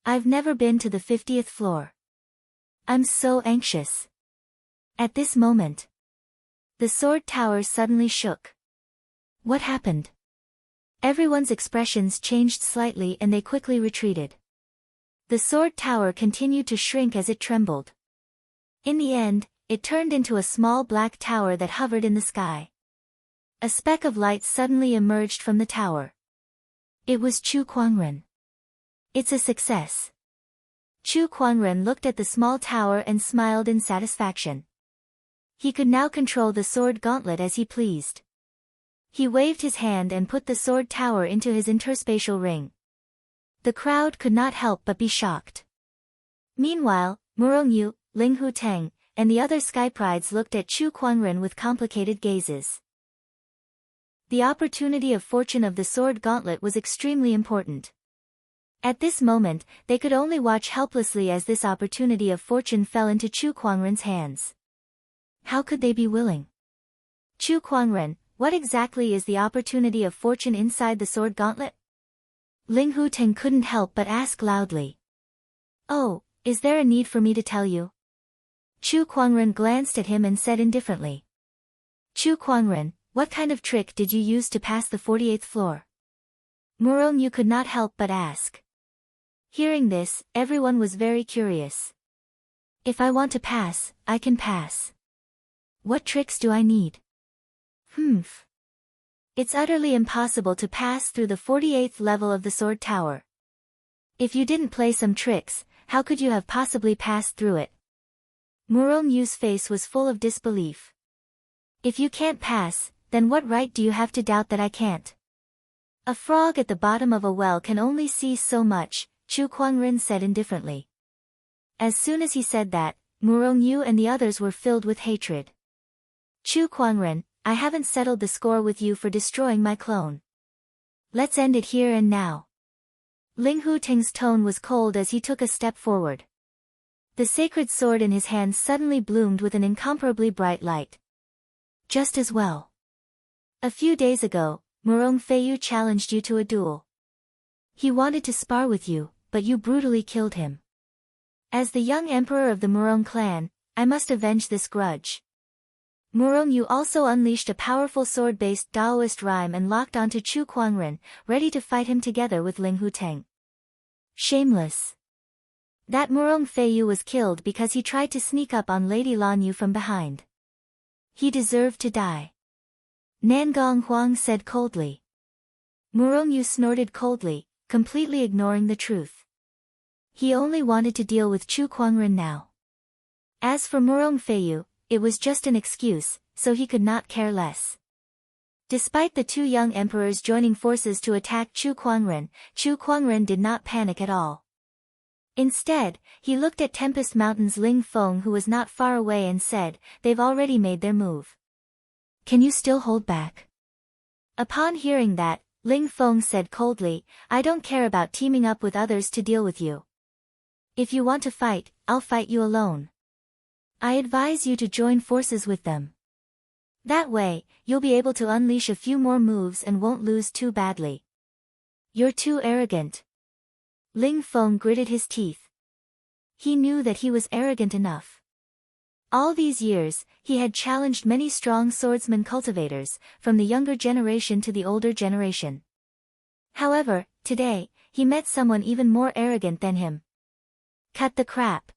S1: I've never been to the 50th floor. I'm so anxious. At this moment, the sword tower suddenly shook. What happened? Everyone's expressions changed slightly and they quickly retreated. The sword tower continued to shrink as it trembled. In the end, it turned into a small black tower that hovered in the sky. A speck of light suddenly emerged from the tower. It was Chu Kuangren. It's a success. Chu Kuangren looked at the small tower and smiled in satisfaction. He could now control the sword gauntlet as he pleased. He waved his hand and put the sword tower into his interspatial ring. The crowd could not help but be shocked. Meanwhile, Murongyu, Linghu Teng, and the other sky prides looked at Chu Kuangren with complicated gazes. The opportunity of fortune of the sword gauntlet was extremely important. At this moment, they could only watch helplessly as this opportunity of fortune fell into Chu Kuangren's hands. How could they be willing? Chu Kuangren, what exactly is the opportunity of fortune inside the sword gauntlet? Linghu Teng couldn't help but ask loudly. Oh, is there a need for me to tell you? Chu Kuangren glanced at him and said indifferently. Chu Kuangren, what kind of trick did you use to pass the 48th floor? Murongyu could not help but ask. Hearing this, everyone was very curious. If I want to pass, I can pass. What tricks do I need? It's utterly impossible to pass through the 48th level of the sword tower. If you didn't play some tricks, how could you have possibly passed through it? Murongyu's face was full of disbelief. If you can't pass, then what right do you have to doubt that I can't? A frog at the bottom of a well can only see so much, Chu Kuangren said indifferently. As soon as he said that, Murongyu and the others were filled with hatred. Chu Kuangren, I haven't settled the score with you for destroying my clone. Let's end it here and now. Linghu Teng's tone was cold as he took a step forward. The sacred sword in his hand suddenly bloomed with an incomparably bright light. Just as well. A few days ago, Murong Feiyu challenged you to a duel. He wanted to spar with you, but you brutally killed him. As the young emperor of the Murong clan, I must avenge this grudge. Murong Yu also unleashed a powerful sword-based Daoist rhyme and locked onto Chu Kuangren, ready to fight him together with Ling Huteng. Shameless. That Murong Feiyu was killed because he tried to sneak up on Lady Lan Yu from behind. He deserved to die. Nangong Huang said coldly. Murong Yu snorted coldly, completely ignoring the truth. He only wanted to deal with Chu Kuangren now. As for Murong Feiyu, it was just an excuse, so he could not care less. Despite the two young emperors joining forces to attack Chu Kuangren did not panic at all. Instead, he looked at Tempest Mountain's Ling Feng, who was not far away, and said, "They've already made their move. Can you still hold back?" Upon hearing that, Ling Feng said coldly, "I don't care about teaming up with others to deal with you. If you want to fight, I'll fight you alone. I advise you to join forces with them. That way, you'll be able to unleash a few more moves and won't lose too badly." "You're too arrogant." Ling Feng gritted his teeth. He knew that he was arrogant enough. All these years, he had challenged many strong swordsman cultivators, from the younger generation to the older generation. However, today, he met someone even more arrogant than him. Cut the crap.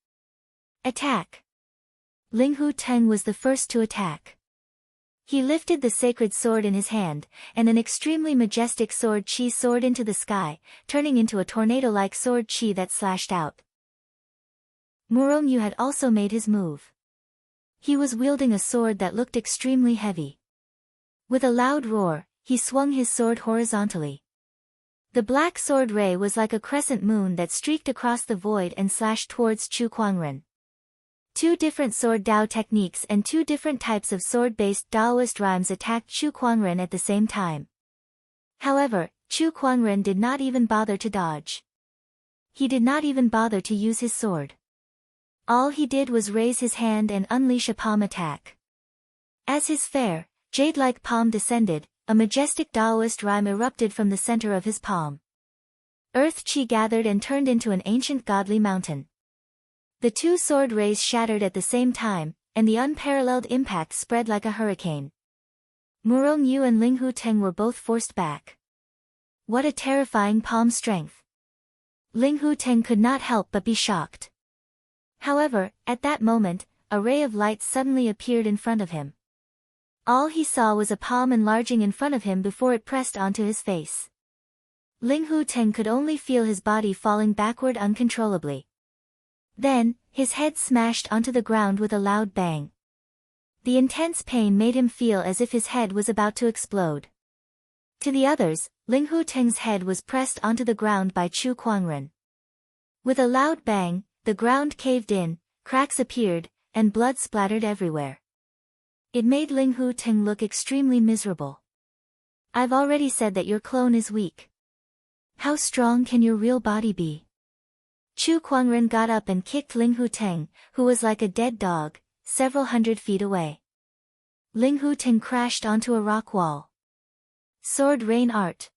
S1: Attack. Ling Huteng was the first to attack. He lifted the sacred sword in his hand, and an extremely majestic sword chi soared into the sky, turning into a tornado-like sword chi that slashed out. Murong Yu had also made his move. He was wielding a sword that looked extremely heavy. With a loud roar, he swung his sword horizontally. The black sword ray was like a crescent moon that streaked across the void and slashed towards Chu Kuangren. Two different sword Dao techniques and two different types of sword-based Daoist rhymes attacked Chu Kuangren at the same time. However, Chu Kuangren did not even bother to dodge. He did not even bother to use his sword. All he did was raise his hand and unleash a palm attack. As his fair, jade-like palm descended, a majestic Daoist rhyme erupted from the center of his palm. Earth chi gathered and turned into an ancient godly mountain. The two sword rays shattered at the same time, and the unparalleled impact spread like a hurricane. Murong Yu and Ling Huteng were both forced back. What a terrifying palm strength! Ling Huteng could not help but be shocked. However, at that moment, a ray of light suddenly appeared in front of him. All he saw was a palm enlarging in front of him before it pressed onto his face. Ling Huteng could only feel his body falling backward uncontrollably. Then, his head smashed onto the ground with a loud bang. The intense pain made him feel as if his head was about to explode. To the others, Ling Huteng's head was pressed onto the ground by Chu Kuangren. With a loud bang, the ground caved in, cracks appeared, and blood splattered everywhere. It made Ling Huteng look extremely miserable. "I've already said that your clone is weak. How strong can your real body be?" Chu Kuangren got up and kicked Ling Huteng, who was like a dead dog, several hundred feet away. Ling Huteng crashed onto a rock wall. Sword rain art.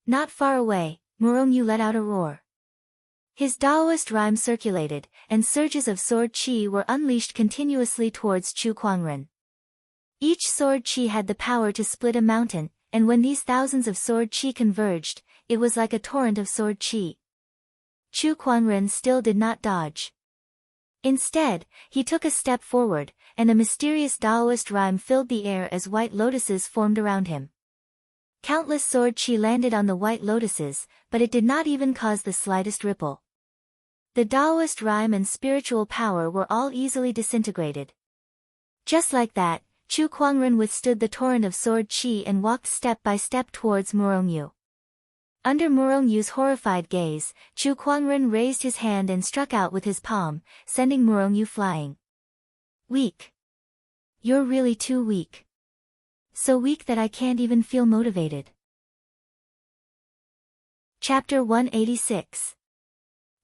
S1: Not far away, Murong Yu let out a roar. His Daoist rhyme circulated, and surges of sword chi were unleashed continuously towards Chu Kuangren. Each sword chi had the power to split a mountain, and when these thousands of sword chi converged, it was like a torrent of sword chi. Chu Kuangren still did not dodge. Instead, he took a step forward, and a mysterious Daoist rhyme filled the air as white lotuses formed around him. Countless sword chi landed on the white lotuses, but it did not even cause the slightest ripple. The Daoist rhyme and spiritual power were all easily disintegrated. Just like that, Chu Kuangren withstood the torrent of sword chi and walked step by step towards Murong Yu. Under Murong Yu's horrified gaze, Chu Kuangren raised his hand and struck out with his palm, sending Murong Yu flying. "Weak. You're really too weak. So weak that I can't even feel motivated." Chapter 186.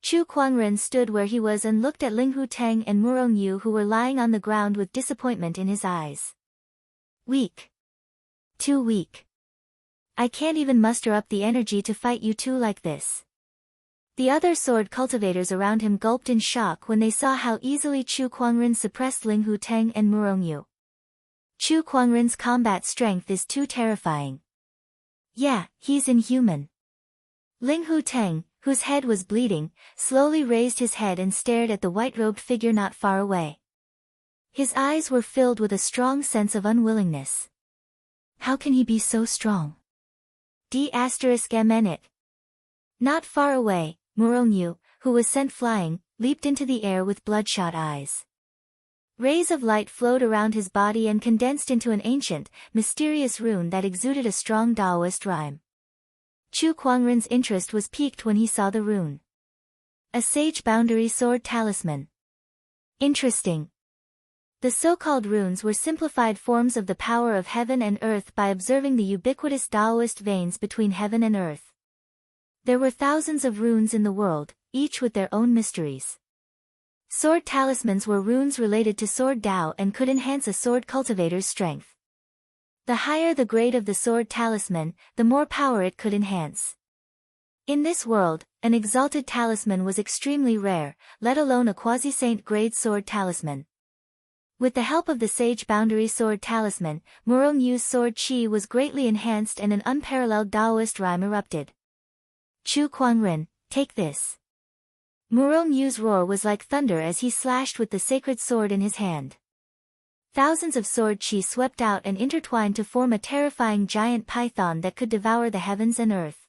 S1: Chu Kuangren stood where he was and looked at Ling Huteng and Murong Yu, who were lying on the ground with disappointment in his eyes. "Weak. Too weak. I can't even muster up the energy to fight you two like this. The other sword cultivators around him gulped in shock when they saw how easily Chu Kuangren suppressed Ling Huteng and Murongyu. Chu Kuangren's combat strength is too terrifying. Yeah, he's inhuman. Ling Huteng, whose head was bleeding, slowly raised his head and stared at the white-robed figure not far away. His eyes were filled with a strong sense of unwillingness. How can he be so strong? D*MN. Not far away, Murongyu, who was sent flying, leaped into the air with bloodshot eyes. Rays of light flowed around his body and condensed into an ancient, mysterious rune that exuded a strong Taoist rhyme. Chu Kuangren's interest was piqued when he saw the rune. A sage boundary sword talisman. Interesting. The so-called runes were simplified forms of the power of heaven and earth by observing the ubiquitous Taoist veins between heaven and earth. There were thousands of runes in the world, each with their own mysteries. Sword talismans were runes related to sword Tao and could enhance a sword cultivator's strength. The higher the grade of the sword talisman, the more power it could enhance. In this world, an exalted talisman was extremely rare, let alone a quasi-saint grade sword talisman. With the help of the sage boundary sword talisman, Murongyu's sword chi was greatly enhanced and an unparalleled Taoist rhyme erupted. Chu Kuangren, take this. Murongyu's roar was like thunder as he slashed with the sacred sword in his hand. Thousands of sword chi swept out and intertwined to form a terrifying giant python that could devour the heavens and earth.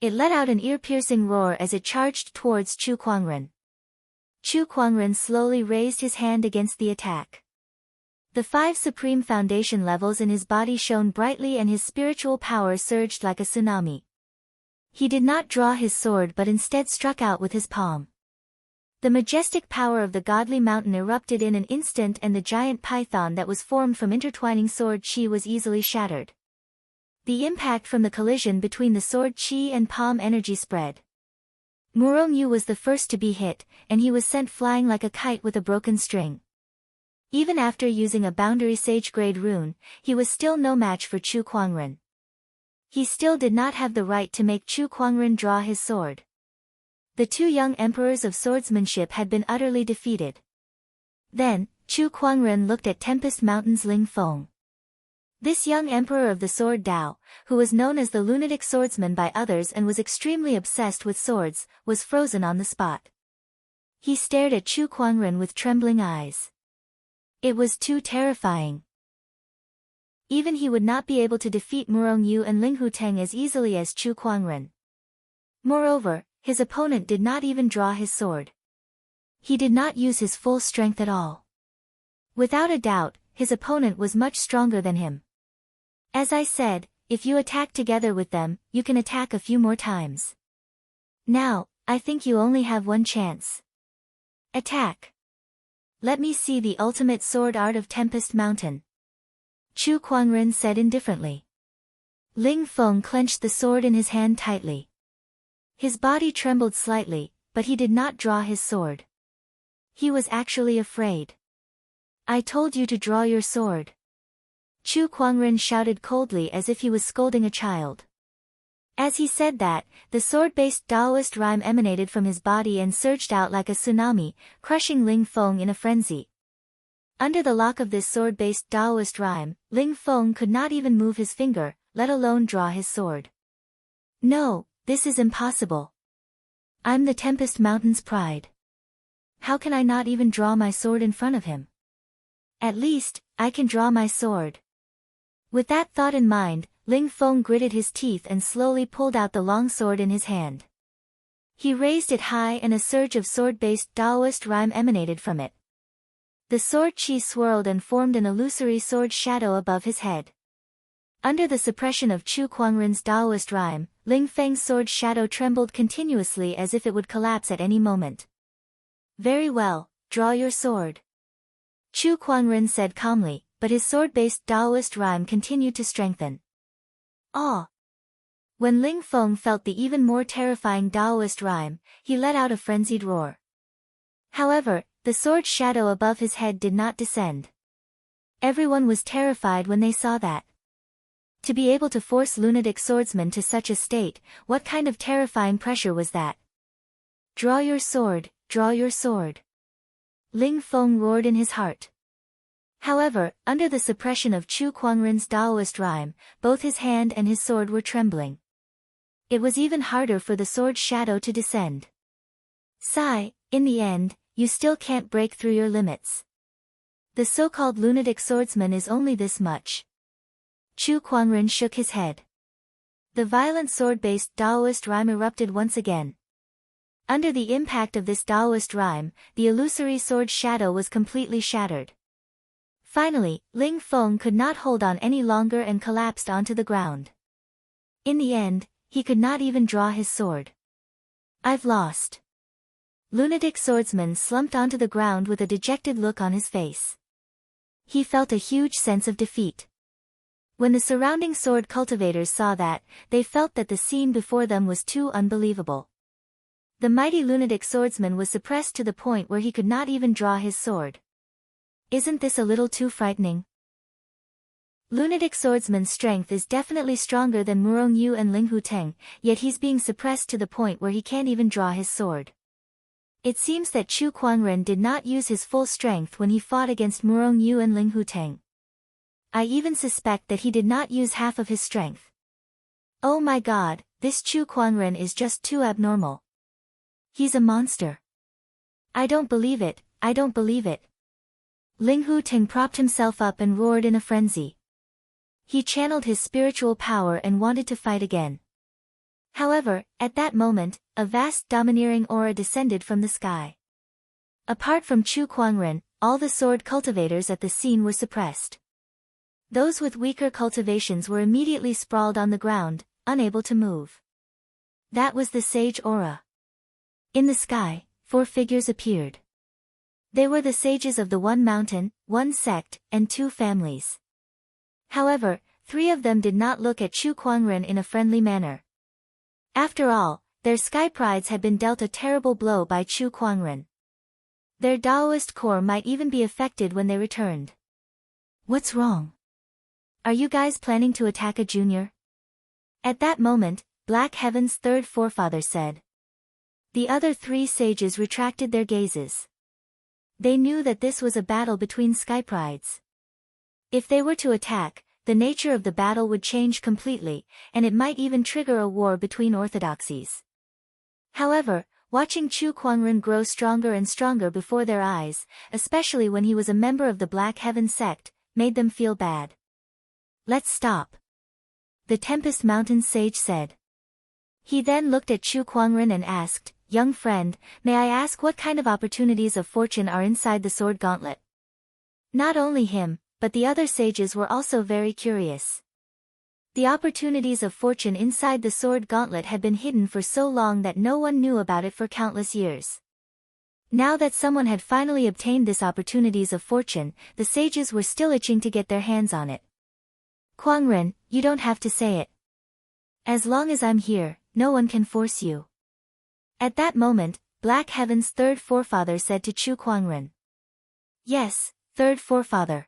S1: It let out an ear-piercing roar as it charged towards Chu Kuangren. Chu Kuangren slowly raised his hand against the attack. The 5 supreme foundation levels in his body shone brightly and his spiritual power surged like a tsunami. He did not draw his sword but instead struck out with his palm. The majestic power of the godly mountain erupted in an instant and the giant python that was formed from intertwining sword chi was easily shattered. The impact from the collision between the sword chi and palm energy spread. Murongyu was the first to be hit, and he was sent flying like a kite with a broken string. Even after using a boundary sage grade rune, he was still no match for Chu Kuangren. He still did not have the right to make Chu Kuangren draw his sword. The 2 young emperors of swordsmanship had been utterly defeated. Then, Chu Kuangren looked at Tempest Mountain's Ling Feng. This young emperor of the sword Tao, who was known as the lunatic swordsman by others and was extremely obsessed with swords, was frozen on the spot. He stared at Chu Kuangren with trembling eyes. It was too terrifying. Even he would not be able to defeat Murongyu and Ling Huteng as easily as Chu Kuangren. Moreover, his opponent did not even draw his sword. He did not use his full strength at all. Without a doubt, his opponent was much stronger than him. As I said, if you attack together with them, you can attack a few more times. Now, I think you only have one chance. Attack. Let me see the ultimate sword art of Tempest Mountain. Chu Kuangren said indifferently. Ling Feng clenched the sword in his hand tightly. His body trembled slightly, but he did not draw his sword. He was actually afraid. I told you to draw your sword. Chu Kuangren shouted coldly as if he was scolding a child. As he said that, the sword-based Taoist rhyme emanated from his body and surged out like a tsunami, crushing Ling Feng in a frenzy. Under the lock of this sword-based Taoist rhyme, Ling Feng could not even move his finger, let alone draw his sword. No, this is impossible. I'm the Tempest Mountain's pride. How can I not even draw my sword in front of him? At least, I can draw my sword. With that thought in mind, Ling Feng gritted his teeth and slowly pulled out the long sword in his hand. He raised it high and a surge of sword-based Taoist rhyme emanated from it. The sword chi swirled and formed an illusory sword shadow above his head. Under the suppression of Chu Kuangren's Taoist rhyme, Ling Feng's sword shadow trembled continuously as if it would collapse at any moment. Very well, draw your sword. Chu Kuangren said calmly, but his sword-based Taoist rhyme continued to strengthen. Ah! When Ling Feng felt the even more terrifying Taoist rhyme, he let out a frenzied roar. However, the sword shadow above his head did not descend. Everyone was terrified when they saw that. To be able to force lunatic swordsmen to such a state, what kind of terrifying pressure was that? Draw your sword, draw your sword. Ling Feng roared in his heart. However, under the suppression of Chu Kuangren's Taoist rhyme, both his hand and his sword were trembling. It was even harder for the sword's shadow to descend. Sigh, in the end, you still can't break through your limits. The so-called lunatic swordsman is only this much. Chu Kuangren shook his head. The violent sword-based Taoist rhyme erupted once again. Under the impact of this Taoist rhyme, the illusory sword's shadow was completely shattered. Finally, Ling Feng could not hold on any longer and collapsed onto the ground. In the end, he could not even draw his sword. I've lost. Lunatic swordsman slumped onto the ground with a dejected look on his face. He felt a huge sense of defeat. When the surrounding sword cultivators saw that, they felt that the scene before them was too unbelievable. The mighty lunatic swordsman was suppressed to the point where he could not even draw his sword. Isn't this a little too frightening? Lunatic swordsman's strength is definitely stronger than Murong Yu and Ling Huteng, yet he's being suppressed to the point where he can't even draw his sword. It seems that Chu Kuangren did not use his full strength when he fought against Murong Yu and Ling Huteng. I even suspect that he did not use half of his strength. Oh my god, this Chu Kuangren is just too abnormal. He's a monster. I don't believe it, I don't believe it. Ling Huteng propped himself up and roared in a frenzy. He channeled his spiritual power and wanted to fight again. However, at that moment, a vast domineering aura descended from the sky. Apart from Chu Kuangren, all the sword cultivators at the scene were suppressed. Those with weaker cultivations were immediately sprawled on the ground, unable to move. That was the sage aura. In the sky, 4 figures appeared. They were the sages of the one mountain, one sect, and 2 families. However, 3 of them did not look at Chu Kuangren in a friendly manner. After all, their sky prides had been dealt a terrible blow by Chu Kuangren. Their Taoist core might even be affected when they returned. What's wrong? Are you guys planning to attack a junior? At that moment, Black Heaven's third forefather said. The other 3 sages retracted their gazes. They knew that this was a battle between sky prides. If they were to attack, the nature of the battle would change completely, and it might even trigger a war between orthodoxies. However, watching Chu Kuangren grow stronger and stronger before their eyes, especially when he was a member of the Black Heaven sect, made them feel bad. Let's stop. The Tempest Mountain sage said. He then looked at Chu Kuangren and asked, Young friend, may I ask what kind of opportunities of fortune are inside the sword gauntlet? Not only him, but the other sages were also very curious. The opportunities of fortune inside the sword gauntlet had been hidden for so long that no one knew about it for countless years. Now that someone had finally obtained this opportunities of fortune, the sages were still itching to get their hands on it. Kuangren, you don't have to say it. As long as I'm here, no one can force you. At that moment, Black Heaven's third forefather said to Chu Kuangren. Yes, third forefather.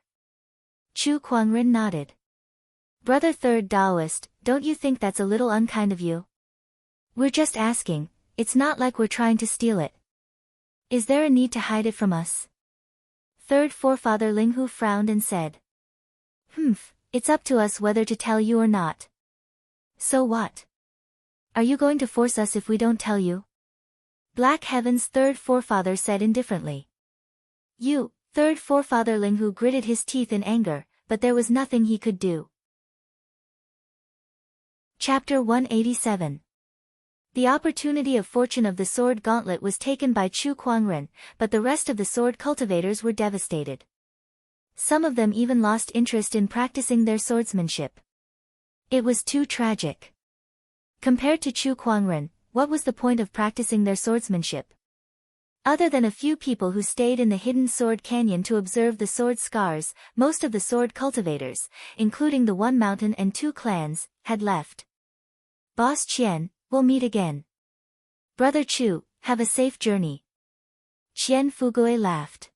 S1: Chu Kuangren nodded. Brother third Taoist, don't you think that's a little unkind of you? We're just asking, it's not like we're trying to steal it. Is there a need to hide it from us? Third forefather Linghu frowned and said. It's up to us whether to tell you or not. So what? Are you going to force us if we don't tell you? Black Heaven's third forefather said indifferently. You, third forefather Linghu gritted his teeth in anger, but there was nothing he could do. Chapter 187. The opportunity of fortune of the sword gauntlet was taken by Chu Kuangren, but the rest of the sword cultivators were devastated. Some of them even lost interest in practicing their swordsmanship. It was too tragic. Compared to Chu Kuangren, what was the point of practicing their swordsmanship? Other than a few people who stayed in the hidden sword canyon to observe the sword scars, most of the sword cultivators, including the One Mountain and 2 clans, had left. Boss Qian, we'll meet again. Brother Chu, have a safe journey. Qian Fugui laughed.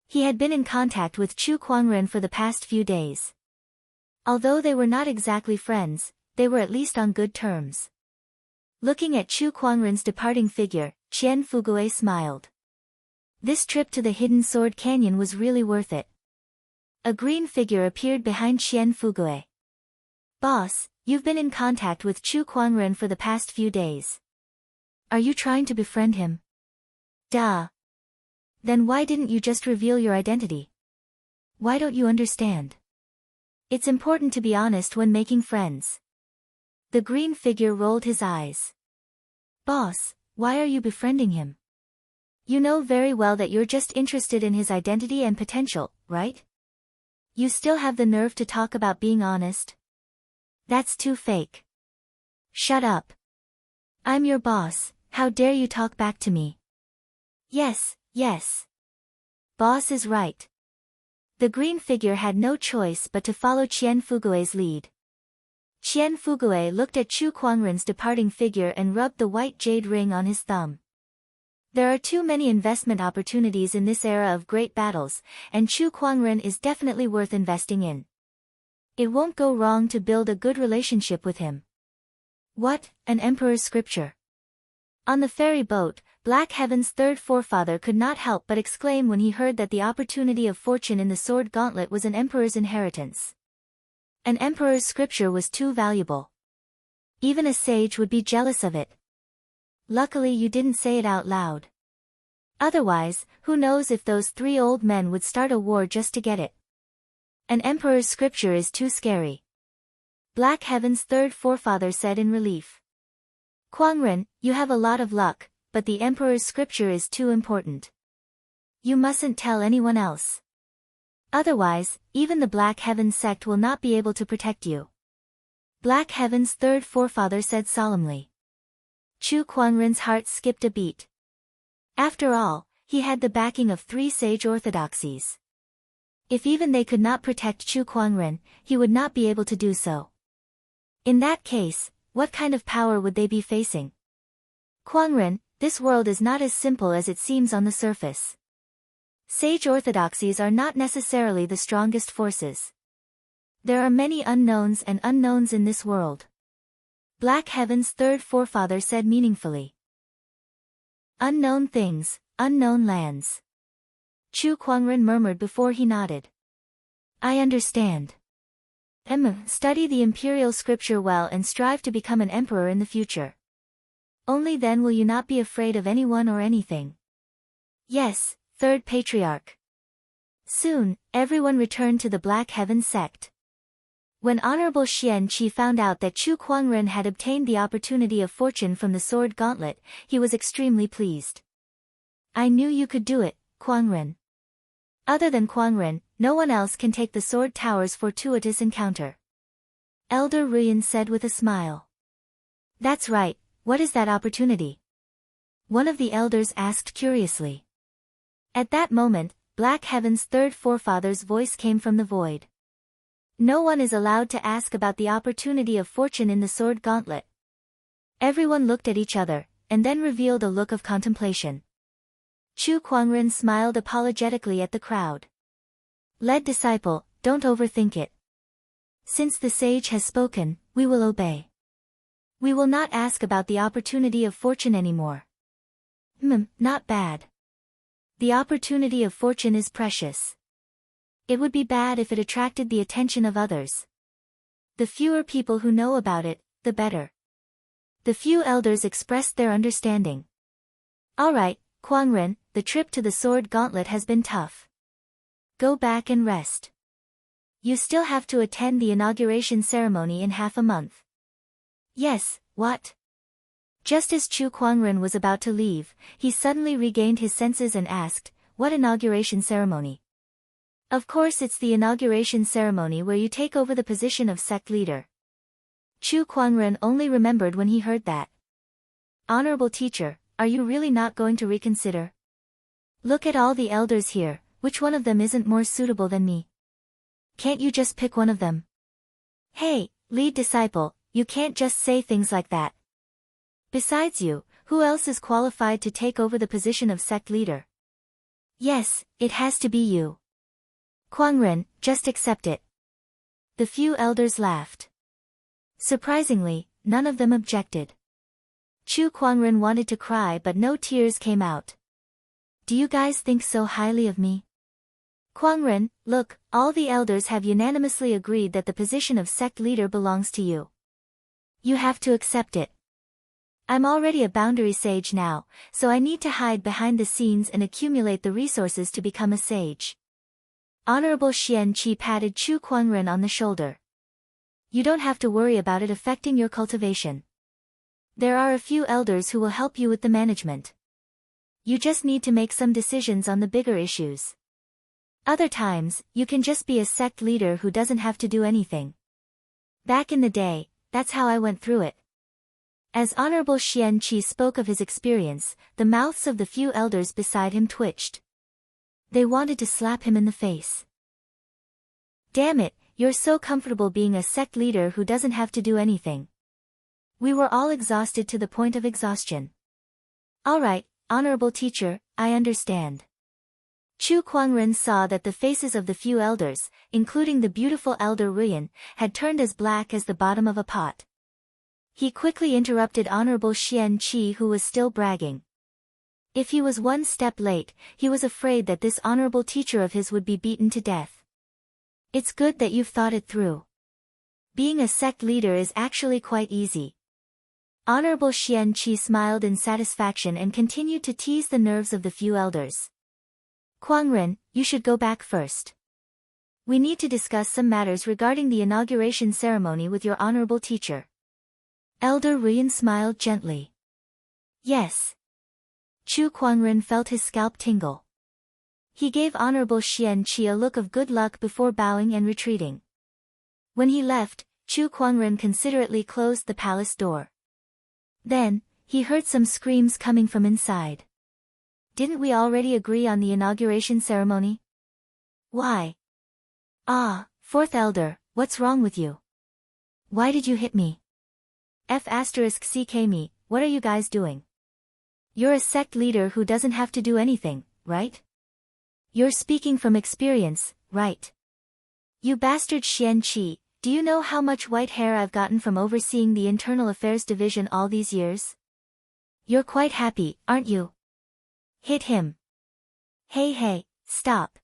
S1: He had been in contact with Chu Kuangren for the past few days. Although they were not exactly friends, they were at least on good terms. Looking at Chu Kuangren's departing figure, Qian Fugui smiled. This trip to the Hidden Sword Canyon was really worth it. A green figure appeared behind Qian Fugui. Boss, you've been in contact with Chu Kuangren for the past few days. Are you trying to befriend him? Duh. Then why didn't you just reveal your identity? Why don't you understand? It's important to be honest when making friends. The green figure rolled his eyes. Boss, why are you befriending him? You know very well that you're just interested in his identity and potential, right? You still have the nerve to talk about being honest? That's too fake. Shut up. I'm your boss, how dare you talk back to me? Yes, yes. Boss is right. The green figure had no choice but to follow Qian Fugui's lead. Qian Fugui looked at Chu Kuangren's departing figure and rubbed the white jade ring on his thumb. There are too many investment opportunities in this era of great battles, and Chu Kuangren is definitely worth investing in. It won't go wrong to build a good relationship with him. What, an emperor's scripture? On the ferry boat, Black Heaven's third forefather could not help but exclaim when he heard that the opportunity of fortune in the sword gauntlet was an emperor's inheritance. An emperor's scripture was too valuable. Even a sage would be jealous of it. Luckily you didn't say it out loud. Otherwise, who knows if those three old men would start a war just to get it. An emperor's scripture is too scary. Black Heaven's third forefather said in relief. Kuangren, you have a lot of luck, but the emperor's scripture is too important. You mustn't tell anyone else. Otherwise, even the Black Heaven sect will not be able to protect you. Black Heaven's third forefather said solemnly. Chu Kuangren's heart skipped a beat. After all, he had the backing of 3 sage orthodoxies. If even they could not protect Chu Kuangren, he would not be able to do so. In that case, what kind of power would they be facing? Kuangren, this world is not as simple as it seems on the surface. Sage orthodoxies are not necessarily the strongest forces. There are many unknowns and unknowns in this world. Black Heaven's third forefather said meaningfully. Unknown things, unknown lands. Chu Kuangren murmured before he nodded. I understand. Study the imperial scripture well and strive to become an emperor in the future. Only then will you not be afraid of anyone or anything. Yes, third patriarch. Soon, everyone returned to the Black Heaven sect. When Honorable Xian Qi found out that Chu Kuangren had obtained the opportunity of fortune from the sword gauntlet, he was extremely pleased. I knew you could do it, Kuangren. Other than Kuangren, no one else can take the sword tower's fortuitous encounter. Elder Ruyan said with a smile. That's right, what is that opportunity? One of the elders asked curiously. At that moment, Black Heaven's third forefather's voice came from the void. No one is allowed to ask about the opportunity of fortune in the sword gauntlet. Everyone looked at each other, and then revealed a look of contemplation. Chu Kuangren smiled apologetically at the crowd. Lead disciple, don't overthink it. Since the sage has spoken, we will obey. We will not ask about the opportunity of fortune anymore. Not bad. The opportunity of fortune is precious. It would be bad if it attracted the attention of others. The fewer people who know about it, the better. The few elders expressed their understanding. All right, Kuangren, the trip to the sword gauntlet has been tough. Go back and rest. You still have to attend the inauguration ceremony in half a month. Yes, what? Just as Chu Kuangren was about to leave, he suddenly regained his senses and asked, what inauguration ceremony? Of course it's the inauguration ceremony where you take over the position of sect leader. Chu Kuangren only remembered when he heard that. Honorable teacher, are you really not going to reconsider? Look at all the elders here, which one of them isn't more suitable than me? Can't you just pick one of them? Hey, lead disciple, you can't just say things like that. Besides you, who else is qualified to take over the position of sect leader? Yes, it has to be you. Kuangren, just accept it. The few elders laughed. Surprisingly, none of them objected. Chu Kuangren wanted to cry but no tears came out. Do you guys think so highly of me? Kuangren, look, all the elders have unanimously agreed that the position of sect leader belongs to you. You have to accept it. I'm already a boundary sage now, so I need to hide behind the scenes and accumulate the resources to become a sage. Honorable Xian Qi patted Chu Kuangren on the shoulder. You don't have to worry about it affecting your cultivation. There are a few elders who will help you with the management. You just need to make some decisions on the bigger issues. Other times, you can just be a sect leader who doesn't have to do anything. Back in the day, that's how I went through it. As Honorable Xian Qi spoke of his experience, the mouths of the few elders beside him twitched. They wanted to slap him in the face. Damn it, you're so comfortable being a sect leader who doesn't have to do anything. We were all exhausted to the point of exhaustion. Alright, honorable teacher, I understand. Chu Kuangren saw that the faces of the few elders, including the beautiful elder Ruyan, had turned as black as the bottom of a pot. He quickly interrupted Honorable Xian Qi who was still bragging. If he was one step late, he was afraid that this honorable teacher of his would be beaten to death. It's good that you've thought it through. Being a sect leader is actually quite easy. Honorable Xian Qi smiled in satisfaction and continued to tease the nerves of the few elders. Kuangren, you should go back first. We need to discuss some matters regarding the inauguration ceremony with your honorable teacher. Elder Ruyan smiled gently. Yes. Chu Kuangren felt his scalp tingle. He gave Honorable Xian Qi a look of good luck before bowing and retreating. When he left, Chu Kuangren considerately closed the palace door. Then, he heard some screams coming from inside. Didn't we already agree on the inauguration ceremony? Why? Ah, fourth elder, what's wrong with you? Why did you hit me? *CK me, what are you guys doing? You're a sect leader who doesn't have to do anything, right? You're speaking from experience, right? You bastard Xian Qi, do you know how much white hair I've gotten from overseeing the Internal Affairs Division all these years? You're quite happy, aren't you? Hit him. Hey, stop.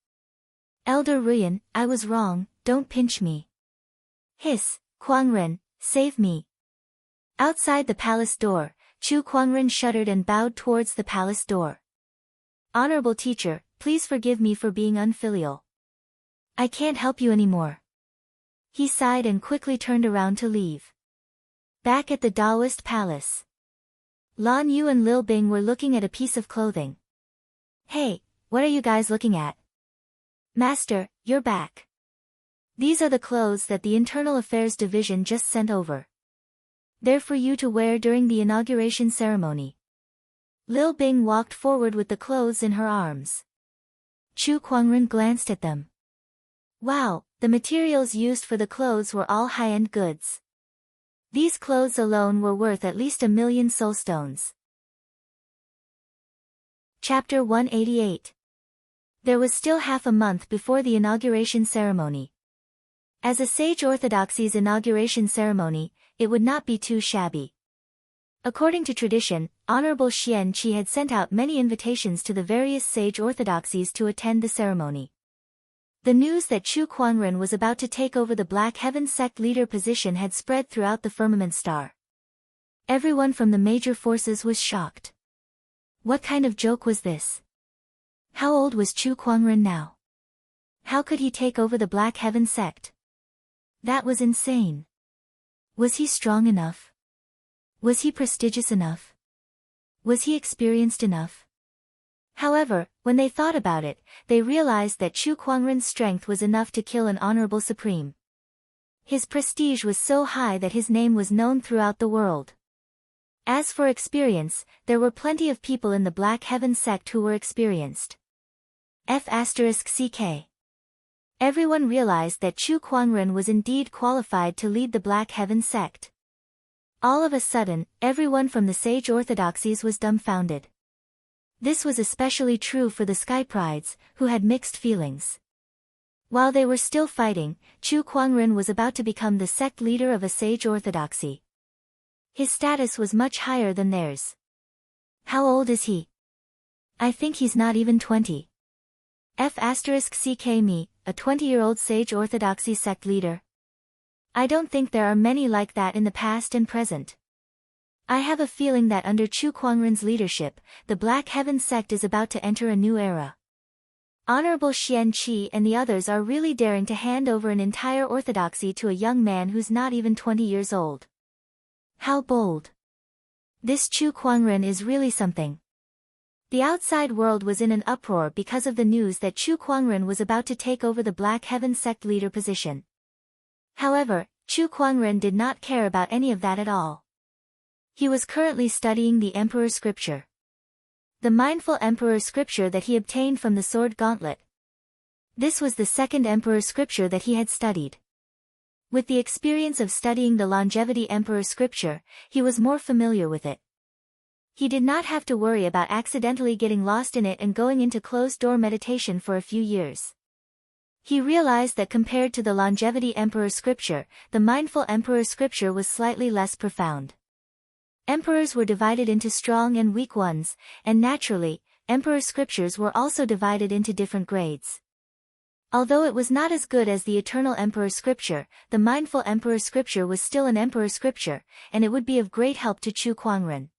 S1: Elder Ruyan, I was wrong, don't pinch me. Hiss, Kuangren, save me. Outside the palace door, Chu Kuangren shuddered and bowed towards the palace door. Honorable teacher, please forgive me for being unfilial. I can't help you anymore. He sighed and quickly turned around to leave. Back at the Taoist palace. Lan Yu and Lil Bing were looking at a piece of clothing. Hey, what are you guys looking at? Master, you're back. These are the clothes that the Internal Affairs Division just sent over. They're for you to wear during the inauguration ceremony. Lil Bing walked forward with the clothes in her arms. Chu Kuangren glanced at them. Wow, the materials used for the clothes were all high-end goods. These clothes alone were worth at least 1,000,000 soul stones. Chapter 188. There was still half a month before the inauguration ceremony. As a sage orthodoxy's inauguration ceremony, it would not be too shabby. According to tradition, Honorable Xian Qi had sent out many invitations to the various sage orthodoxies to attend the ceremony. The news that Chu Kuangren was about to take over the Black Heaven sect leader position had spread throughout the firmament star. Everyone from the major forces was shocked. What kind of joke was this? How old was Chu Kuangren now? How could he take over the Black Heaven sect? That was insane. Was he strong enough? Was he prestigious enough? Was he experienced enough? However, when they thought about it, they realized that Chu Kuangren's strength was enough to kill an honorable supreme. His prestige was so high that his name was known throughout the world. As for experience, there were plenty of people in the Black Heaven sect who were experienced. *CK. Everyone realized that Chu Kuangren was indeed qualified to lead the Black Heaven sect. All of a sudden, everyone from the sage orthodoxies was dumbfounded. This was especially true for the Sky Prides, who had mixed feelings. While they were still fighting, Chu Kuangren was about to become the sect leader of a sage orthodoxy. His status was much higher than theirs. How old is he? I think he's not even 20. *CK me, a 20-year-old sage orthodoxy sect leader. I don't think there are many like that in the past and present. I have a feeling that under Chu Kuangren's leadership, the Black Heaven sect is about to enter a new era. Honorable Xian Qi and the others are really daring to hand over an entire orthodoxy to a young man who's not even 20 years old. How bold. This Chu Kuangren is really something. The outside world was in an uproar because of the news that Chu Kuangren was about to take over the Black Heaven sect leader position. However, Chu Kuangren did not care about any of that at all. He was currently studying the Emperor Scripture. The Mindful Emperor Scripture that he obtained from the Sword Gauntlet. This was the second Emperor Scripture that he had studied. With the experience of studying the Longevity Emperor Scripture, he was more familiar with it. He did not have to worry about accidentally getting lost in it and going into closed-door meditation for a few years. He realized that compared to the Longevity Emperor Scripture, the Mindful Emperor Scripture was slightly less profound. Emperors were divided into strong and weak ones, and naturally, Emperor Scriptures were also divided into different grades. Although it was not as good as the Eternal Emperor Scripture, the Mindful Emperor Scripture was still an Emperor Scripture, and it would be of great help to Chu Kuangren.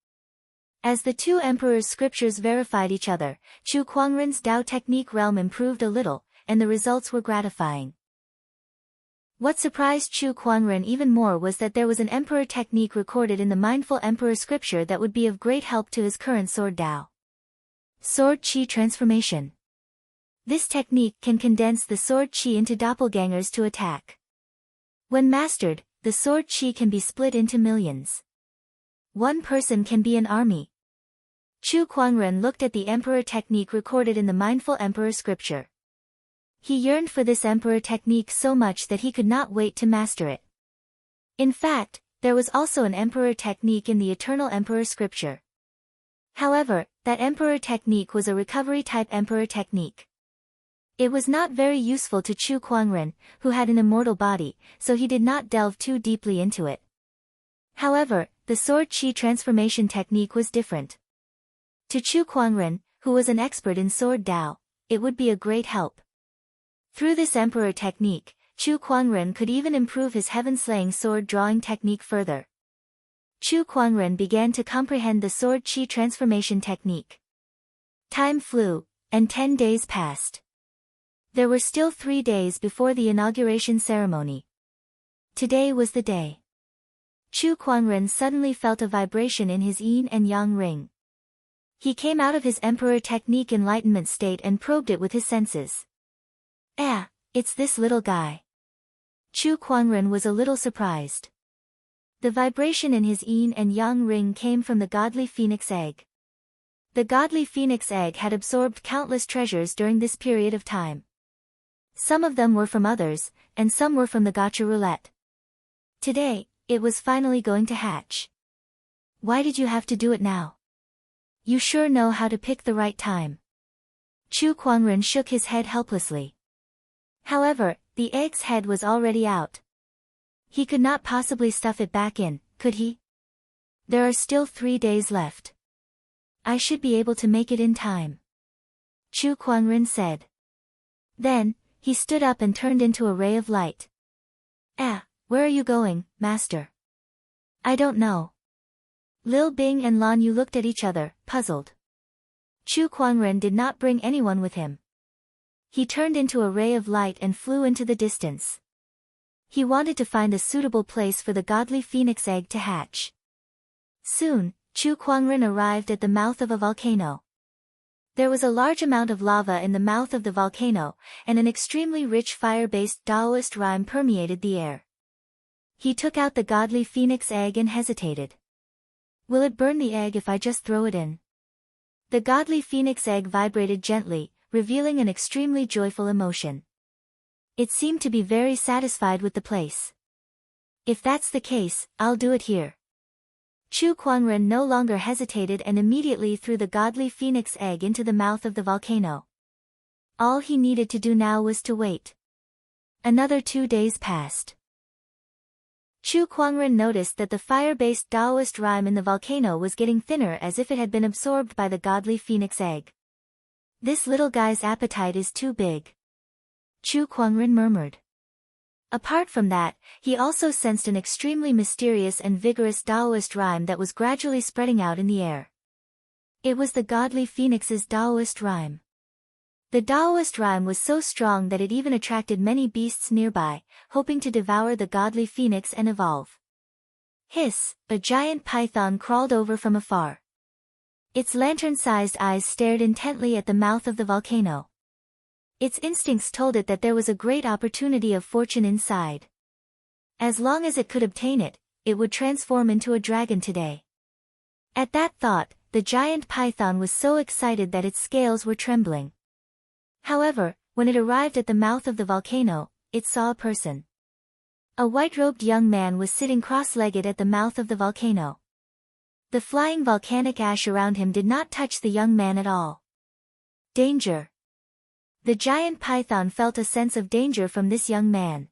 S1: As the two Emperor's Scriptures verified each other, Chu Kuangren's Tao technique realm improved a little, and the results were gratifying. What surprised Chu Kuangren even more was that there was an Emperor technique recorded in the Mindful Emperor Scripture that would be of great help to his current Sword Tao. Sword Qi Transformation. This technique can condense the Sword Qi into doppelgangers to attack. When mastered, the Sword Qi can be split into millions. One person can be an army. Chu Kuangren looked at the Emperor technique recorded in the Mindful Emperor Scripture. He yearned for this Emperor technique so much that he could not wait to master it. In fact, there was also an Emperor technique in the Eternal Emperor Scripture. However, that Emperor technique was a recovery-type Emperor technique. It was not very useful to Chu Kuangren, who had an immortal body, so he did not delve too deeply into it. However, the Sword Qi transformation technique was different. To Chu Kuangren, who was an expert in Sword Tao, it would be a great help. Through this Emperor technique, Chu Kuangren could even improve his heaven-slaying sword drawing technique further. Chu Kuangren began to comprehend the Sword Qi transformation technique. Time flew, and 10 days passed. There were still 3 days before the inauguration ceremony. Today was the day. Chu Kuangren suddenly felt a vibration in his yin and yang ring. He came out of his Emperor technique enlightenment state and probed it with his senses. It's this little guy. Chu Kuangren was a little surprised. The vibration in his yin and yang ring came from the godly phoenix egg. The godly phoenix egg had absorbed countless treasures during this period of time. Some of them were from others, and some were from the gacha roulette. Today, it was finally going to hatch. Why did you have to do it now? You sure know how to pick the right time. Chu Kuangren shook his head helplessly. However, the egg's head was already out. He could not possibly stuff it back in, could he? There are still 3 days left. I should be able to make it in time. Chu Kuangren said. Then, he stood up and turned into a ray of light. Where are you going, master? I don't know. Lil Bing and Lan Yu looked at each other, puzzled. Chu Kuangren did not bring anyone with him. He turned into a ray of light and flew into the distance. He wanted to find a suitable place for the godly phoenix egg to hatch. Soon, Chu Kuangren arrived at the mouth of a volcano. There was a large amount of lava in the mouth of the volcano, and an extremely rich fire-based Taoist rhyme permeated the air. He took out the godly phoenix egg and hesitated. Will it burn the egg if I just throw it in? The godly phoenix egg vibrated gently, revealing an extremely joyful emotion. It seemed to be very satisfied with the place. If that's the case, I'll do it here. Chu Kuangren no longer hesitated and immediately threw the godly phoenix egg into the mouth of the volcano. All he needed to do now was to wait. Another 2 days passed. Chu Kuangren noticed that the fire-based Taoist rime in the volcano was getting thinner as if it had been absorbed by the godly phoenix egg. This little guy's appetite is too big, Chu Kuangren murmured. Apart from that, he also sensed an extremely mysterious and vigorous Taoist rime that was gradually spreading out in the air. It was the godly phoenix's Taoist rime. The Taoist rime was so strong that it even attracted many beasts nearby, hoping to devour the godly phoenix and evolve. Hiss, a giant python crawled over from afar. Its lantern-sized eyes stared intently at the mouth of the volcano. Its instincts told it that there was a great opportunity of fortune inside. As long as it could obtain it, it would transform into a dragon today. At that thought, the giant python was so excited that its scales were trembling. However, when it arrived at the mouth of the volcano, it saw a person. A white-robed young man was sitting cross-legged at the mouth of the volcano. The flying volcanic ash around him did not touch the young man at all. Danger! The giant python felt a sense of danger from this young man.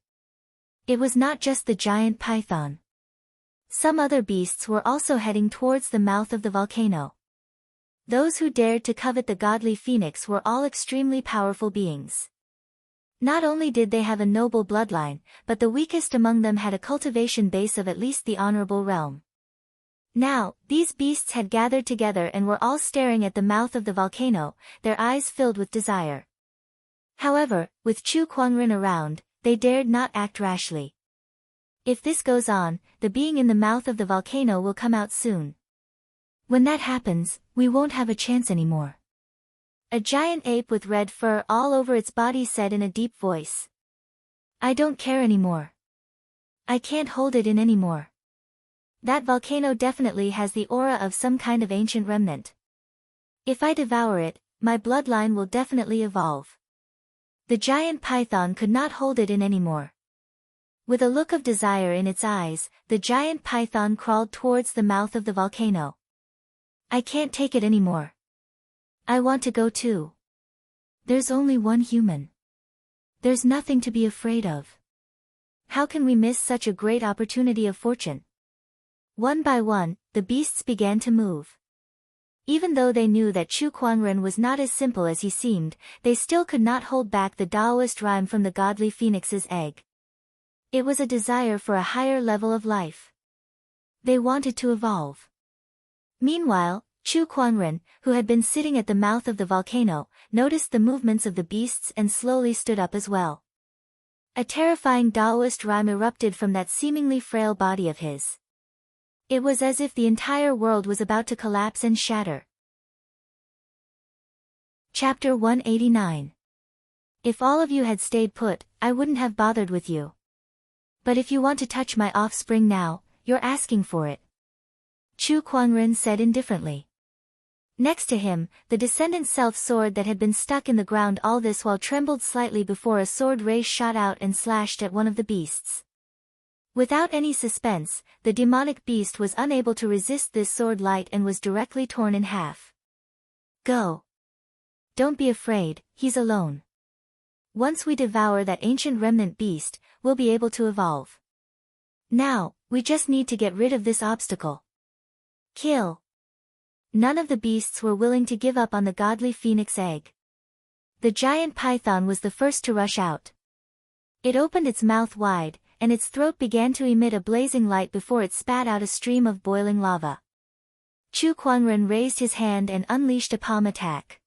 S1: It was not just the giant python. Some other beasts were also heading towards the mouth of the volcano. Those who dared to covet the godly phoenix were all extremely powerful beings. Not only did they have a noble bloodline, but the weakest among them had a cultivation base of at least the honorable realm. Now, these beasts had gathered together and were all staring at the mouth of the volcano, their eyes filled with desire. However, with Chu Kuangren around, they dared not act rashly. If this goes on, the being in the mouth of the volcano will come out soon. When that happens, we won't have a chance anymore. A giant ape with red fur all over its body said in a deep voice. I don't care anymore. I can't hold it in anymore. That volcano definitely has the aura of some kind of ancient remnant. If I devour it, my bloodline will definitely evolve. The giant python could not hold it in anymore. With a look of desire in its eyes, the giant python crawled towards the mouth of the volcano. I can't take it anymore. I want to go too. There's only one human. There's nothing to be afraid of. How can we miss such a great opportunity of fortune? One by one, the beasts began to move. Even though they knew that Chu Kuangren was not as simple as he seemed, they still could not hold back the Taoist rime from the godly phoenix's egg. It was a desire for a higher level of life. They wanted to evolve. Meanwhile, Chu Kuangren, who had been sitting at the mouth of the volcano, noticed the movements of the beasts and slowly stood up as well. A terrifying Taoist rime erupted from that seemingly frail body of his. It was as if the entire world was about to collapse and shatter. Chapter 189. If all of you had stayed put, I wouldn't have bothered with you. But if you want to touch my offspring now, you're asking for it. Chu Kuangren said indifferently. Next to him, the descendant's self-sword that had been stuck in the ground all this while trembled slightly before a sword ray shot out and slashed at one of the beasts. Without any suspense, the demonic beast was unable to resist this sword light and was directly torn in half. Go. Don't be afraid, he's alone. Once we devour that ancient remnant beast, we'll be able to evolve. Now, we just need to get rid of this obstacle. Kill. None of the beasts were willing to give up on the godly phoenix egg. The giant python was the first to rush out. It opened its mouth wide, and its throat began to emit a blazing light before it spat out a stream of boiling lava. Chu Kuangren raised his hand and unleashed a palm attack.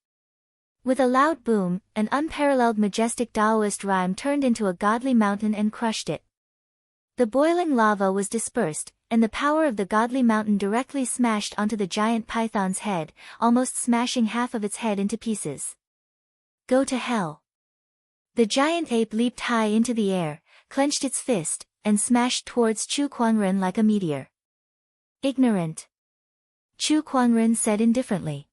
S1: With a loud boom, an unparalleled majestic Taoist rime turned into a godly mountain and crushed it. The boiling lava was dispersed, and the power of the godly mountain directly smashed onto the giant python's head, almost smashing half of its head into pieces. Go to hell. The giant ape leaped high into the air, clenched its fist, and smashed towards Chu Kuangren like a meteor. Ignorant. Chu Kuangren said indifferently.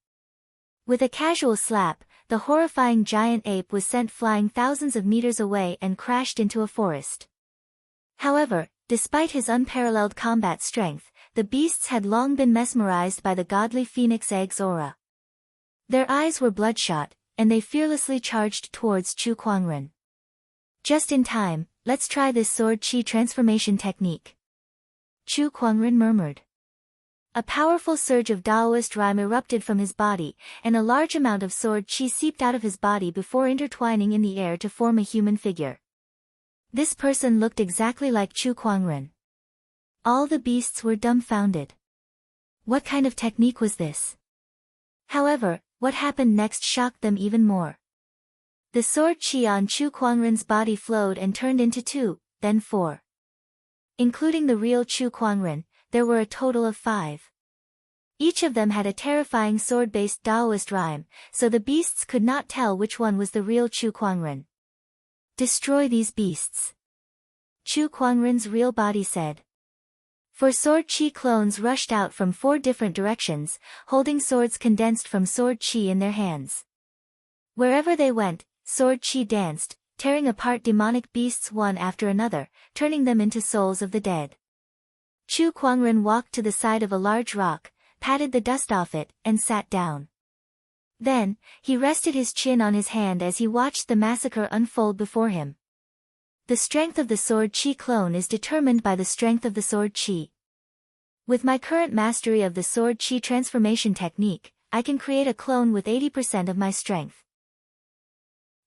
S1: With a casual slap, the horrifying giant ape was sent flying thousands of meters away and crashed into a forest. However, despite his unparalleled combat strength, the beasts had long been mesmerized by the godly phoenix egg's aura. Their eyes were bloodshot, and they fearlessly charged towards Chu Kuangren. Just in time, let's try this sword chi transformation technique. Chu Kuangren murmured. A powerful surge of Taoist rhyme erupted from his body, and a large amount of sword chi seeped out of his body before intertwining in the air to form a human figure. This person looked exactly like Chu Kuangren. All the beasts were dumbfounded. What kind of technique was this? However, what happened next shocked them even more. The sword chi on Chu Kuangren's body flowed and turned into 2, then 4. Including the real Chu Kuangren, there were a total of 5. Each of them had a terrifying sword-based Taoist rhyme, so the beasts could not tell which one was the real Chu Kuangren. Destroy these beasts. Chu Kuangren's real body said. 4 sword chi clones rushed out from 4 different directions, holding swords condensed from sword chi in their hands. Wherever they went, sword chi danced, tearing apart demonic beasts one after another, turning them into souls of the dead. Chu Kuangren walked to the side of a large rock, patted the dust off it, and sat down. Then, he rested his chin on his hand as he watched the massacre unfold before him. The strength of the sword chi clone is determined by the strength of the sword chi. With my current mastery of the sword chi transformation technique, I can create a clone with 80% of my strength.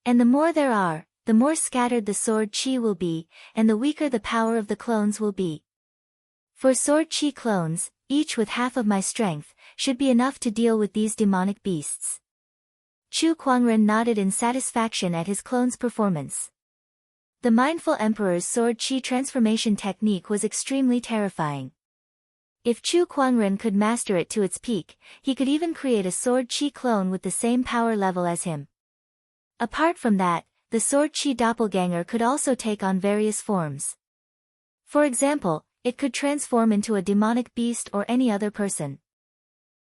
S1: And the more there are, the more scattered the sword chi will be, and the weaker the power of the clones will be. 4 sword chi clones, each with half of my strength, should be enough to deal with these demonic beasts. Chu Kuangren nodded in satisfaction at his clone's performance. The mindful emperor's sword chi transformation technique was extremely terrifying. If Chu Kuangren could master it to its peak, he could even create a sword chi clone with the same power level as him. Apart from that, the sword chi doppelganger could also take on various forms. For example, it could transform into a demonic beast or any other person.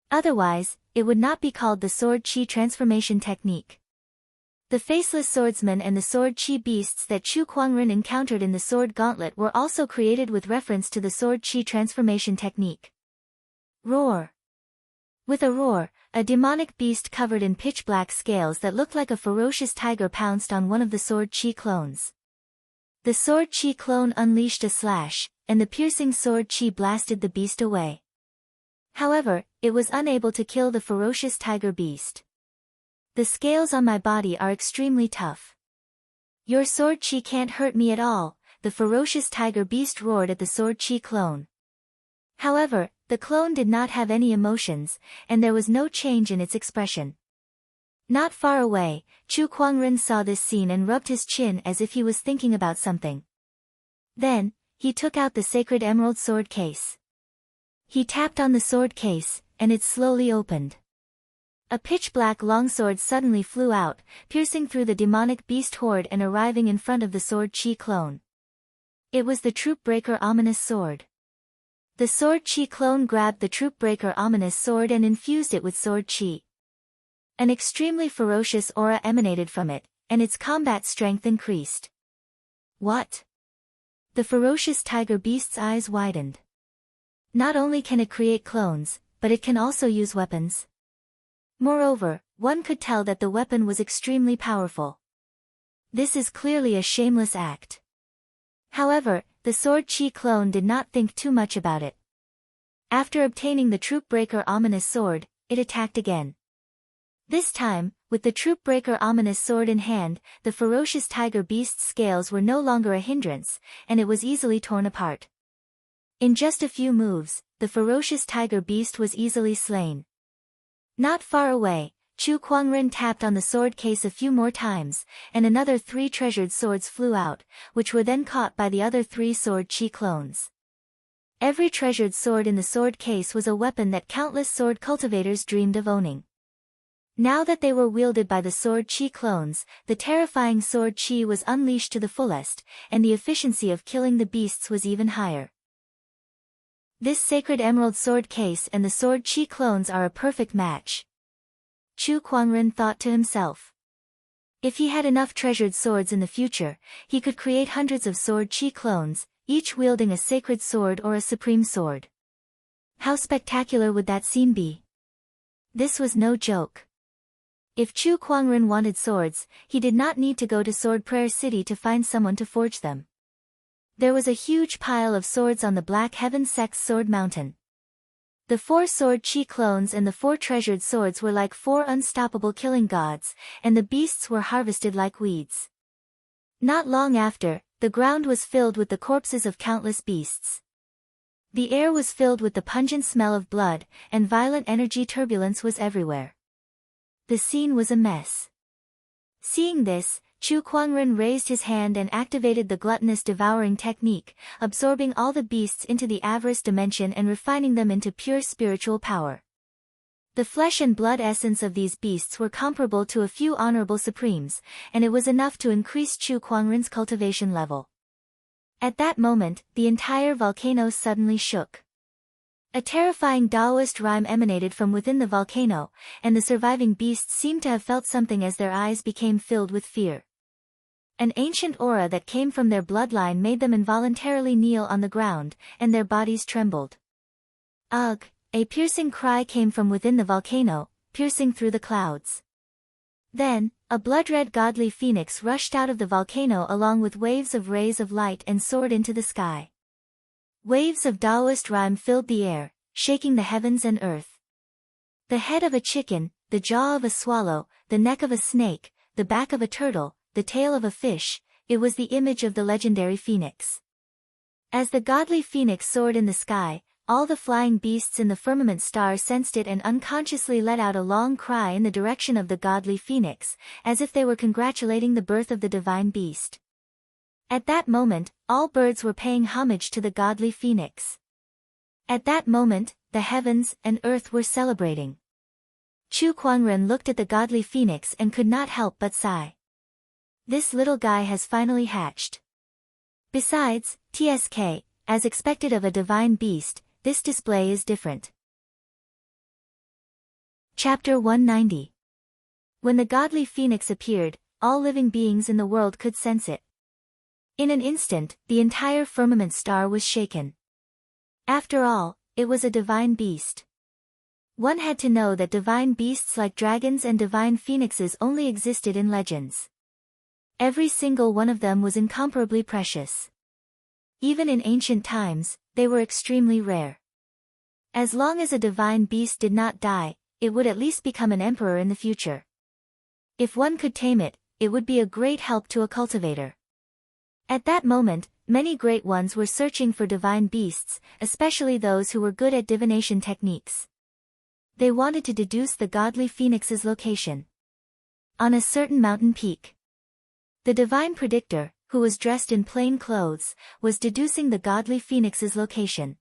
S1: Otherwise, it would not be called the sword chi transformation technique. The faceless swordsman and the sword chi beasts that Chu Kuangren encountered in the sword gauntlet were also created with reference to the sword chi transformation technique. Roar. With a roar, a demonic beast covered in pitch-black scales that looked like a ferocious tiger pounced on one of the sword chi clones. The sword chi clone unleashed a slash, and the piercing sword chi blasted the beast away. However, it was unable to kill the ferocious tiger beast. The scales on my body are extremely tough. Your sword chi can't hurt me at all, the ferocious tiger beast roared at the sword chi clone. However, the clone did not have any emotions, and there was no change in its expression. Not far away, Chu Kuangren saw this scene and rubbed his chin as if he was thinking about something. Then, he took out the sacred emerald sword case. He tapped on the sword case, and it slowly opened. A pitch-black longsword suddenly flew out, piercing through the demonic beast horde and arriving in front of the sword chi clone. It was the Troop Breaker ominous sword. The sword chi clone grabbed the Troop Breaker ominous sword and infused it with sword chi. An extremely ferocious aura emanated from it, and its combat strength increased. What? The ferocious tiger beast's eyes widened. Not only can it create clones, but it can also use weapons. Moreover, one could tell that the weapon was extremely powerful. This is clearly a shameless act. However, the sword chi clone did not think too much about it. After obtaining the Troop Breaker ominous sword, it attacked again. This time, with the Troop Breaker ominous sword in hand, the ferocious tiger beast's scales were no longer a hindrance, and it was easily torn apart. In just a few moves, the ferocious tiger beast was easily slain. Not far away, Chu Kuangren tapped on the sword case a few more times, and another 3 treasured swords flew out, which were then caught by the other 3 sword chi clones. Every treasured sword in the sword case was a weapon that countless sword cultivators dreamed of owning. Now that they were wielded by the sword chi clones, the terrifying sword chi was unleashed to the fullest, and the efficiency of killing the beasts was even higher. This sacred emerald sword case and the sword chi clones are a perfect match. Chu Kuangren thought to himself. If he had enough treasured swords in the future, he could create hundreds of sword chi clones, each wielding a sacred sword or a supreme sword. How spectacular would that scene be? This was no joke. If Chu Kuangren wanted swords, he did not need to go to Sword Prayer City to find someone to forge them. There was a huge pile of swords on the Black Heaven Sect's Sword Mountain. The 4 sword chi clones and the 4 treasured swords were like 4 unstoppable killing gods, and the beasts were harvested like weeds. Not long after, the ground was filled with the corpses of countless beasts. The air was filled with the pungent smell of blood, and violent energy turbulence was everywhere. The scene was a mess. Seeing this, Chu Kuangren raised his hand and activated the gluttonous devouring technique, absorbing all the beasts into the avarice dimension and refining them into pure spiritual power. The flesh and blood essence of these beasts were comparable to a few honorable supremes, and it was enough to increase Chu Kuangren's cultivation level. At that moment, the entire volcano suddenly shook. A terrifying Taoist rhyme emanated from within the volcano, and the surviving beasts seemed to have felt something as their eyes became filled with fear. An ancient aura that came from their bloodline made them involuntarily kneel on the ground, and their bodies trembled. Ugh! A piercing cry came from within the volcano, piercing through the clouds. Then, a blood-red godly phoenix rushed out of the volcano along with waves of rays of light and soared into the sky. Waves of Taoist rhyme filled the air, shaking the heavens and earth. The head of a chicken, the jaw of a swallow, the neck of a snake, the back of a turtle, the tail of a fish, it was the image of the legendary phoenix. As the godly phoenix soared in the sky, all the flying beasts in the firmament star sensed it and unconsciously let out a long cry in the direction of the godly phoenix, as if they were congratulating the birth of the divine beast. At that moment, all birds were paying homage to the godly phoenix. At that moment, the heavens and earth were celebrating. Chu Kuangren looked at the godly phoenix and could not help but sigh. This little guy has finally hatched. Besides, TSK, as expected of a divine beast, this display is different. Chapter 190. When the godly phoenix appeared, all living beings in the world could sense it. In an instant, the entire firmament star was shaken. After all, it was a divine beast. One had to know that divine beasts like dragons and divine phoenixes only existed in legends. Every single one of them was incomparably precious. Even in ancient times, they were extremely rare. As long as a divine beast did not die, it would at least become an emperor in the future. If one could tame it, it would be a great help to a cultivator. At that moment, many great ones were searching for divine beasts, especially those who were good at divination techniques. They wanted to deduce the godly phoenix's location. On a certain mountain peak. The divine predictor, who was dressed in plain clothes, was deducing the godly phoenix's location.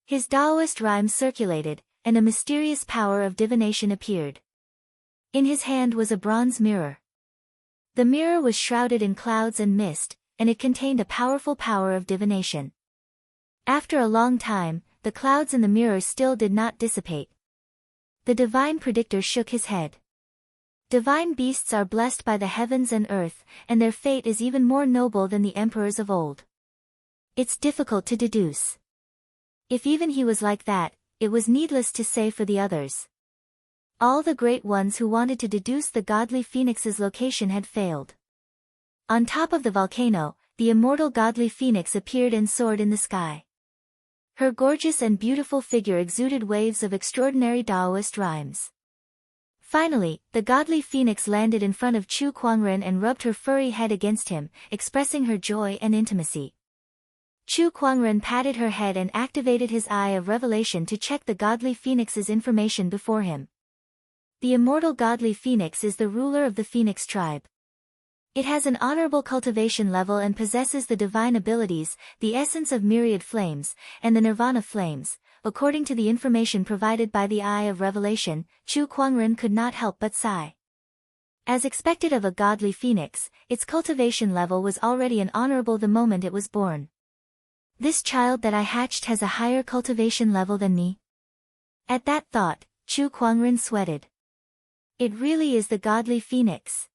S1: His Taoist rhyme circulated, and a mysterious power of divination appeared. In his hand was a bronze mirror. The mirror was shrouded in clouds and mist, and it contained a powerful power of divination. After a long time, the clouds in the mirror still did not dissipate. The divine predictor shook his head. Divine beasts are blessed by the heavens and earth, and their fate is even more noble than the emperors of old. It's difficult to deduce. If even he was like that, it was needless to say for the others. All the great ones who wanted to deduce the godly phoenix's location had failed. On top of the volcano, the immortal godly phoenix appeared and soared in the sky. Her gorgeous and beautiful figure exuded waves of extraordinary Taoist rhymes. Finally, the godly phoenix landed in front of Chu Kuangren and rubbed her furry head against him, expressing her joy and intimacy. Chu Kuangren patted her head and activated his eye of revelation to check the godly phoenix's information before him. The immortal godly phoenix is the ruler of the phoenix tribe. It has an honorable cultivation level and possesses the divine abilities, the essence of myriad flames, and the nirvana flames. According to the information provided by the Eye of Revelation, Chu Kuangren could not help but sigh. As expected of a godly phoenix, its cultivation level was already an honorable the moment it was born. This child that I hatched has a higher cultivation level than me. At that thought, Chu Kuangren sweated. It really is the godly phoenix.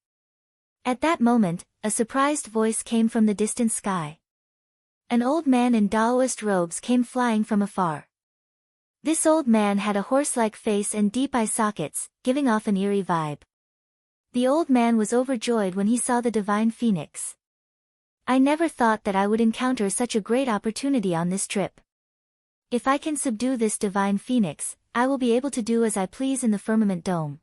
S1: At that moment, a surprised voice came from the distant sky. An old man in Taoist robes came flying from afar. This old man had a horse-like face and deep eye sockets, giving off an eerie vibe. The old man was overjoyed when he saw the divine phoenix. I never thought that I would encounter such a great opportunity on this trip. If I can subdue this divine phoenix, I will be able to do as I please in the firmament dome.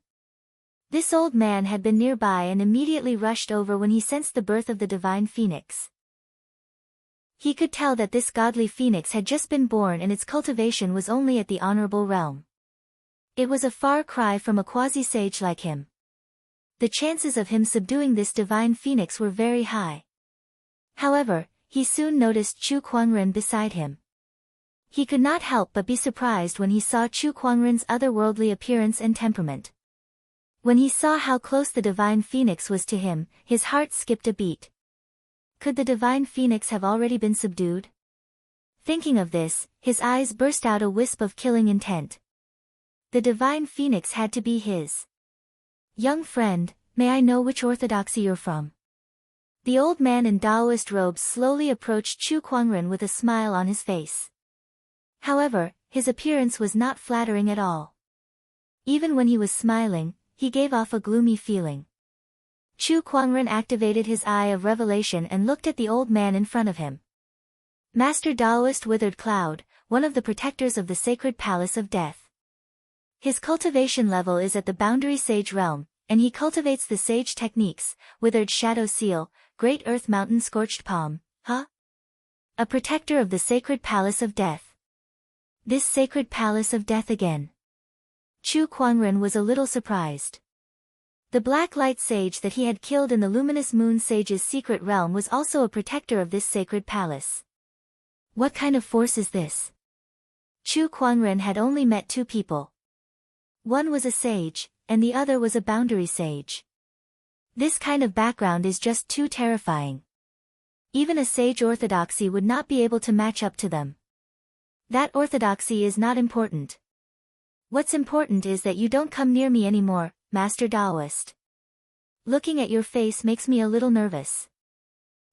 S1: This old man had been nearby and immediately rushed over when he sensed the birth of the divine phoenix. He could tell that this godly phoenix had just been born and its cultivation was only at the honorable realm. It was a far cry from a quasi-sage like him. The chances of him subduing this divine phoenix were very high. However, he soon noticed Chu Kuangren beside him. He could not help but be surprised when he saw Chu Kuangren's otherworldly appearance and temperament. When he saw how close the divine phoenix was to him, his heart skipped a beat. Could the divine phoenix have already been subdued? Thinking of this, his eyes burst out a wisp of killing intent. The divine phoenix had to be his. Young friend, may I know which orthodoxy you're from? The old man in Taoist robes slowly approached Chu Kuangren with a smile on his face. However, his appearance was not flattering at all. Even when he was smiling, he gave off a gloomy feeling. Chu Kuangren activated his eye of revelation and looked at the old man in front of him. Master Taoist Withered Cloud, one of the protectors of the sacred palace of death. His cultivation level is at the boundary sage realm, and he cultivates the sage techniques, Withered Shadow Seal, Great Earth Mountain Scorched Palm, a protector of the sacred palace of death. This sacred palace of death again. Chu Kuangren was a little surprised. The black light sage that he had killed in the luminous moon sage's secret realm was also a protector of this sacred palace. What kind of force is this? Chu Kuangren had only met two people. One was a sage, and the other was a boundary sage. This kind of background is just too terrifying. Even a sage orthodoxy would not be able to match up to them. That orthodoxy is not important. What's important is that you don't come near me anymore, Master Taoist. Looking at your face makes me a little nervous.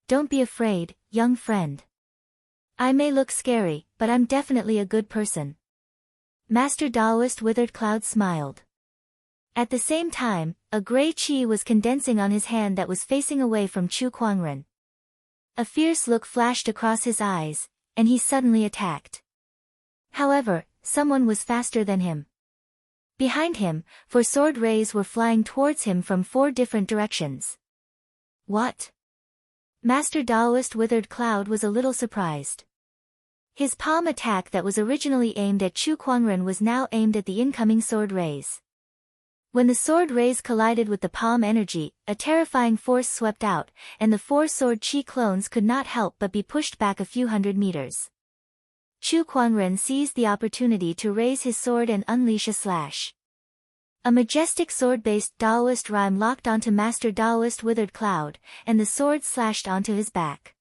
S1: Don't be afraid, young friend. I may look scary, but I'm definitely a good person. Master Taoist Withered Cloud smiled. At the same time, a gray chi was condensing on his hand that was facing away from Chu Kuangren. A fierce look flashed across his eyes, and he suddenly attacked. However, someone was faster than him. Behind him, 4 sword rays were flying towards him from 4 different directions. What? Master Taoist Withered Cloud was a little surprised. His palm attack that was originally aimed at Chu Kuangren was now aimed at the incoming sword rays. When the sword rays collided with the palm energy, a terrifying force swept out, and the 4 sword chi clones could not help but be pushed back a few hundred meters. Chu Kuangren seized the opportunity to raise his sword and unleash a slash. A majestic sword-based Taoist rhyme locked onto Master Taoist Withered Cloud, and the sword slashed onto his back.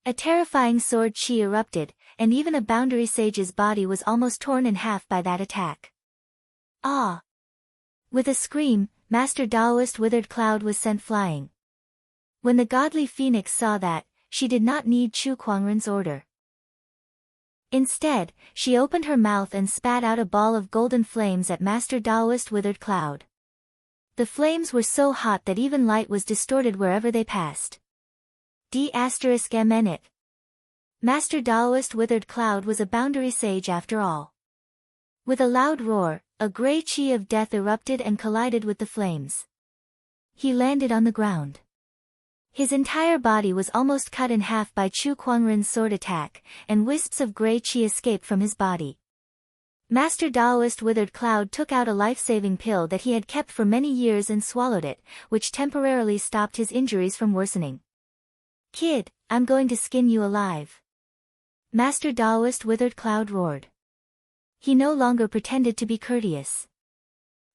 S1: A terrifying sword chi erupted, and even a boundary sage's body was almost torn in half by that attack. Ah! With a scream, Master Taoist Withered Cloud was sent flying. When the godly phoenix saw that, she did not need Chu Kuangren's order. Instead, she opened her mouth and spat out a ball of golden flames at Master Taoist Withered Cloud. The flames were so hot that even light was distorted wherever they passed. D***MNIT. Master Taoist Withered Cloud was a boundary sage after all. With a loud roar, a grey chi of death erupted and collided with the flames. He landed on the ground. His entire body was almost cut in half by Chu Kuangren's sword attack, and wisps of grey chi escaped from his body. Master Taoist Withered Cloud took out a life-saving pill that he had kept for many years and swallowed it, which temporarily stopped his injuries from worsening. Kid, I'm going to skin you alive. Master Taoist Withered Cloud roared. He no longer pretended to be courteous.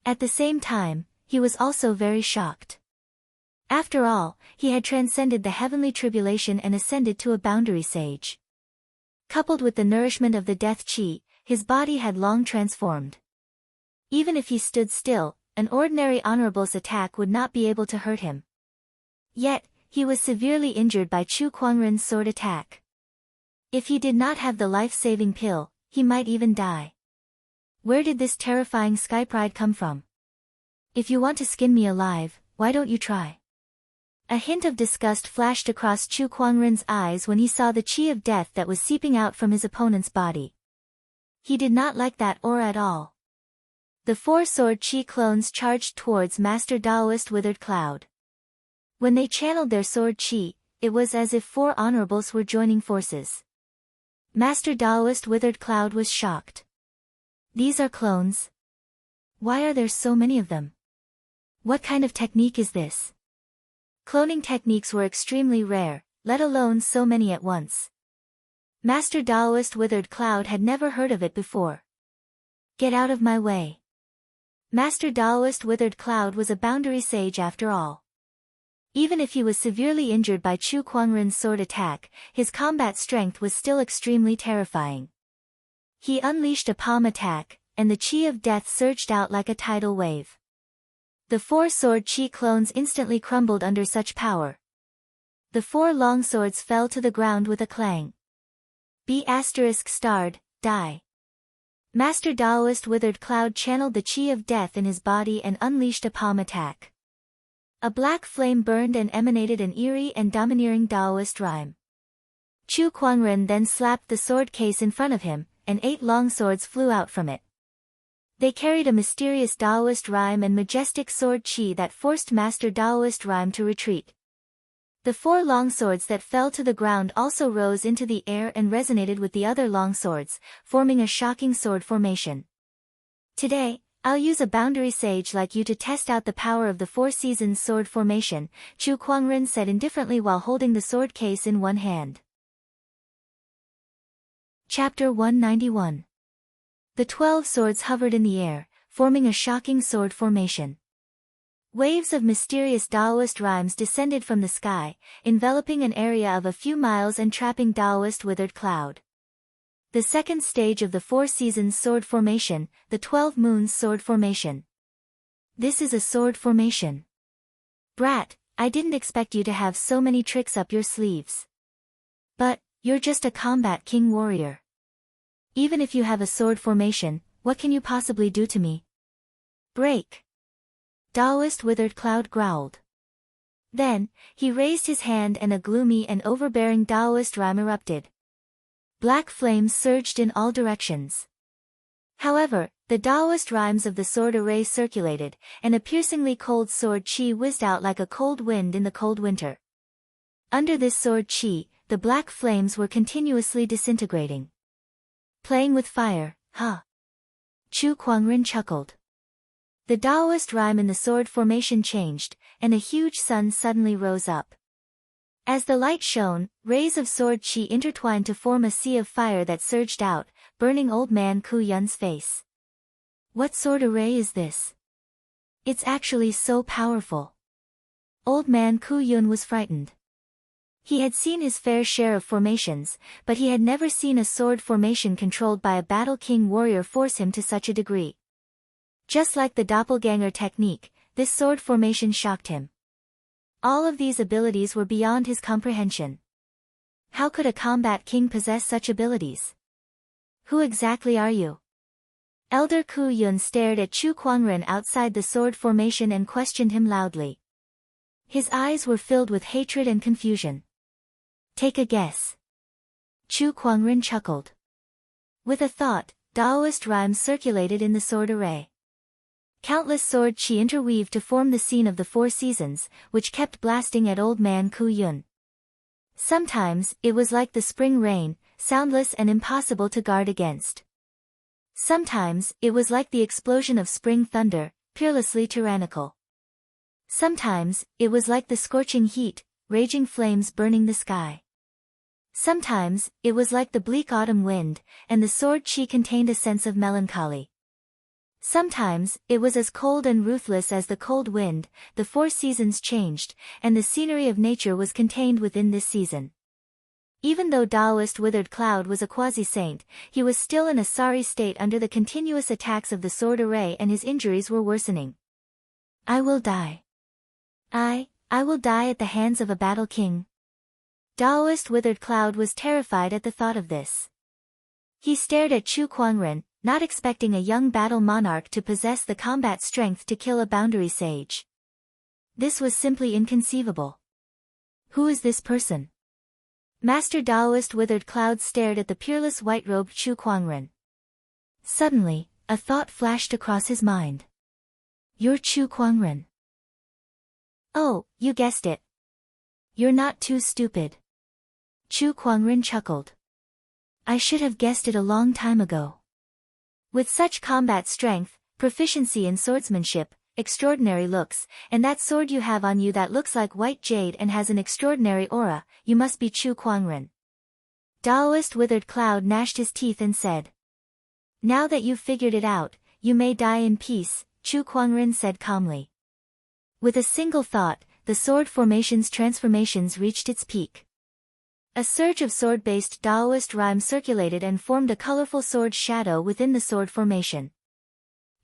S1: At the same time, he was also very shocked. After all, he had transcended the heavenly tribulation and ascended to a boundary sage. Coupled with the nourishment of the death chi, his body had long transformed. Even if he stood still, an ordinary honorable's attack would not be able to hurt him. Yet, he was severely injured by Chu Kuangren's sword attack. If he did not have the life-saving pill, he might even die. Where did this terrifying sky pride come from? If you want to skin me alive, why don't you try? A hint of disgust flashed across Chu Kuangren's eyes when he saw the chi of death that was seeping out from his opponent's body. He did not like that aura at all. The four sword chi clones charged towards Master Daoist Withered Cloud. When they channeled their sword chi, it was as if four honorables were joining forces. Master Daoist Withered Cloud was shocked. These are clones? Why are there so many of them? What kind of technique is this? Cloning techniques were extremely rare, let alone so many at once. Master Daoist Withered Cloud had never heard of it before. Get out of my way. Master Daoist Withered Cloud was a boundary sage after all. Even if he was severely injured by Chu Kuangren's sword attack, his combat strength was still extremely terrifying. He unleashed a palm attack, and the chi of death surged out like a tidal wave. The four sword chi clones instantly crumbled under such power. The four long swords fell to the ground with a clang. ****, die. Master Daoist Withered Cloud channeled the chi of death in his body and unleashed a palm attack. A black flame burned and emanated an eerie and domineering Daoist rhyme. Chu Kuangren then slapped the sword case in front of him, and 8 long swords flew out from it. They carried a mysterious Daoist rhyme and majestic sword chi that forced Master Daoist rhyme to retreat. The 4 long swords that fell to the ground also rose into the air and resonated with the other long swords, forming a shocking sword formation. Today, I'll use a boundary sage like you to test out the power of the 4 seasons sword formation, Chu Kuangren said indifferently while holding the sword case in one hand. Chapter 191. The 12 swords hovered in the air, forming a shocking sword formation. Waves of mysterious Daoist rhymes descended from the sky, enveloping an area of a few miles and trapping Daoist Withered Cloud. The second stage of the 4 seasons sword formation, the 12 moons sword formation. This is a sword formation. Brat, I didn't expect you to have so many tricks up your sleeves. But, you're just a combat king warrior. Even if you have a sword formation, what can you possibly do to me? Break. Daoist Withered Cloud growled. Then, he raised his hand and a gloomy and overbearing Daoist rhyme erupted. Black flames surged in all directions. However, the Daoist rhymes of the sword array circulated, and a piercingly cold sword chi whizzed out like a cold wind in the cold winter. Under this sword chi, the black flames were continuously disintegrating. Playing with fire, huh? Chu Kuangren chuckled. The Daoist rhyme in the sword formation changed, and a huge sun suddenly rose up. As the light shone, rays of sword chi intertwined to form a sea of fire that surged out, burning old man Ku Yun's face. What sword array is this? It's actually so powerful. Old man Ku Yun was frightened. He had seen his fair share of formations, but he had never seen a sword formation controlled by a battle king warrior force him to such a degree. Just like the doppelganger technique, this sword formation shocked him. All of these abilities were beyond his comprehension. How could a combat king possess such abilities? Who exactly are you? Elder Ku Yun stared at Chu Kuangren outside the sword formation and questioned him loudly. His eyes were filled with hatred and confusion. Take a guess. Chu Kuangren chuckled. With a thought, Daoist rhymes circulated in the sword array. Countless sword chi interweaved to form the scene of the 4 seasons, which kept blasting at old man Ku Yun. Sometimes, it was like the spring rain, soundless and impossible to guard against. Sometimes, it was like the explosion of spring thunder, fearlessly tyrannical. Sometimes, it was like the scorching heat, raging flames burning the sky. Sometimes, it was like the bleak autumn wind, and the sword chi contained a sense of melancholy. Sometimes, it was as cold and ruthless as the cold wind. The 4 seasons changed, and the scenery of nature was contained within this season. Even though Daoist Withered Cloud was a quasi-saint, he was still in a sorry state under the continuous attacks of the sword array and his injuries were worsening. I will die. I will die at the hands of a battle king. Daoist Withered Cloud was terrified at the thought of this. He stared at Chu Kuangren, not expecting a young battle monarch to possess the combat strength to kill a boundary sage. This was simply inconceivable. Who is this person? Master Daoist Withered Cloud stared at the peerless white-robed Chu Kuangren. Suddenly, a thought flashed across his mind. You're Chu Kuangren. Oh, you guessed it. You're not too stupid. Chu Kuangren chuckled. I should have guessed it a long time ago. With such combat strength, proficiency in swordsmanship, extraordinary looks, and that sword you have on you that looks like white jade and has an extraordinary aura, you must be Chu Kuangren. Daoist Withered Cloud gnashed his teeth and said. Now that you've figured it out, you may die in peace, Chu Kuangren said calmly. With a single thought, the sword formation's transformations reached its peak. A surge of sword-based Daoist rhyme circulated and formed a colorful sword shadow within the sword formation.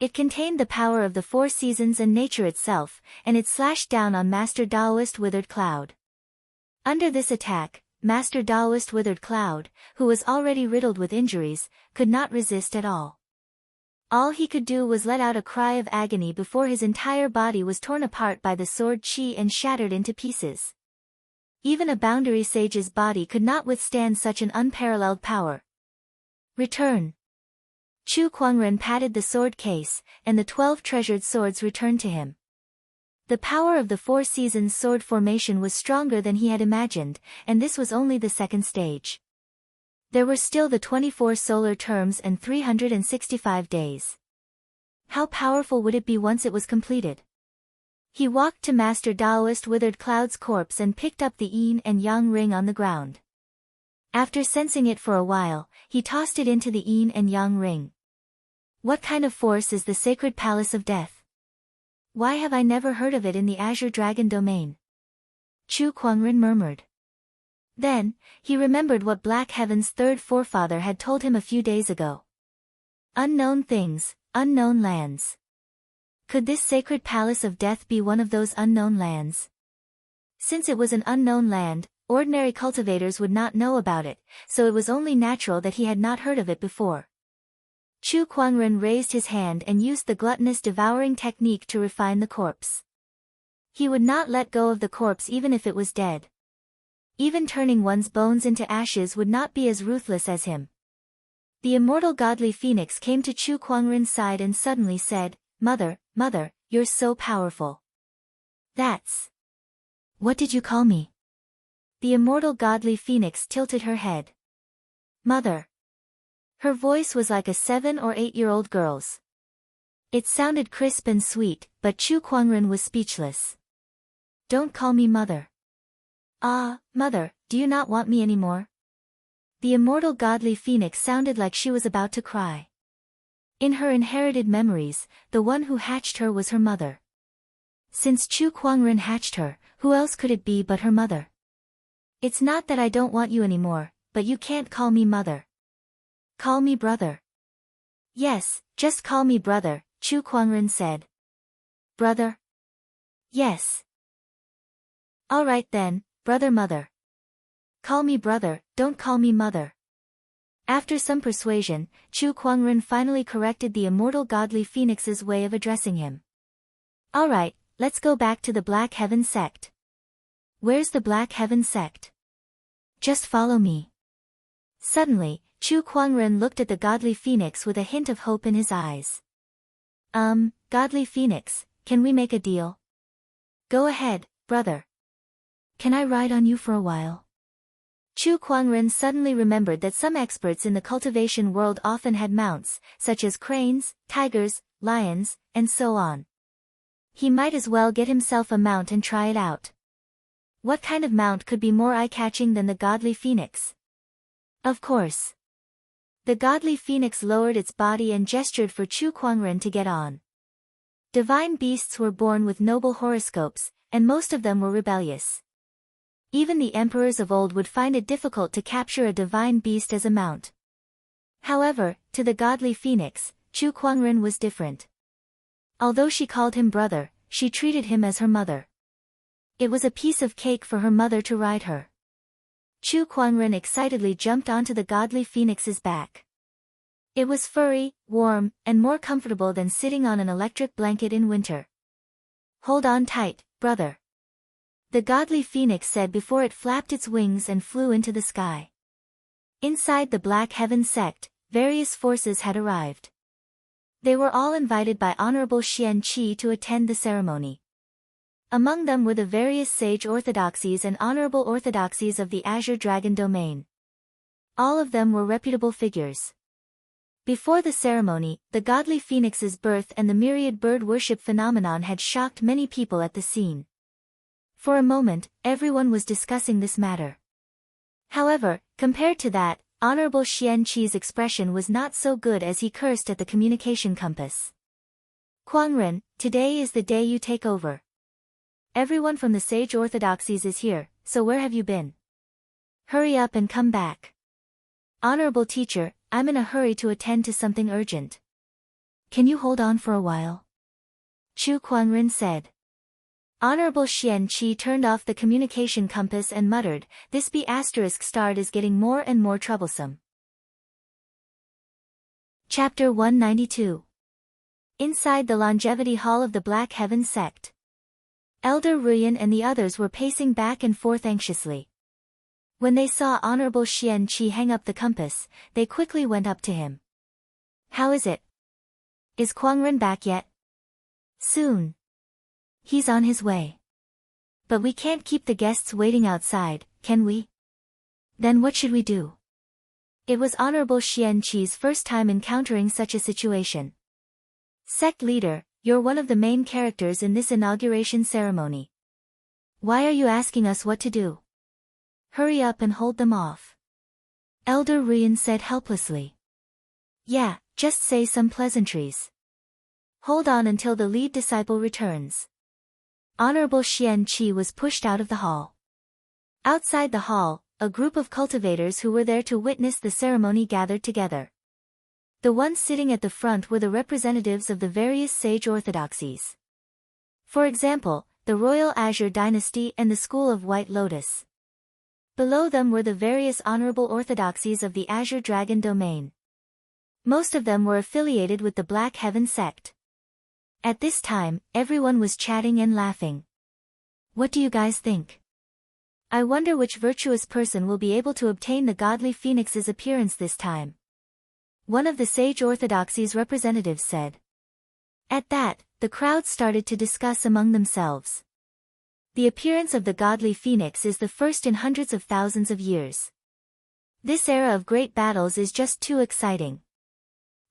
S1: It contained the power of the four seasons and nature itself, and it slashed down on Master Daoist Withered Cloud. Under this attack, Master Daoist Withered Cloud, who was already riddled with injuries, could not resist at all. All he could do was let out a cry of agony before his entire body was torn apart by the sword chi and shattered into pieces. Even a boundary sage's body could not withstand such an unparalleled power. Return. Chu Kuangren patted the sword case, and the 12 treasured swords returned to him. The power of the four seasons sword formation was stronger than he had imagined, and this was only the second stage. There were still the 24 solar terms and 365 days. How powerful would it be once it was completed? He walked to Master Daoist Withered Cloud's corpse and picked up the yin and yang ring on the ground. After sensing it for a while, he tossed it into the yin and yang ring. What kind of force is the sacred palace of death? Why have I never heard of it in the Azure Dragon domain? Chu Kuangren murmured. Then, he remembered what Black Heaven's third forefather had told him a few days ago. Unknown things, unknown lands. Could this sacred palace of death be one of those unknown lands? Since it was an unknown land, ordinary cultivators would not know about it, so it was only natural that he had not heard of it before. Chu Kuangren raised his hand and used the gluttonous devouring technique to refine the corpse. He would not let go of the corpse even if it was dead. Even turning one's bones into ashes would not be as ruthless as him. The immortal godly phoenix came to Chu Kuangren's side and suddenly said, Mother, you're so powerful. That's... What did you call me? The immortal godly phoenix tilted her head. Mother. Her voice was like a 7 or 8-year-old girl's. It sounded crisp and sweet, but Chu Kuangren was speechless. Don't call me mother. Ah, mother, do you not want me anymore? The immortal godly phoenix sounded like she was about to cry. In her inherited memories, the one who hatched her was her mother. Since Chu Kuangren hatched her, who else could it be but her mother? It's not that I don't want you anymore, but you can't call me mother. Call me brother. Yes, just call me brother, Chu Kuangren said. Brother? Yes. All right then, brother mother. Call me brother, don't call me mother. After some persuasion, Chu Kuangren finally corrected the immortal godly phoenix's way of addressing him. All right, let's go back to the Black Heaven sect. Where's the Black Heaven sect? Just follow me. Suddenly, Chu Kuangren looked at the godly phoenix with a hint of hope in his eyes. Godly phoenix, can we make a deal? Go ahead, brother. Can I ride on you for a while? Chu Kuangren suddenly remembered that some experts in the cultivation world often had mounts, such as cranes, tigers, lions, and so on. He might as well get himself a mount and try it out. What kind of mount could be more eye-catching than the godly phoenix? Of course. The godly phoenix lowered its body and gestured for Chu Kuangren to get on. Divine beasts were born with noble horoscopes, and most of them were rebellious. Even the emperors of old would find it difficult to capture a divine beast as a mount. However, to the godly phoenix, Chu Kuangren was different. Although she called him brother, she treated him as her mother. It was a piece of cake for her mother to ride her. Chu Kuangren excitedly jumped onto the godly phoenix's back. It was furry, warm, and more comfortable than sitting on an electric blanket in winter. Hold on tight, brother," the godly phoenix said before it flapped its wings and flew into the sky. Inside the Black Heaven sect, various forces had arrived. They were all invited by Honorable Xian Qi to attend the ceremony. Among them were the various sage orthodoxies and honorable orthodoxies of the Azure Dragon domain. All of them were reputable figures. Before the ceremony, the godly phoenix's birth and the myriad bird worship phenomenon had shocked many people at the scene. For a moment, everyone was discussing this matter. However, compared to that, Honorable Xian Qi's expression was not so good as he cursed at the communication compass. "Kuangren, today is the day you take over. Everyone from the sage orthodoxies is here, so where have you been? Hurry up and come back. Honorable teacher, I'm in a hurry to attend to something urgent. Can you hold on for a while?" Chu Kuangren said. Honorable Xian Qi turned off the communication compass and muttered, "This B** start is getting more and more troublesome." Chapter 192. Inside the Longevity Hall of the Black Heaven sect. Elder Ruyan and the others were pacing back and forth anxiously. When they saw Honorable Xian Qi hang up the compass, they quickly went up to him. "How is it? Is Kuangren back yet?" "Soon. He's on his way. But we can't keep the guests waiting outside, can we?" "Then what should we do?" It was Honorable Xian Qi's first time encountering such a situation. "Sect leader, you're one of the main characters in this inauguration ceremony. Why are you asking us what to do? Hurry up and hold them off." Elder Ruyan said helplessly. "Yeah, just say some pleasantries. Hold on until the lead disciple returns." Honorable Xian Qi was pushed out of the hall. Outside the hall, a group of cultivators who were there to witness the ceremony gathered together. The ones sitting at the front were the representatives of the various sage orthodoxies. For example, the Royal Azure Dynasty and the School of White Lotus. Below them were the various honorable orthodoxies of the Azure Dragon domain. Most of them were affiliated with the Black Heaven sect. At this time, everyone was chatting and laughing. "What do you guys think? I wonder which virtuous person will be able to obtain the godly phoenix's appearance this time," one of the sage orthodoxies representatives said. At that, the crowd started to discuss among themselves. The appearance of the godly phoenix is the first in hundreds of thousands of years. This era of great battles is just too exciting.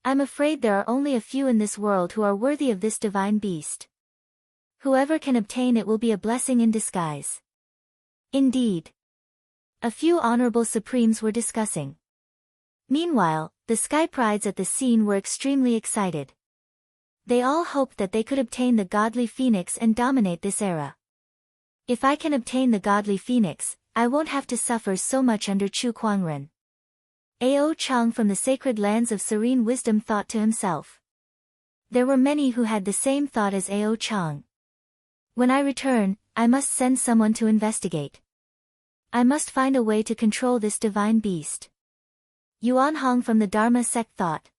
S1: I'm afraid there are only a few in this world who are worthy of this divine beast. Whoever can obtain it will be a blessing in disguise. Indeed. A few honorable supremes were discussing. Meanwhile, the sky prides at the scene were extremely excited. They all hoped that they could obtain the godly phoenix and dominate this era. "If I can obtain the godly phoenix, I won't have to suffer so much under Chu Kuangren." Ao Chang from the sacred lands of serene wisdom thought to himself. There were many who had the same thought as Ao Chang. "When I return, I must send someone to investigate. I must find a way to control this divine beast." Yuan Hong from the Dharma sect thought.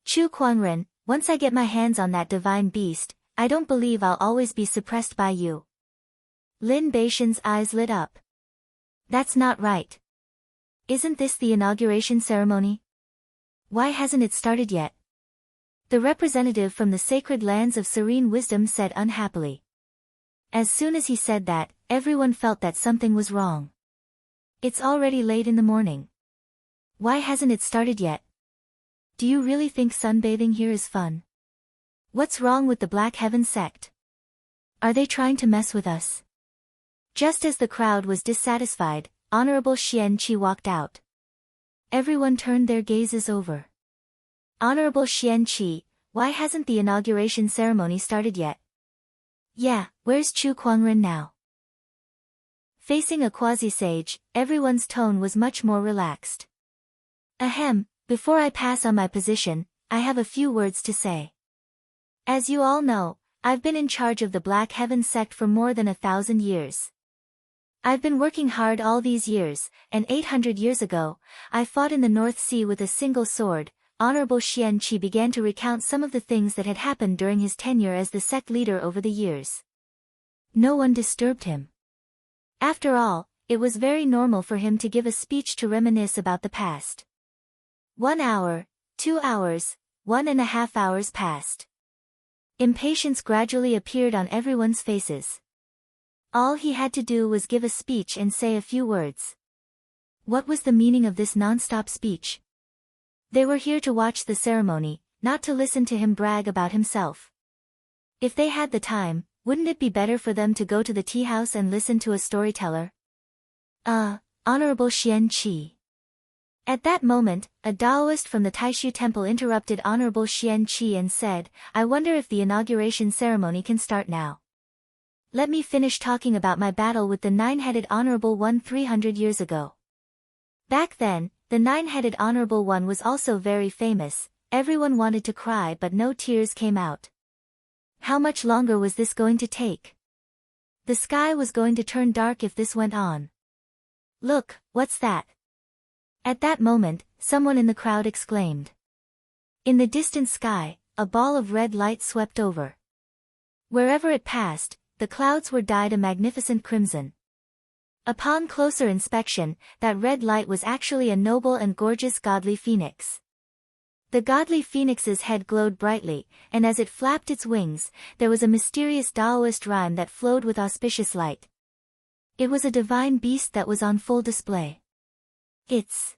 S1: "Chu Kuangren, once I get my hands on that divine beast, I don't believe I'll always be suppressed by you." Lin Beishan's eyes lit up. "That's not right. Isn't this the inauguration ceremony? Why hasn't it started yet?" The representative from the sacred lands of serene wisdom said unhappily. As soon as he said that, everyone felt that something was wrong. It's already late in the morning. Why hasn't it started yet? Do you really think sunbathing here is fun? What's wrong with the Black Heaven sect? Are they trying to mess with us? Just as the crowd was dissatisfied, Honorable Xian Qi walked out. Everyone turned their gazes over. "Honorable Xian Qi, why hasn't the inauguration ceremony started yet?" "Yeah, where's Chu Kuangren now?" Facing a quasi-sage, everyone's tone was much more relaxed. "Ahem, before I pass on my position, I have a few words to say. As you all know, I've been in charge of the Black Heaven sect for more than 1,000 years. I've been working hard all these years, and 800 years ago, I fought in the North Sea with a single sword." Honorable Xian Qi began to recount some of the things that had happened during his tenure as the sect leader over the years. No one disturbed him. After all, it was very normal for him to give a speech to reminisce about the past. 1 hour, 2 hours, 1.5 hours passed. Impatience gradually appeared on everyone's faces. All he had to do was give a speech and say a few words. What was the meaning of this non-stop speech? They were here to watch the ceremony, not to listen to him brag about himself. If they had the time, wouldn't it be better for them to go to the tea house and listen to a storyteller? Honorable Xian Qi. At that moment, a Taoist from the Taishu Temple interrupted Honorable Xian Qi and said, I wonder if the inauguration ceremony can start now. Let me finish talking about my battle with the nine-headed Honorable One 300 years ago. Back then, the nine-headed Honorable One was also very famous. Everyone wanted to cry but no tears came out. How much longer was this going to take? The sky was going to turn dark if this went on. Look, what's that? At that moment, someone in the crowd exclaimed. In the distant sky, a ball of red light swept over. Wherever it passed, the clouds were dyed a magnificent crimson. Upon closer inspection, that red light was actually a noble and gorgeous godly phoenix. The godly phoenix's head glowed brightly, and as it flapped its wings, there was a mysterious Taoist rhyme that flowed with auspicious light. It was a divine beast that was on full display. It's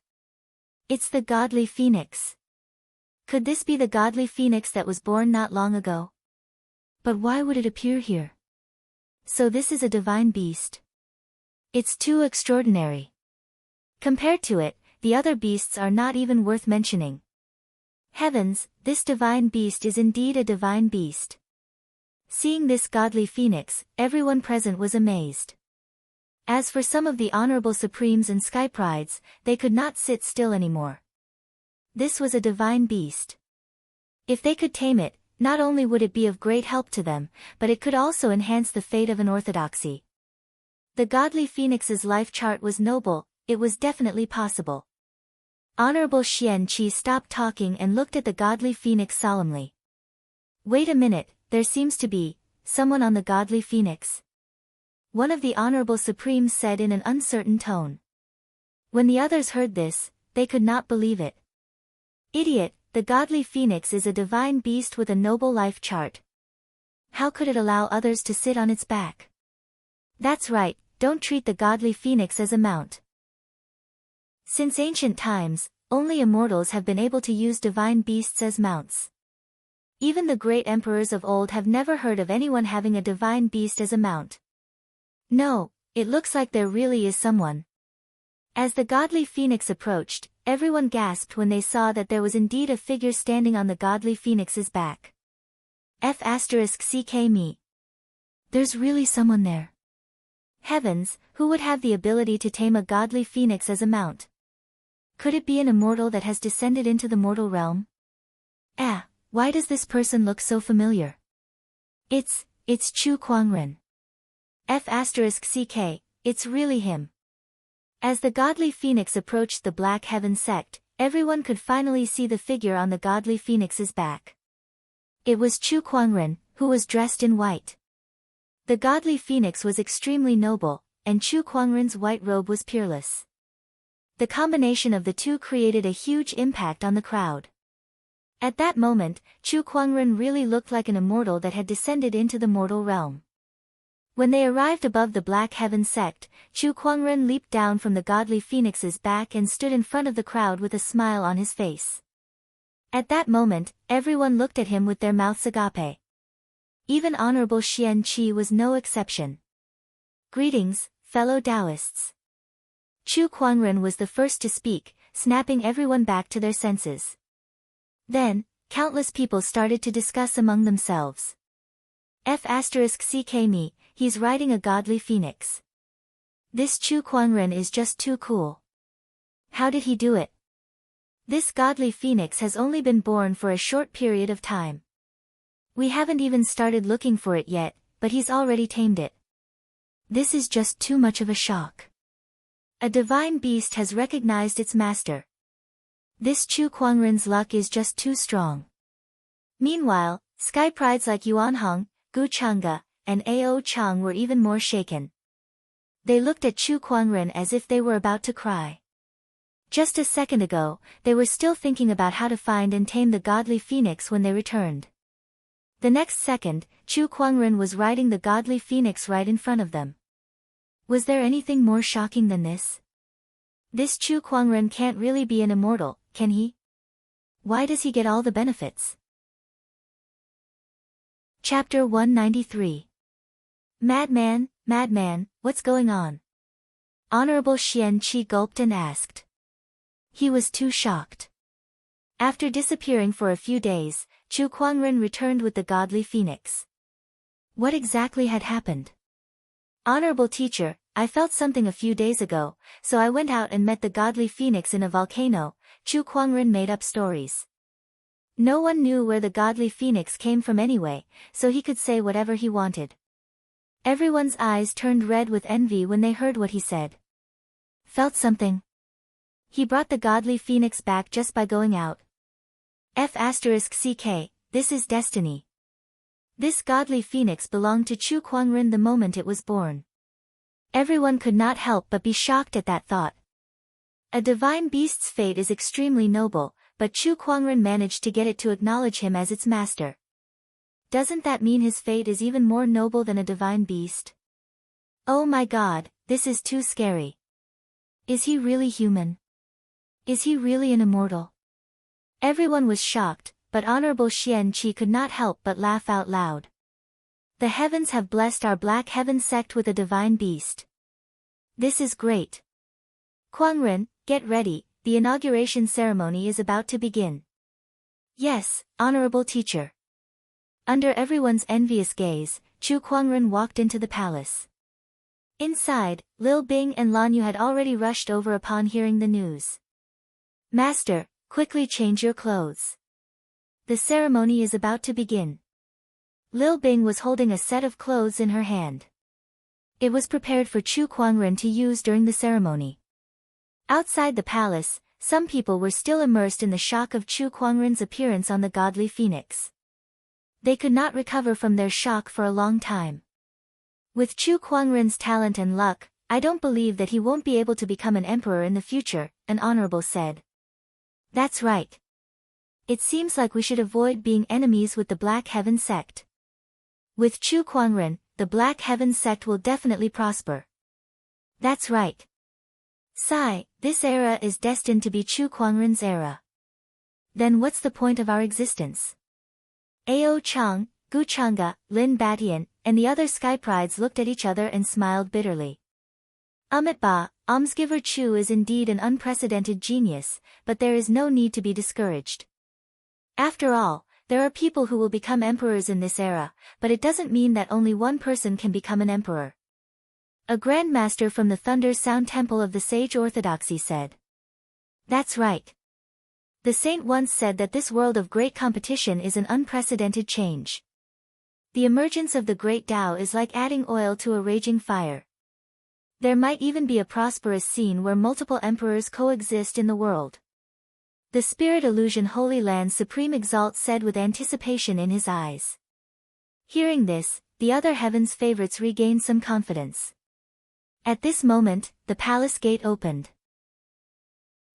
S1: the godly phoenix. Could this be the godly phoenix that was born not long ago? But why would it appear here? So this is a divine beast. It's too extraordinary. Compared to it, the other beasts are not even worth mentioning. Heavens, this divine beast is indeed a divine beast. Seeing this godly phoenix, everyone present was amazed. As for some of the honorable supremes and sky prides, they could not sit still anymore. This was a divine beast. If they could tame it, not only would it be of great help to them, but it could also enhance the fate of an orthodoxy. The godly phoenix's life chart was noble, it was definitely possible. Honorable Xian Qi stopped talking and looked at the godly phoenix solemnly. Wait a minute, there seems to be someone on the godly phoenix. One of the honorable supremes said in an uncertain tone. When the others heard this, they could not believe it. Idiot, the godly phoenix is a divine beast with a noble life chart. How could it allow others to sit on its back? That's right, don't treat the godly phoenix as a mount. Since ancient times, only immortals have been able to use divine beasts as mounts. Even the great emperors of old have never heard of anyone having a divine beast as a mount. No, it looks like there really is someone. As the godly phoenix approached, everyone gasped when they saw that there was indeed a figure standing on the godly phoenix's back. F***ck me. There's really someone there. Heavens, who would have the ability to tame a godly phoenix as a mount? Could it be an immortal that has descended into the mortal realm? Why does this person look so familiar? It's Chu Kuangren. F***ck, it's really him. As the godly phoenix approached the Black Heaven sect, everyone could finally see the figure on the godly phoenix's back. It was Chu Kuangren, who was dressed in white. The godly phoenix was extremely noble, and Chu Kuangren's white robe was peerless. The combination of the two created a huge impact on the crowd. At that moment, Chu Kuangren really looked like an immortal that had descended into the mortal realm. When they arrived above the Black Heaven sect, Chu Kuangren leaped down from the godly phoenix's back and stood in front of the crowd with a smile on his face. At that moment, everyone looked at him with their mouths agape. Even Honorable Xian Qi was no exception. Greetings, fellow Taoists. Chu Kuangren was the first to speak, snapping everyone back to their senses. Then, countless people started to discuss among themselves. F***ck me, he's riding a godly phoenix. This Chu Kuangren is just too cool. How did he do it? This godly phoenix has only been born for a short period of time. We haven't even started looking for it yet, but he's already tamed it. This is just too much of a shock. A divine beast has recognized its master. This Chu Kuangren's luck is just too strong. Meanwhile, sky prides like Yuan Hong, Gu Changge, and Ao Chang were even more shaken. They looked at Chu Kuangren as if they were about to cry. Just a second ago, they were still thinking about how to find and tame the godly phoenix when they returned. The next second, Chu Kuangren was riding the godly phoenix right in front of them. Was there anything more shocking than this? This Chu Kuangren can't really be an immortal, can he? Why does he get all the benefits? Chapter 193. Madman, madman, what's going on? Honorable Xian Qi gulped and asked. He was too shocked. After disappearing for a few days, Chu Kuangren returned with the godly phoenix. What exactly had happened? Honorable teacher, I felt something a few days ago, so I went out and met the godly phoenix in a volcano. Chu Kuangren made up stories. No one knew where the godly phoenix came from anyway, so he could say whatever he wanted. Everyone's eyes turned red with envy when they heard what he said. Felt something. He brought the godly phoenix back just by going out. F***ck, this is destiny. This godly phoenix belonged to Chu Kuangren the moment it was born. Everyone could not help but be shocked at that thought. A divine beast's fate is extremely noble, but Chu Kuangren managed to get it to acknowledge him as its master. Doesn't that mean his fate is even more noble than a divine beast? Oh my god, this is too scary. Is he really human? Is he really an immortal? Everyone was shocked, but Honorable Xian Qi could not help but laugh out loud. The heavens have blessed our Black Heaven sect with a divine beast. This is great. Kuangren, get ready, the inauguration ceremony is about to begin. Yes, honorable teacher. Under everyone's envious gaze, Chu Kuangren walked into the palace. Inside, Lil Bing and Lan Yu had already rushed over upon hearing the news. Master, quickly change your clothes. The ceremony is about to begin. Lil Bing was holding a set of clothes in her hand. It was prepared for Chu Kuangren to use during the ceremony. Outside the palace, some people were still immersed in the shock of Chu Kuangren's appearance on the godly phoenix. They could not recover from their shock for a long time. With Chu Kuangren's talent and luck, I don't believe that he won't be able to become an emperor in the future, an honorable said. That's right. It seems like we should avoid being enemies with the Black Heaven sect. With Chu Kuangren, the Black Heaven sect will definitely prosper. That's right. Sigh, this era is destined to be Chu Kuangren's era. Then what's the point of our existence? Ao Chang, Gu Chang'e, Lin Batian, and the other Sky Prides looked at each other and smiled bitterly. Ba, Almsgiver Chu is indeed an unprecedented genius, but there is no need to be discouraged. After all, there are people who will become emperors in this era, but it doesn't mean that only one person can become an emperor. A Grand Master from the Thunder Sound Temple of the Sage Orthodoxy said. That's right. The saint once said that this world of great competition is an unprecedented change. The emergence of the great Tao is like adding oil to a raging fire. There might even be a prosperous scene where multiple emperors coexist in the world. The Spirit Illusion Holy Land Supreme Exalt said with anticipation in his eyes. Hearing this, the other heaven's favorites regained some confidence. At this moment, the palace gate opened.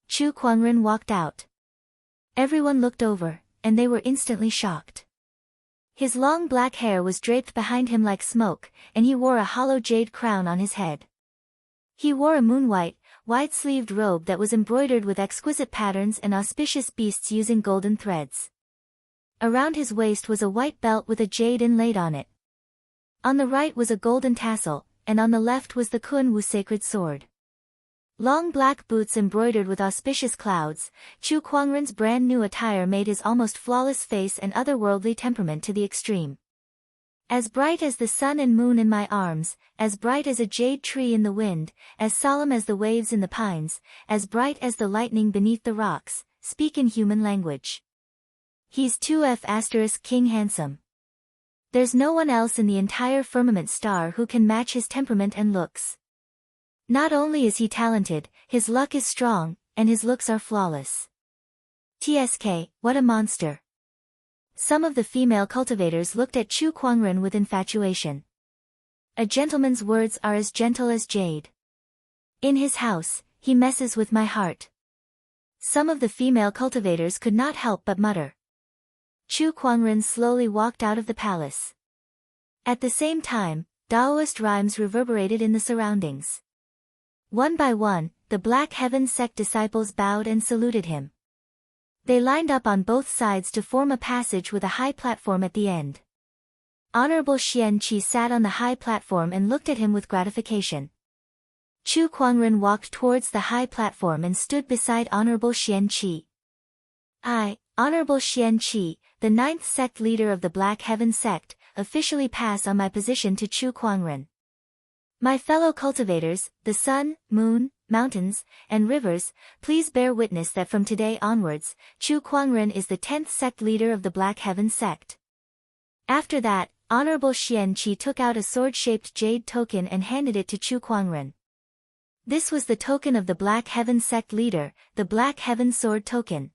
S1: Chu Kuangren walked out. Everyone looked over, and they were instantly shocked. His long black hair was draped behind him like smoke, and he wore a hollow jade crown on his head. He wore a moon-white, wide-sleeved robe that was embroidered with exquisite patterns and auspicious beasts using golden threads. Around his waist was a white belt with a jade inlaid on it. On the right was a golden tassel, and on the left was the Kunwu sacred sword. Long black boots embroidered with auspicious clouds, Chu Kuangren's brand new attire made his almost flawless face and otherworldly temperament to the extreme. As bright as the sun and moon in my arms, as bright as a jade tree in the wind, as solemn as the waves in the pines, as bright as the lightning beneath the rocks, speak in human language. He's 2F** King handsome. There's no one else in the entire firmament star who can match his temperament and looks. Not only is he talented, his luck is strong, and his looks are flawless. TSK, what a monster. Some of the female cultivators looked at Chu Kuangren with infatuation. A gentleman's words are as gentle as jade. In his house, he messes with my heart. Some of the female cultivators could not help but mutter. Chu Kuangren slowly walked out of the palace. At the same time, Taoist rhymes reverberated in the surroundings. One by one, the Black Heaven sect disciples bowed and saluted him. They lined up on both sides to form a passage with a high platform at the end. Honorable Xian Qi sat on the high platform and looked at him with gratification. Chu Kuangren walked towards the high platform and stood beside Honorable Xian Qi. I, Honorable Xian Qi, the 9th sect leader of the Black Heaven sect, officially pass on my position to Chu Kuangren. My fellow cultivators, the sun, moon, mountains, and rivers, please bear witness that from today onwards, Chu Kuangren is the 10th sect leader of the Black Heaven sect. After that, Honorable Xian Qi took out a sword-shaped jade token and handed it to Chu Kuangren. This was the token of the Black Heaven sect leader, the Black Heaven sword token.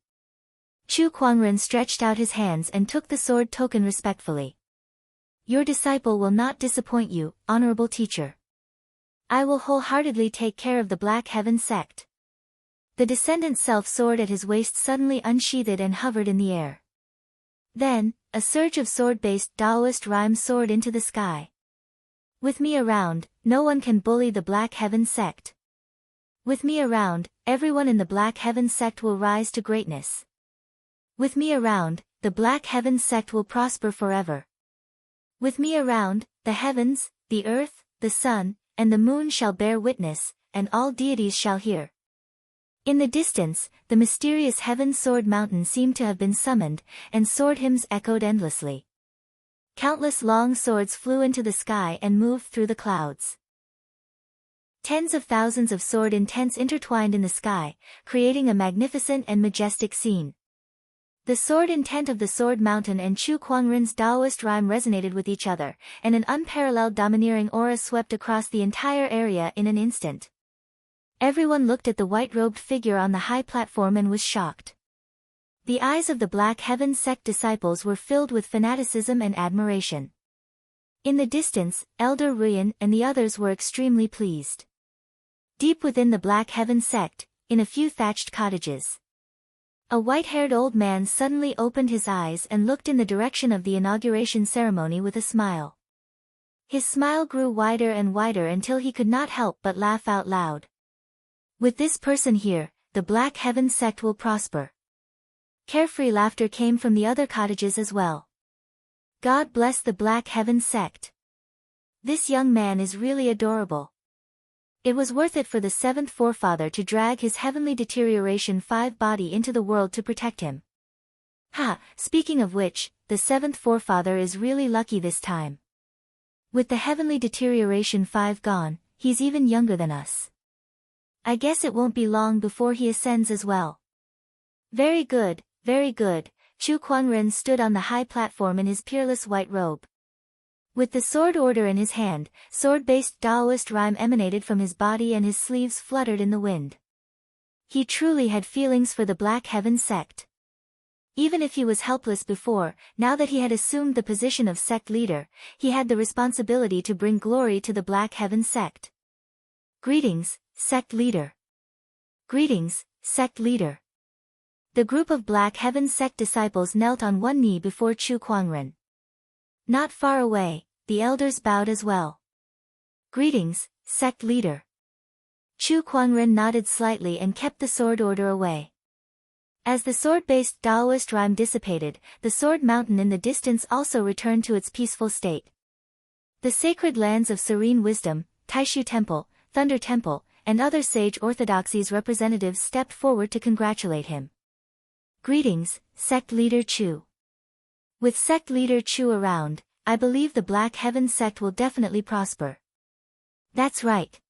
S1: Chu Kuangren stretched out his hands and took the sword token respectfully. Your disciple will not disappoint you, honorable teacher. I will wholeheartedly take care of the Black Heaven sect. The descendant self-sword at his waist suddenly unsheathed and hovered in the air. Then, a surge of sword-based Taoist rhyme soared into the sky. With me around, no one can bully the Black Heaven sect. With me around, everyone in the Black Heaven sect will rise to greatness. With me around, the Black Heaven sect will prosper forever. With me around, the heavens, the earth, the sun, and the moon shall bear witness, and all deities shall hear. In the distance, the mysterious Heaven Sword Mountain seemed to have been summoned, and sword hymns echoed endlessly. Countless long swords flew into the sky and moved through the clouds. Tens of thousands of sword intents intertwined in the sky, creating a magnificent and majestic scene. The sword intent of the Sword Mountain and Chu Kuangren's Taoist rhyme resonated with each other, and an unparalleled domineering aura swept across the entire area in an instant. Everyone looked at the white-robed figure on the high platform and was shocked. The eyes of the Black Heaven sect disciples were filled with fanaticism and admiration. In the distance, Elder Ruyan and the others were extremely pleased. Deep within the Black Heaven sect, in a few thatched cottages, a white-haired old man suddenly opened his eyes and looked in the direction of the inauguration ceremony with a smile. His smile grew wider and wider until he could not help but laugh out loud. With this person here, the Black Heaven sect will prosper. Carefree laughter came from the other cottages as well. God bless the Black Heaven sect. This young man is really adorable. It was worth it for the 7th forefather to drag his heavenly deterioration 5 body into the world to protect him. Ha, speaking of which, the 7th forefather is really lucky this time. With the heavenly deterioration 5 gone, he's even younger than us. I guess it won't be long before he ascends as well. Very good, very good. Chu Kuangren stood on the high platform in his peerless white robe. With the sword order in his hand, sword-based Taoist rhyme emanated from his body and his sleeves fluttered in the wind. He truly had feelings for the Black Heaven sect. Even if he was helpless before, now that he had assumed the position of sect leader, he had the responsibility to bring glory to the Black Heaven sect. Greetings, sect leader. Greetings, sect leader. The group of Black Heaven sect disciples knelt on one knee before Chu Kuangren. Not far away, the elders bowed as well. Greetings, sect leader. Chu Kuangren nodded slightly and kept the sword order away. As the sword-based Taoist rhyme dissipated, the Sword Mountain in the distance also returned to its peaceful state. The sacred lands of Serene Wisdom, Taishu Temple, Thunder Temple, and other sage orthodoxies representatives stepped forward to congratulate him. Greetings, sect leader Chu. With sect leader Chu around, I believe the Black Heaven sect will definitely prosper. That's right.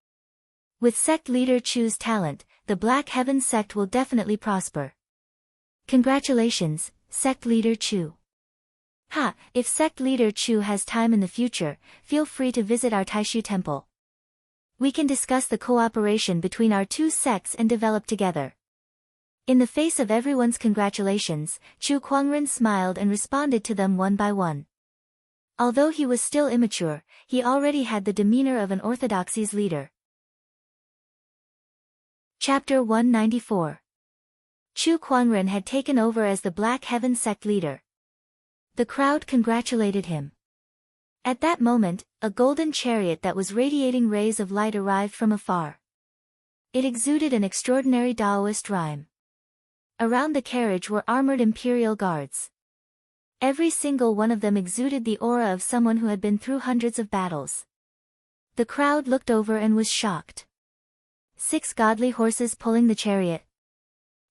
S1: With sect leader Chu's talent, the Black Heaven sect will definitely prosper. Congratulations, sect leader Chu. Ha, if sect leader Chu has time in the future, feel free to visit our Taishu temple. We can discuss the cooperation between our two sects and develop together. In the face of everyone's congratulations, Chu Kuangren smiled and responded to them one by one. Although he was still immature, he already had the demeanor of an orthodoxy's leader. Chapter 194. Chu Kuangren had taken over as the Black Heaven sect leader. The crowd congratulated him. At that moment, a golden chariot that was radiating rays of light arrived from afar. It exuded an extraordinary Taoist rhyme. Around the carriage were armored imperial guards. Every single one of them exuded the aura of someone who had been through hundreds of battles. The crowd looked over and was shocked. 6 godly horses pulling the chariot.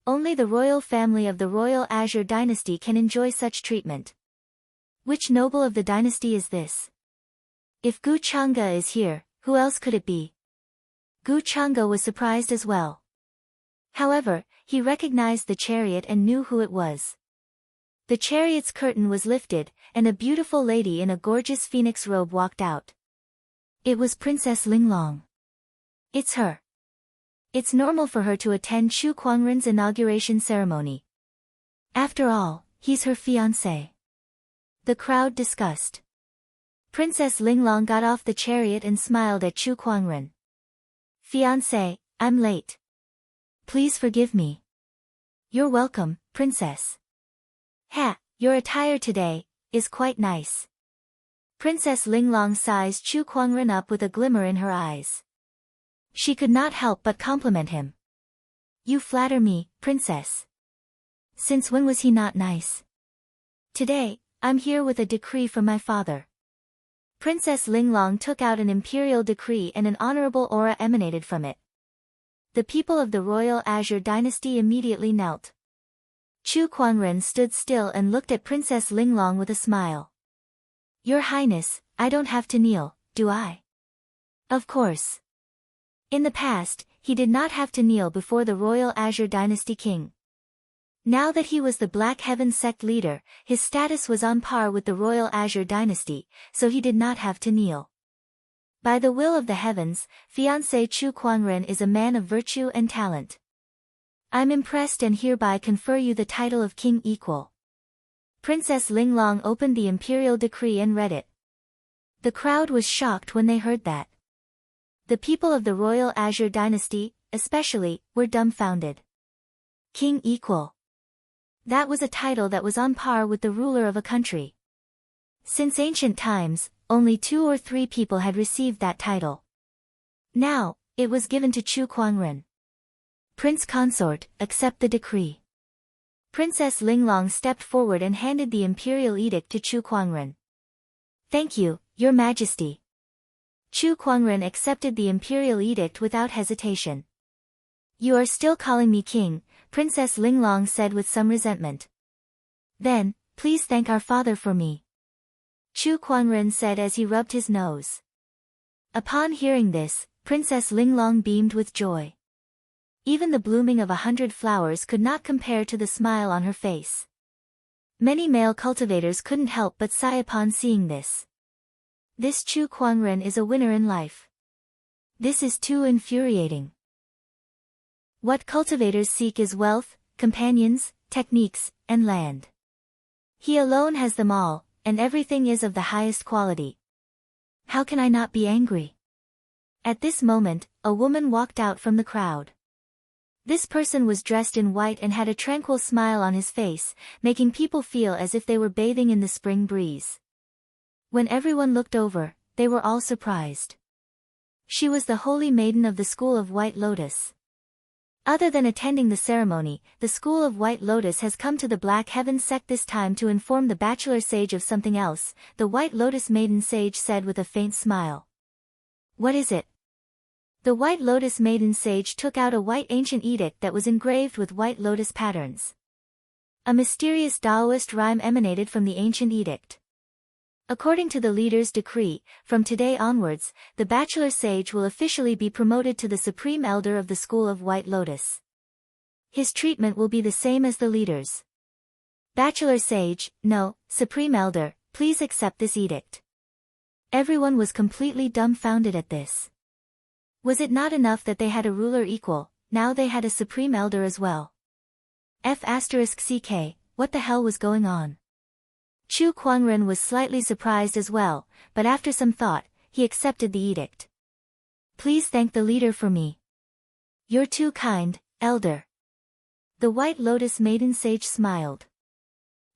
S1: Only the royal family of the royal Azure dynasty can enjoy such treatment. Which noble of the dynasty is this? If Gu Changge is here, who else could it be? Gu Changge was surprised as well. However, he recognized the chariot and knew who it was. The chariot's curtain was lifted, and a beautiful lady in a gorgeous phoenix robe walked out. It was Princess Linglong. It's her. It's normal for her to attend Chu Kuangren's inauguration ceremony. After all, he's her fiancé. The crowd discussed. Princess Linglong got off the chariot and smiled at Chu Kuangren. Fiancé, I'm late. Please forgive me. You're welcome, princess. Ha, your attire today is quite nice. Princess Linglong sized Chu Kuangren up with a glimmer in her eyes. She could not help but compliment him. You flatter me, princess. Since when was he not nice? Today, I'm here with a decree from my father. Princess Linglong took out an imperial decree and an honorable aura emanated from it. The people of the royal Azure dynasty immediately knelt. Chu Kuangren stood still and looked at Princess Linglong with a smile. Your Highness, I don't have to kneel, do I? Of course. In the past, he did not have to kneel before the royal Azure dynasty king. Now that he was the Black Heaven sect leader, his status was on par with the royal Azure dynasty, so he did not have to kneel. By the will of the heavens, fiancé Chu Kuangren is a man of virtue and talent. I'm impressed and hereby confer you the title of King Equal. Princess Linglong opened the imperial decree and read it. The crowd was shocked when they heard that. The people of the royal Azure dynasty, especially, were dumbfounded. King Equal. That was a title that was on par with the ruler of a country. Since ancient times, only 2 or 3 people had received that title. Now, it was given to Chu Kuangren. Prince Consort, accept the decree. Princess Linglong stepped forward and handed the imperial edict to Chu Kuangren. Thank you, Your Majesty. Chu Kuangren accepted the imperial edict without hesitation. You are still calling me king, Princess Linglong said with some resentment. Then, please thank our father for me. Chu Kuangren said as he rubbed his nose. Upon hearing this, Princess Linglong beamed with joy. Even the blooming of 100 flowers could not compare to the smile on her face. Many male cultivators couldn't help but sigh upon seeing this. This Chu Kuangren is a winner in life. This is too infuriating. What cultivators seek is wealth, companions, techniques, and land. He alone has them all, and everything is of the highest quality. How can I not be angry? At this moment, a woman walked out from the crowd. This person was dressed in white and had a tranquil smile on his face, making people feel as if they were bathing in the spring breeze. When everyone looked over, they were all surprised. She was the holy maiden of the School of White Lotus. Other than attending the ceremony, the School of White Lotus has come to the Black Heaven sect this time to inform the bachelor sage of something else, the White Lotus Maiden sage said with a faint smile. What is it? The White Lotus Maiden sage took out a white ancient edict that was engraved with white lotus patterns. A mysterious Taoist rhyme emanated from the ancient edict. According to the leader's decree, from today onwards, the bachelor sage will officially be promoted to the supreme elder of the School of White Lotus. His treatment will be the same as the leader's. Bachelor sage, no, supreme elder, please accept this edict. Everyone was completely dumbfounded at this. Was it not enough that they had a ruler equal, now they had a supreme elder as well? F***ck, what the hell was going on? Chu Kuangren was slightly surprised as well, but after some thought, he accepted the edict. Please thank the leader for me. You're too kind, elder. The White Lotus Maiden Sage smiled.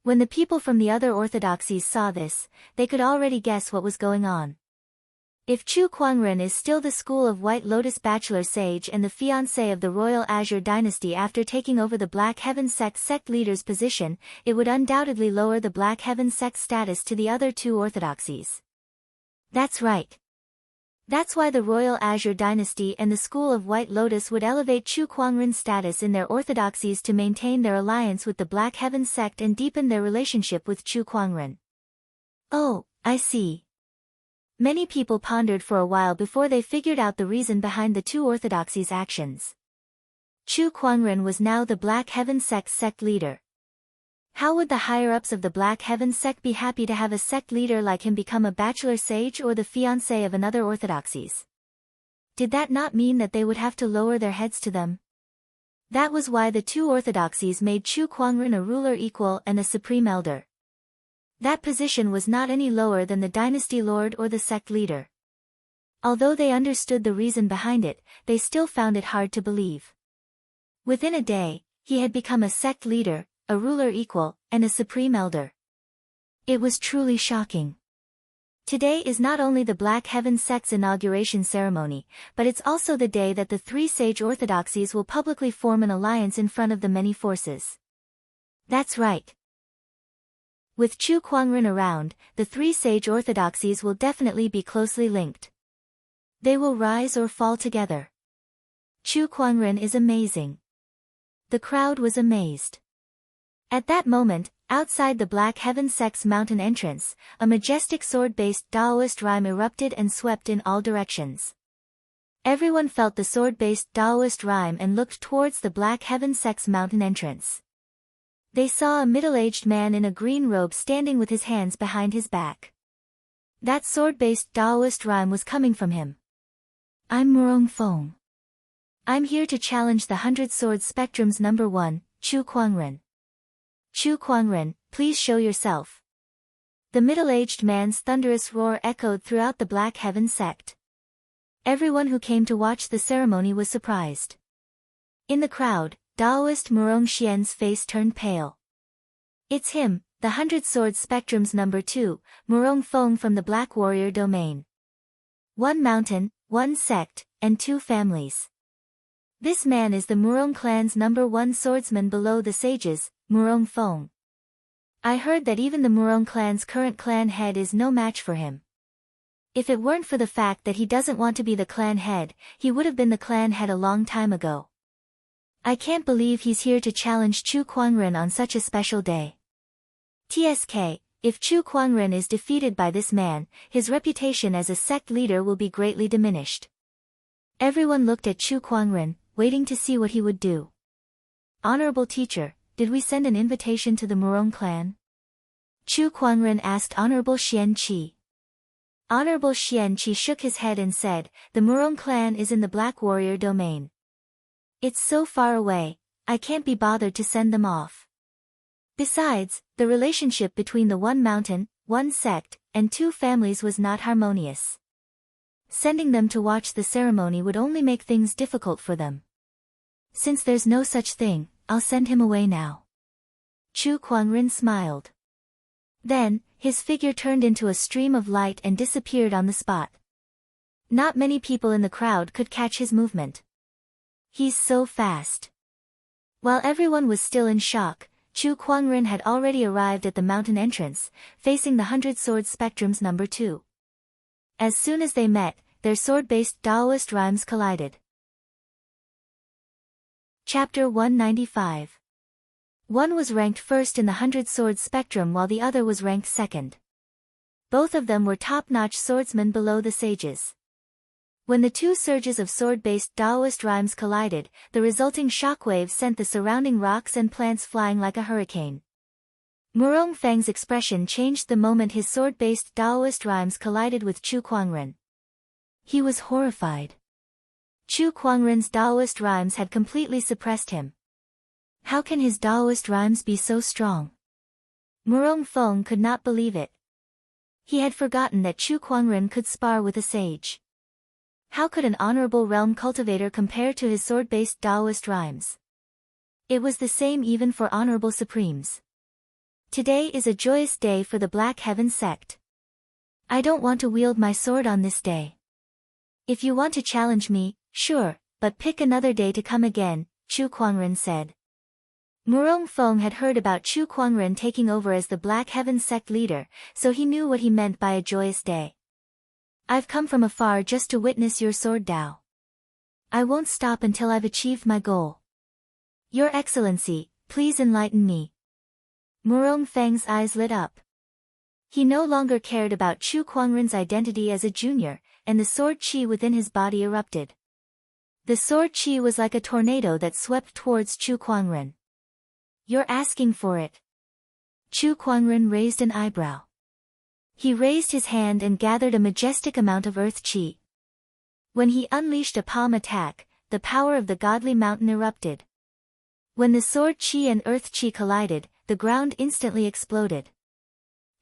S1: When the people from the other orthodoxies saw this, they could already guess what was going on. If Chu Kuangren is still the school of White Lotus Bachelor Sage and the fiancé of the Royal Azure Dynasty after taking over the Black Heaven sect leader's position, it would undoubtedly lower the Black Heaven sect status to the other two orthodoxies. That's right. That's why the Royal Azure Dynasty and the School of White Lotus would elevate Chu Kuangren's status in their orthodoxies to maintain their alliance with the Black Heaven sect and deepen their relationship with Chu Kuangren. Oh, I see. Many people pondered for a while before they figured out the reason behind the two orthodoxies' actions. Chu Kuangren was now the Black Heaven sect leader. How would the higher-ups of the Black Heaven sect be happy to have a sect leader like him become a bachelor sage or the fiancé of another orthodoxies? Did that not mean that they would have to lower their heads to them? That was why the two orthodoxies made Chu Kuangren a ruler equal and a supreme elder. That position was not any lower than the dynasty lord or the sect leader. Although they understood the reason behind it, they still found it hard to believe. Within a day, he had become a sect leader, a ruler equal, and a supreme elder. It was truly shocking. Today is not only the Black Heaven sect's inauguration ceremony, but it's also the day that the three sage orthodoxies will publicly form an alliance in front of the many forces. That's right. With Chu Kuangren around, the three sage orthodoxies will definitely be closely linked. They will rise or fall together. Chu Kuangren is amazing. The crowd was amazed. At that moment, outside the Black Heaven sect's mountain entrance, a majestic sword-based Taoist rhyme erupted and swept in all directions. Everyone felt the sword-based Taoist rhyme and looked towards the Black Heaven sect's mountain entrance. They saw a middle-aged man in a green robe standing with his hands behind his back. That sword-based Taoist rhyme was coming from him. I'm Murong Feng. I'm here to challenge the 100 Swords Spectrum's number 1, Chu Kuangren. Chu Kuangren, please show yourself. The middle-aged man's thunderous roar echoed throughout the Black Heaven sect. Everyone who came to watch the ceremony was surprised. In the crowd, Taoist Murong Xian's face turned pale. It's him, the 100 Swords Spectrum's number 2, Murong Feng from the Black Warrior domain. One mountain, one sect, and two families. This man is the Murong clan's number 1 swordsman below the sages, Murong Feng. I heard that even the Murong clan's current clan head is no match for him. If it weren't for the fact that he doesn't want to be the clan head, he would have been the clan head a long time ago. I can't believe he's here to challenge Chu Kuangren on such a special day. TSK, if Chu Kuangren is defeated by this man, his reputation as a sect leader will be greatly diminished. Everyone looked at Chu Kuangren, waiting to see what he would do. Honorable teacher, did we send an invitation to the Murong clan? Chu Kuangren asked Honorable Xian Qi. Honorable Xian Qi shook his head and said, the Murong clan is in the Black Warrior domain. It's so far away, I can't be bothered to send them off. Besides, the relationship between the one mountain, one sect, and two families was not harmonious. Sending them to watch the ceremony would only make things difficult for them. Since there's no such thing, I'll send him away now. Chu Kuangren smiled. Then, his figure turned into a stream of light and disappeared on the spot. Not many people in the crowd could catch his movement. He's so fast. While everyone was still in shock, Chu Kuangren had already arrived at the mountain entrance, facing the 100 Swords Spectrum's number 2. As soon as they met, their sword-based Taoist rhymes collided. Chapter 195. One was ranked first in the 100 Swords Spectrum while the other was ranked second. Both of them were top-notch swordsmen below the sages. When the two surges of sword-based Taoist rhymes collided, the resulting shockwave sent the surrounding rocks and plants flying like a hurricane. Murong Feng's expression changed the moment his sword-based Taoist rhymes collided with Chu Kuangren. He was horrified. Chu Kuangren's Taoist rhymes had completely suppressed him. How can his Taoist rhymes be so strong? Murong Feng could not believe it. He had forgotten that Chu Kuangren could spar with a sage. How could an honorable realm cultivator compare to his sword-based Taoist rhymes? It was the same even for honorable supremes. Today is a joyous day for the Black Heaven sect. I don't want to wield my sword on this day. If you want to challenge me, sure, but pick another day to come again, Chu Kuangren said. Murong Feng had heard about Chu Kuangren taking over as the Black Heaven sect leader, so he knew what he meant by a joyous day. I've come from afar just to witness your sword Dao. I won't stop until I've achieved my goal. Your Excellency, please enlighten me. Murong Feng's eyes lit up. He no longer cared about Chu Kuangren's identity as a junior, and the sword chi within his body erupted. The sword chi was like a tornado that swept towards Chu Kuangren. You're asking for it. Chu Kuangren raised an eyebrow. He raised his hand and gathered a majestic amount of earth chi. When he unleashed a palm attack, the power of the godly mountain erupted. When the sword chi and earth chi collided, the ground instantly exploded.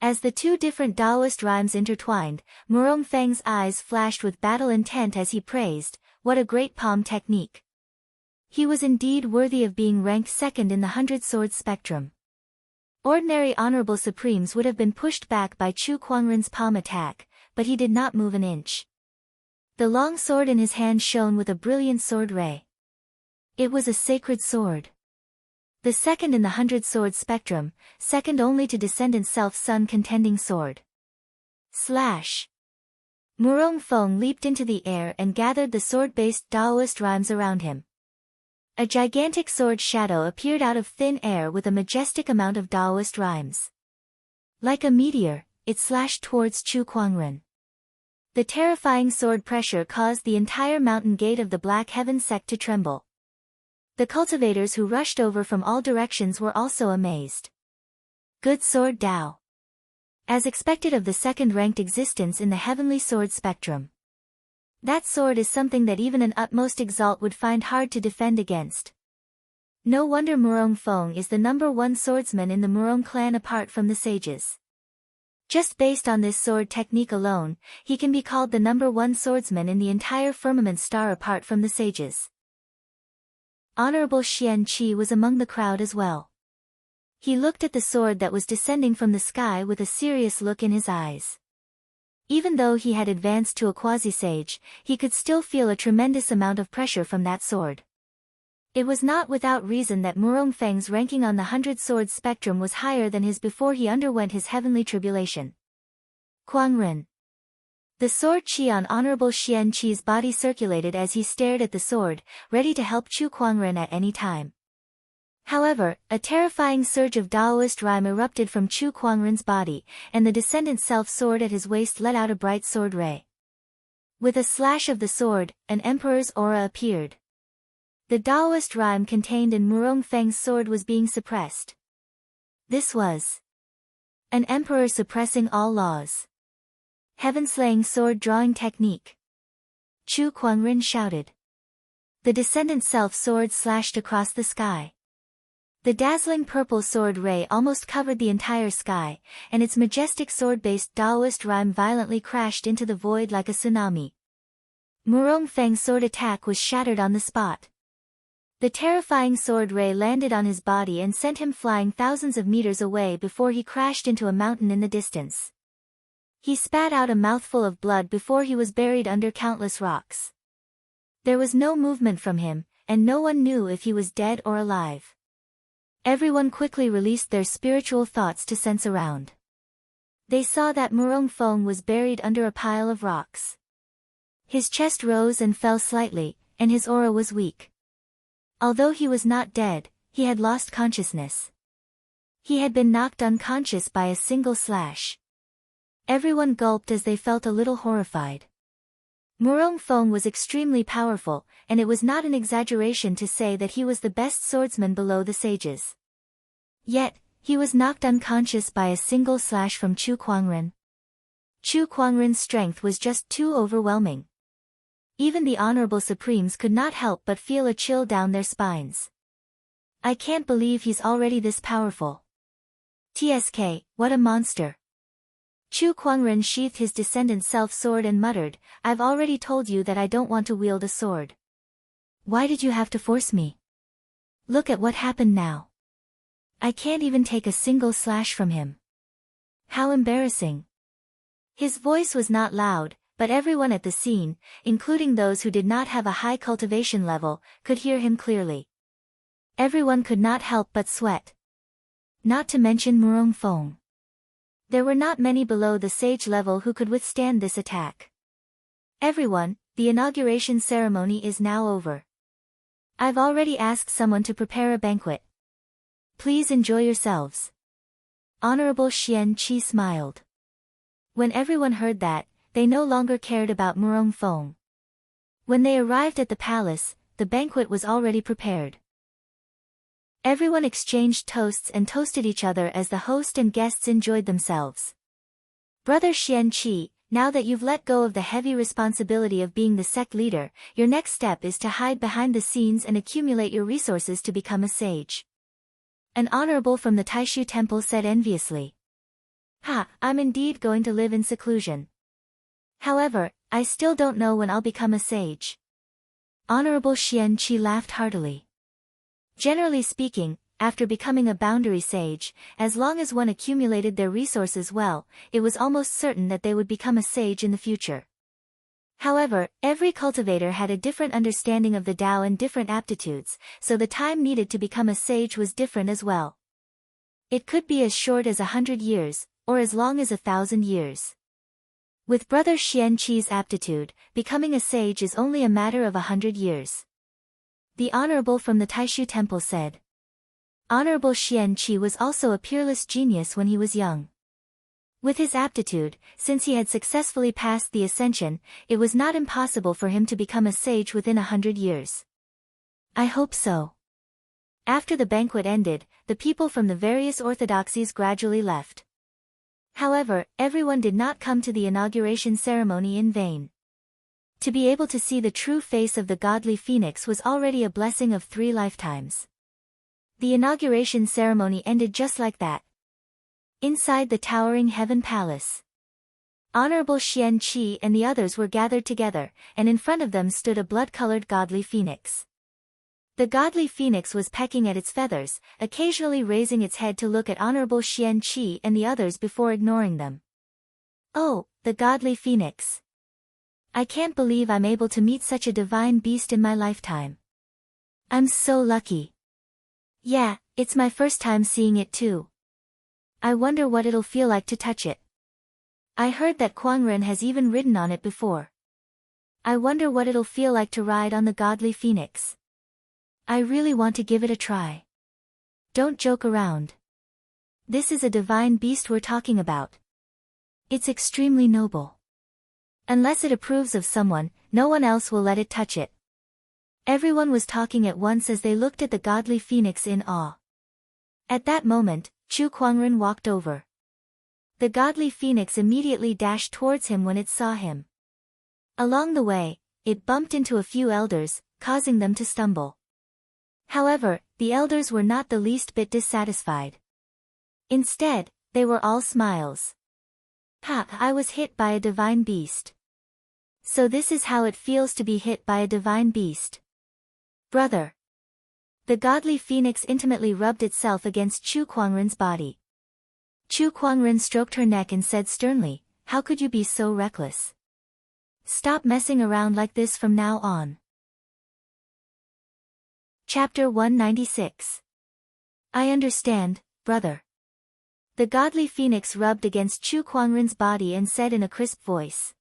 S1: As the two different Taoist rhymes intertwined, Murong Feng's eyes flashed with battle intent as he praised, "What a great palm technique." He was indeed worthy of being ranked second in the 100 swords spectrum. Ordinary honorable supremes would have been pushed back by Chu Kuangren's palm attack, but he did not move an inch. The long sword in his hand shone with a brilliant sword ray. It was a sacred sword. The second in the 100 swords spectrum, second only to Descendant Self-Sun contending sword. Slash! Murong Feng leaped into the air and gathered the sword-based Taoist rhymes around him. A gigantic sword shadow appeared out of thin air with a majestic amount of Taoist rhymes. Like a meteor, it slashed towards Chu Kuangren. The terrifying sword pressure caused the entire mountain gate of the Black Heaven sect to tremble. The cultivators who rushed over from all directions were also amazed. Good sword Dao. As expected of the second-ranked existence in the heavenly sword spectrum. That sword is something that even an utmost exalt would find hard to defend against. No wonder Murong Feng is the #1 swordsman in the Murong clan apart from the sages. Just based on this sword technique alone, he can be called the #1 swordsman in the entire firmament star apart from the sages. Honorable Xian Qi was among the crowd as well. He looked at the sword that was descending from the sky with a serious look in his eyes. Even though he had advanced to a quasi-sage, he could still feel a tremendous amount of pressure from that sword. It was not without reason that Murong Feng's ranking on the 100 swords spectrum was higher than his before he underwent his heavenly tribulation. Kuangren. The sword chi on Honorable Xian Qi's body circulated as he stared at the sword, ready to help Chu Kuangren at any time. However, a terrifying surge of Taoist rhyme erupted from Chu Kuangren's body, and the Descendant Self-Sword at his waist let out a bright sword ray. With a slash of the sword, an emperor's aura appeared. The Taoist rhyme contained in Murong Feng's sword was being suppressed. This was an emperor suppressing all laws. Heaven-slaying sword-drawing technique. Chu Kuangren shouted. The Descendant Self-Sword slashed across the sky. The dazzling purple sword ray almost covered the entire sky, and its majestic sword-based Taoist rhyme violently crashed into the void like a tsunami. Murong Feng's sword attack was shattered on the spot. The terrifying sword ray landed on his body and sent him flying thousands of meters away before he crashed into a mountain in the distance. He spat out a mouthful of blood before he was buried under countless rocks. There was no movement from him, and no one knew if he was dead or alive. Everyone quickly released their spiritual thoughts to sense around. They saw that Murong Feng was buried under a pile of rocks. His chest rose and fell slightly, and his aura was weak. Although he was not dead, he had lost consciousness. He had been knocked unconscious by a single slash. Everyone gulped as they felt a little horrified. Murong Feng was extremely powerful, and it was not an exaggeration to say that he was the best swordsman below the sages. Yet, he was knocked unconscious by a single slash from Chu Kuangren. Chu Kuangren's strength was just too overwhelming. Even the honorable supremes could not help but feel a chill down their spines. I can't believe he's already this powerful. TSK, what a monster. Chu Kuangren sheathed his descendant self-sword and muttered, I've already told you that I don't want to wield a sword. Why did you have to force me? Look at what happened now. I can't even take a single slash from him. How embarrassing. His voice was not loud, but everyone at the scene, including those who did not have a high cultivation level, could hear him clearly. Everyone could not help but sweat. Not to mention Murong Feng. There were not many below the sage level who could withstand this attack. Everyone, the inauguration ceremony is now over. I've already asked someone to prepare a banquet. Please enjoy yourselves. Honorable Xian Qi smiled. When everyone heard that, they no longer cared about Murong Feng. When they arrived at the palace, the banquet was already prepared. Everyone exchanged toasts and toasted each other as the host and guests enjoyed themselves. Brother Xian Qi, now that you've let go of the heavy responsibility of being the sect leader, your next step is to hide behind the scenes and accumulate your resources to become a sage. An honorable from the Taishu temple said enviously. Ha, I'm indeed going to live in seclusion. However, I still don't know when I'll become a sage. Honorable Xian Qi laughed heartily. Generally speaking, after becoming a boundary sage, as long as one accumulated their resources well, it was almost certain that they would become a sage in the future. However, every cultivator had a different understanding of the Tao and different aptitudes, so the time needed to become a sage was different as well. It could be as short as 100 years, or as long as 1,000 years. With Brother Xian Qi's aptitude, becoming a sage is only a matter of 100 years. The Honorable from the Taishu Temple said. Honorable Xian Qi was also a peerless genius when he was young. With his aptitude, since he had successfully passed the ascension, it was not impossible for him to become a sage within 100 years. I hope so. After the banquet ended, the people from the various orthodoxies gradually left. However, everyone did not come to the inauguration ceremony in vain. To be able to see the true face of the godly phoenix was already a blessing of 3 lifetimes. The inauguration ceremony ended just like that. Inside the towering heaven palace, Honorable Xian Qi and the others were gathered together, and in front of them stood a blood-colored godly phoenix. The godly phoenix was pecking at its feathers, occasionally raising its head to look at Honorable Xian Qi and the others before ignoring them. Oh, the godly phoenix. I can't believe I'm able to meet such a divine beast in my lifetime. I'm so lucky. Yeah, it's my first time seeing it too. I wonder what it'll feel like to touch it. I heard that Kuangren has even ridden on it before. I wonder what it'll feel like to ride on the godly phoenix. I really want to give it a try. Don't joke around. This is a divine beast we're talking about. It's extremely noble. Unless it approves of someone, no one else will let it touch it. Everyone was talking at once as they looked at the godly phoenix in awe. At that moment, Chu Kuangren walked over. The godly phoenix immediately dashed towards him when it saw him. Along the way, it bumped into a few elders, causing them to stumble. However, the elders were not the least bit dissatisfied. Instead, they were all smiles. Ha, I was hit by a divine beast. So this is how it feels to be hit by a divine beast. Brother. The godly phoenix intimately rubbed itself against Chu Kuangren's body. Chu Kuangren stroked her neck and said sternly, how could you be so reckless? Stop messing around like this from now on. Chapter 196. I understand, brother. The godly phoenix rubbed against Chu Kuangren's body and said in a crisp voice.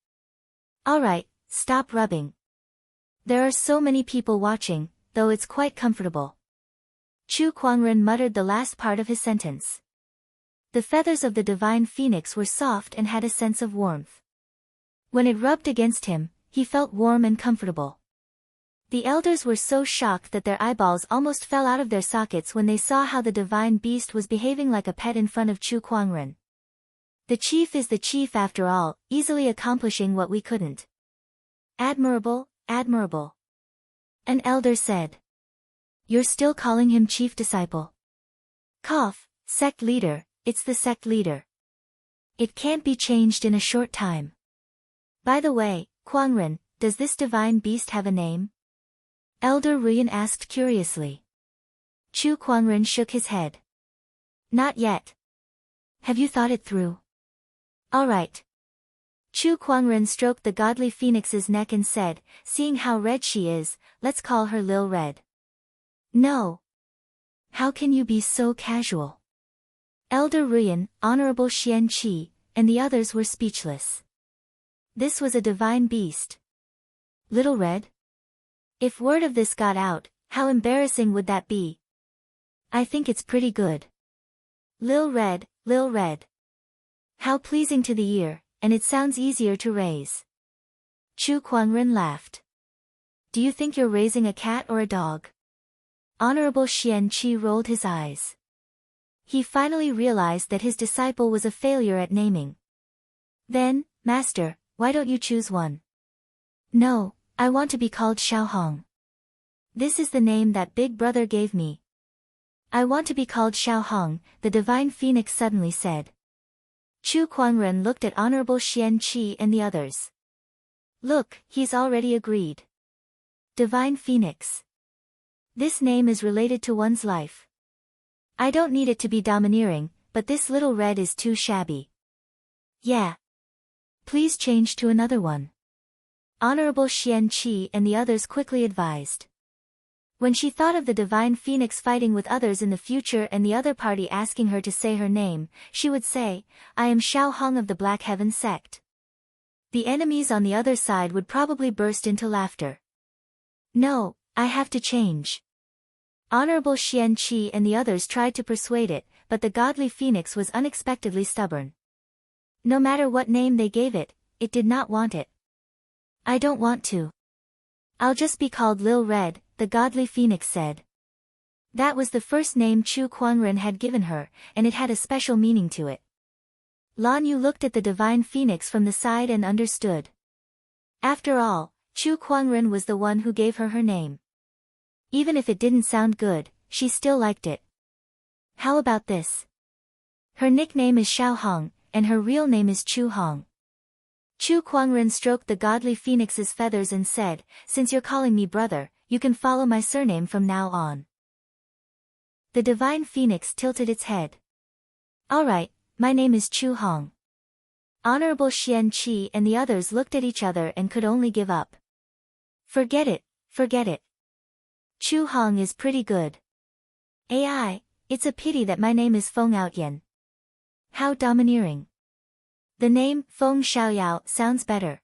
S1: Alright, stop rubbing. There are so many people watching, though it's quite comfortable. Chu Kuangren muttered the last part of his sentence. The feathers of the divine phoenix were soft and had a sense of warmth. When it rubbed against him, he felt warm and comfortable. The elders were so shocked that their eyeballs almost fell out of their sockets when they saw how the divine beast was behaving like a pet in front of Chu Kuangren. The chief is the chief after all, easily accomplishing what we couldn't. Admirable, admirable. An elder said. You're still calling him chief disciple? Cough, sect leader, it's the sect leader. It can't be changed in a short time. By the way, Kuangren, does this divine beast have a name? Elder Ruyan asked curiously. Chu Kuangren shook his head. Not yet. Have you thought it through? All right. Chu Kuangren stroked the godly phoenix's neck and said, seeing how red she is, let's call her Lil Red. No. How can you be so casual? Elder Ruyan, Honorable Xian Qi, and the others were speechless. This was a divine beast. Little Red? If word of this got out, how embarrassing would that be? I think it's pretty good. Lil Red, Lil Red. How pleasing to the ear, and it sounds easier to raise. Chu Kuangren laughed. Do you think you're raising a cat or a dog? Honorable Xian Qi rolled his eyes. He finally realized that his disciple was a failure at naming. Then, Master, why don't you choose one? No, I want to be called Xiaohong. This is the name that Big Brother gave me. I want to be called Xiaohong, the divine phoenix suddenly said. Chu Kuangren looked at Honorable Xian Qi and the others. Look, he's already agreed. Divine Phoenix. This name is related to one's life. I don't need it to be domineering, but this little red is too shabby. Yeah. Please change to another one. Honorable Xian Qi and the others quickly advised. When she thought of the divine phoenix fighting with others in the future and the other party asking her to say her name, she would say, I am Xiao Hong of the Black Heaven sect. The enemies on the other side would probably burst into laughter. No, I have to change. Honorable Xian Qi and the others tried to persuade it, but the godly phoenix was unexpectedly stubborn. No matter what name they gave it, it did not want it. I don't want to. I'll just be called Lil Red, the godly phoenix said. That was the first name Chu Kuangren had given her, and it had a special meaning to it. Lan Yu looked at the divine phoenix from the side and understood. After all, Chu Kuangren was the one who gave her name. Even if it didn't sound good, she still liked it. How about this? Her nickname is Xiao Hong, and her real name is Chu Hong. Chu Kuangren stroked the godly phoenix's feathers and said, since you're calling me brother, you can follow my surname from now on. The divine phoenix tilted its head. All right, my name is Chu Hong. Honorable Xian Qi and the others looked at each other and could only give up. Forget it, forget it. Chu Hong is pretty good. AI, it's a pity that my name is Feng Outyan. How domineering. The name, Feng Xiaoyao, sounds better.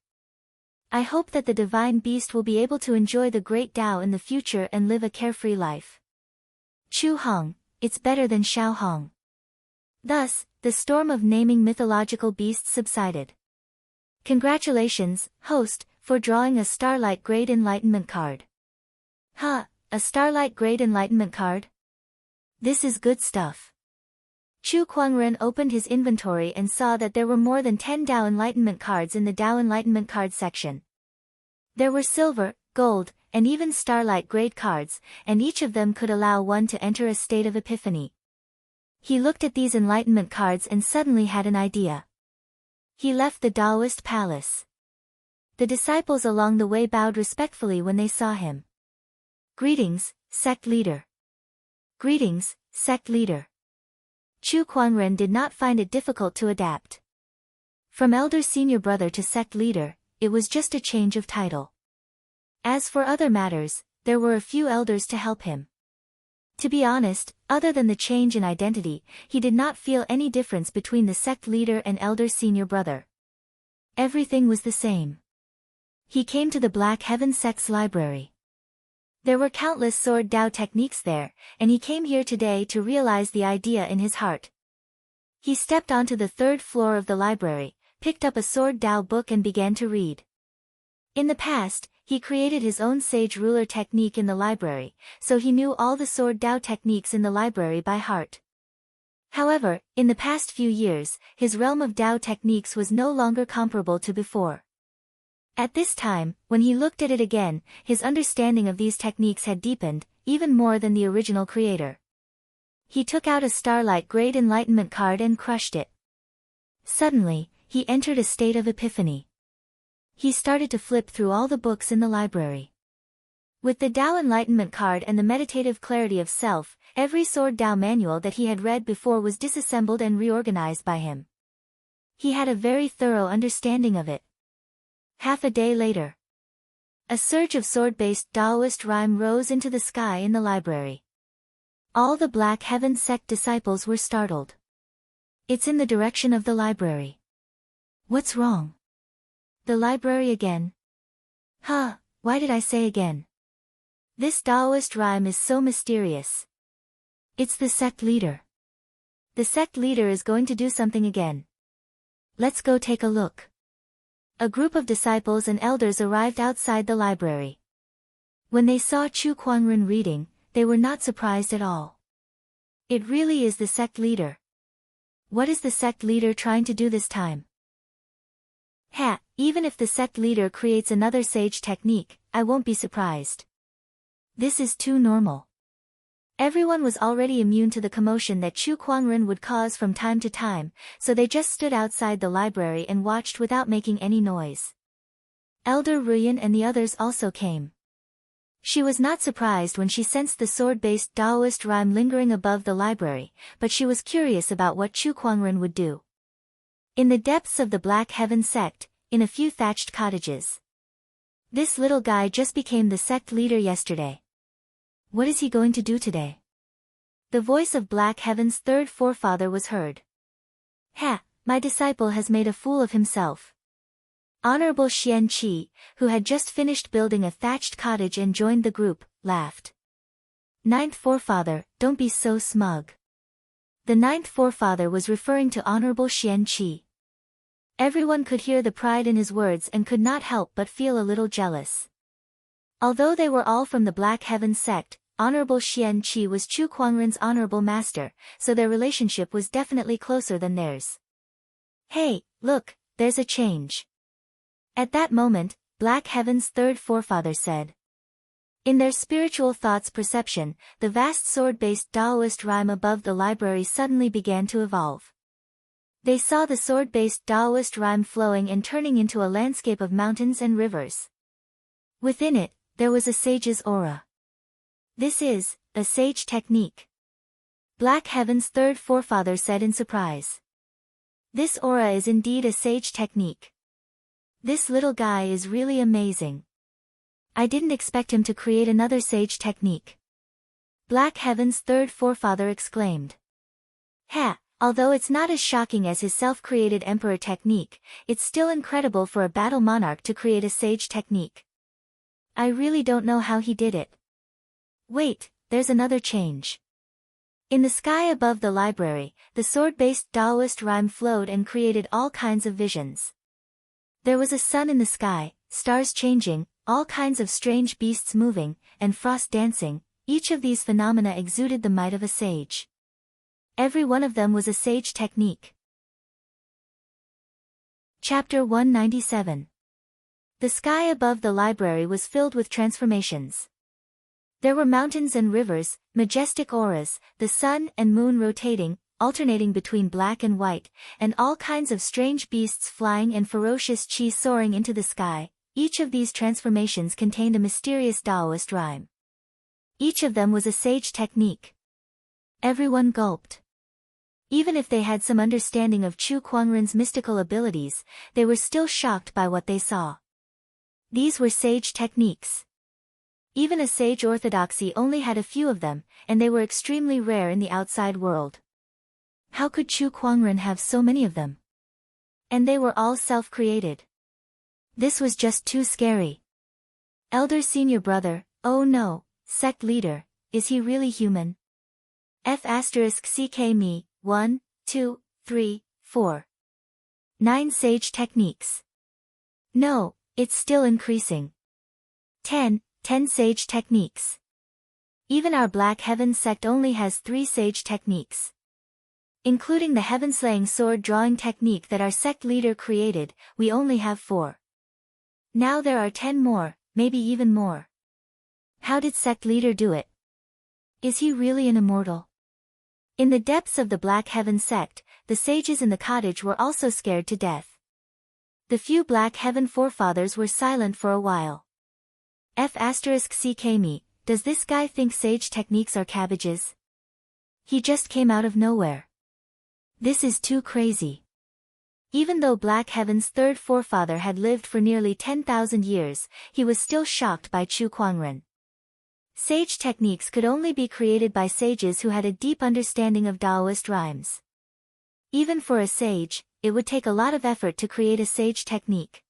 S1: I hope that the divine beast will be able to enjoy the great Tao in the future and live a carefree life. Chu Hong, it's better than Xiao Hong. Thus, the storm of naming mythological beasts subsided. Congratulations, host, for drawing a Starlight Grade Enlightenment card. Huh, a Starlight Grade Enlightenment card? This is good stuff. Chu Kuangren opened his inventory and saw that there were more than 10 Dao Enlightenment cards in the Dao Enlightenment card section. There were silver, gold, and even Starlight Grade cards, and each of them could allow one to enter a state of epiphany. He looked at these Enlightenment cards and suddenly had an idea. He left the Taoist palace. The disciples along the way bowed respectfully when they saw him. Greetings, sect leader. Greetings, sect leader. Chu Kuangren did not find it difficult to adapt. From elder senior brother to sect leader, it was just a change of title. As for other matters, there were a few elders to help him. To be honest, other than the change in identity, he did not feel any difference between the sect leader and elder senior brother. Everything was the same. He came to the Black Heaven sect's library. There were countless sword Dao techniques there, and he came here today to realize the idea in his heart. He stepped onto the 3rd floor of the library, picked up a sword Dao book and began to read. In the past, he created his own sage ruler technique in the library, so he knew all the sword Dao techniques in the library by heart. However, in the past few years, his realm of Dao techniques was no longer comparable to before. At this time, when he looked at it again, his understanding of these techniques had deepened, even more than the original creator. He took out a Starlight Grade Enlightenment card and crushed it. Suddenly, he entered a state of epiphany. He started to flip through all the books in the library. With the Tao Enlightenment card and the Meditative Clarity of Self, every Sword Tao manual that he had read before was disassembled and reorganized by him. He had a very thorough understanding of it. Half a day later, a surge of sword-based Taoist rhyme rose into the sky in the library. All the Black Heaven sect disciples were startled. It's in the direction of the library. What's wrong? The library again? Huh, why did I say again? This Taoist rhyme is so mysterious. It's the sect leader. The sect leader is going to do something again. Let's go take a look. A group of disciples and elders arrived outside the library. When they saw Chu Kuangren reading, they were not surprised at all. It really is the sect leader. What is the sect leader trying to do this time? Even if the sect leader creates another sage technique, I won't be surprised. This is too normal. Everyone was already immune to the commotion that Chu Kuangren would cause from time to time, so they just stood outside the library and watched without making any noise. Elder Ruyan and the others also came. She was not surprised when she sensed the sword-based Taoist rhyme lingering above the library, but she was curious about what Chu Kuangren would do. In the depths of the Black Heaven sect, in a few thatched cottages. This little guy just became the sect leader yesterday. What is he going to do today? The voice of Black Heaven's third forefather was heard. My disciple has made a fool of himself. Honorable Xian Qi, who had just finished building a thatched cottage and joined the group, laughed. Ninth forefather, don't be so smug. The ninth forefather was referring to Honorable Xian Qi. Everyone could hear the pride in his words and could not help but feel a little jealous. Although they were all from the Black Heaven sect, Honorable Xian Qi was Chu Kuangren's honorable master, so their relationship was definitely closer than theirs. Hey, look, there's a change. At that moment, Black Heaven's third forefather said. In their spiritual thoughts perception, the vast sword-based Taoist rhyme above the library suddenly began to evolve. They saw the sword-based Taoist rhyme flowing and turning into a landscape of mountains and rivers. Within it, there was a sage's aura. This is a sage technique. Black Heaven's third forefather said in surprise. This aura is indeed a sage technique. This little guy is really amazing. I didn't expect him to create another sage technique. Black Heaven's third forefather exclaimed. Although it's not as shocking as his self-created emperor technique, it's still incredible for a battle monarch to create a sage technique. I really don't know how he did it. Wait, there's another change. In the sky above the library, the sword-based Taoist rhyme flowed and created all kinds of visions. There was a sun in the sky, stars changing, all kinds of strange beasts moving, and frost dancing. Each of these phenomena exuded the might of a sage. Every one of them was a sage technique. Chapter 197. The sky above the library was filled with transformations. There were mountains and rivers, majestic auras, the sun and moon rotating, alternating between black and white, and all kinds of strange beasts flying and ferocious qi soaring into the sky. Each of these transformations contained a mysterious Taoist rhyme. Each of them was a sage technique. Everyone gulped. Even if they had some understanding of Chu Kuangren's mystical abilities, they were still shocked by what they saw. These were sage techniques. Even a sage orthodoxy only had a few of them, and they were extremely rare in the outside world. How could Chu Kuangren have so many of them? And they were all self-created. This was just too scary. Elder senior brother, oh no, sect leader, is he really human? F***ck me, 1, 2, 3, 4. 9 sage techniques. No, it's still increasing. 10 sage techniques. Even our Black Heaven sect only has 3 sage techniques. Including the heaven-slaying sword-drawing technique that our sect leader created, we only have 4. Now there are 10 more, maybe even more. How did sect leader do it? Is he really an immortal? In the depths of the Black Heaven sect, the sages in the cottage were also scared to death. The few Black Heaven forefathers were silent for a while. *CK does this guy think sage techniques are cabbages? He just came out of nowhere. This is too crazy. Even though Black Heaven's third forefather had lived for nearly 10,000 years, he was still shocked by Chu Kuangren. Sage techniques could only be created by sages who had a deep understanding of Taoist rhymes. Even for a sage, it would take a lot of effort to create a sage technique.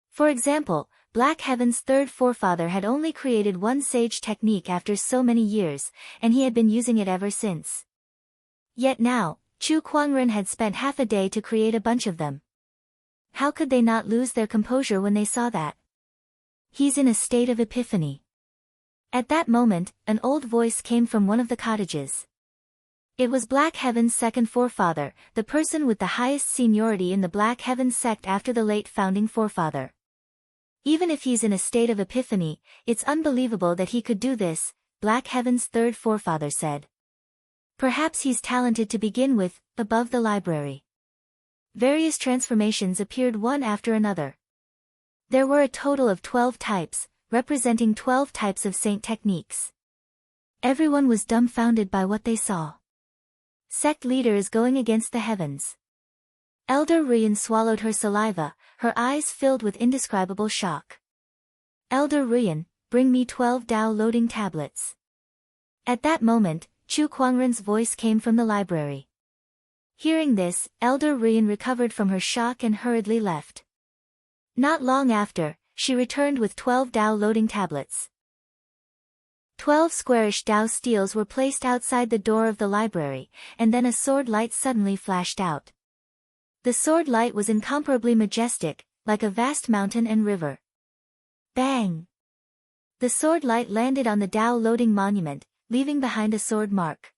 S1: For example, Black Heaven's third forefather had only created one sage technique after so many years, and he had been using it ever since. Yet now, Chu Kuangren had spent half a day to create a bunch of them. How could they not lose their composure when they saw that? He's in a state of epiphany. At that moment, an old voice came from one of the cottages. It was Black Heaven's second forefather, the person with the highest seniority in the Black Heaven sect after the late founding forefather. Even if he's in a state of epiphany, it's unbelievable that he could do this, Black Heaven's third forefather said. Perhaps he's talented to begin with. Above the library, various transformations appeared one after another. There were a total of 12 types, representing 12 types of saint techniques. Everyone was dumbfounded by what they saw. Sect leader is going against the heavens. Elder Ruyan swallowed her saliva, her eyes filled with indescribable shock. Elder Ruyan, bring me 12 Tao loading tablets. At that moment, Chu Kuangren's voice came from the library. Hearing this, Elder Ruyan recovered from her shock and hurriedly left. Not long after, she returned with 12 Tao loading tablets. 12 squarish Tao steels were placed outside the door of the library, and then a sword light suddenly flashed out. The sword light was incomparably majestic, like a vast mountain and river. Bang! The sword light landed on the Tao loading monument, leaving behind a sword mark.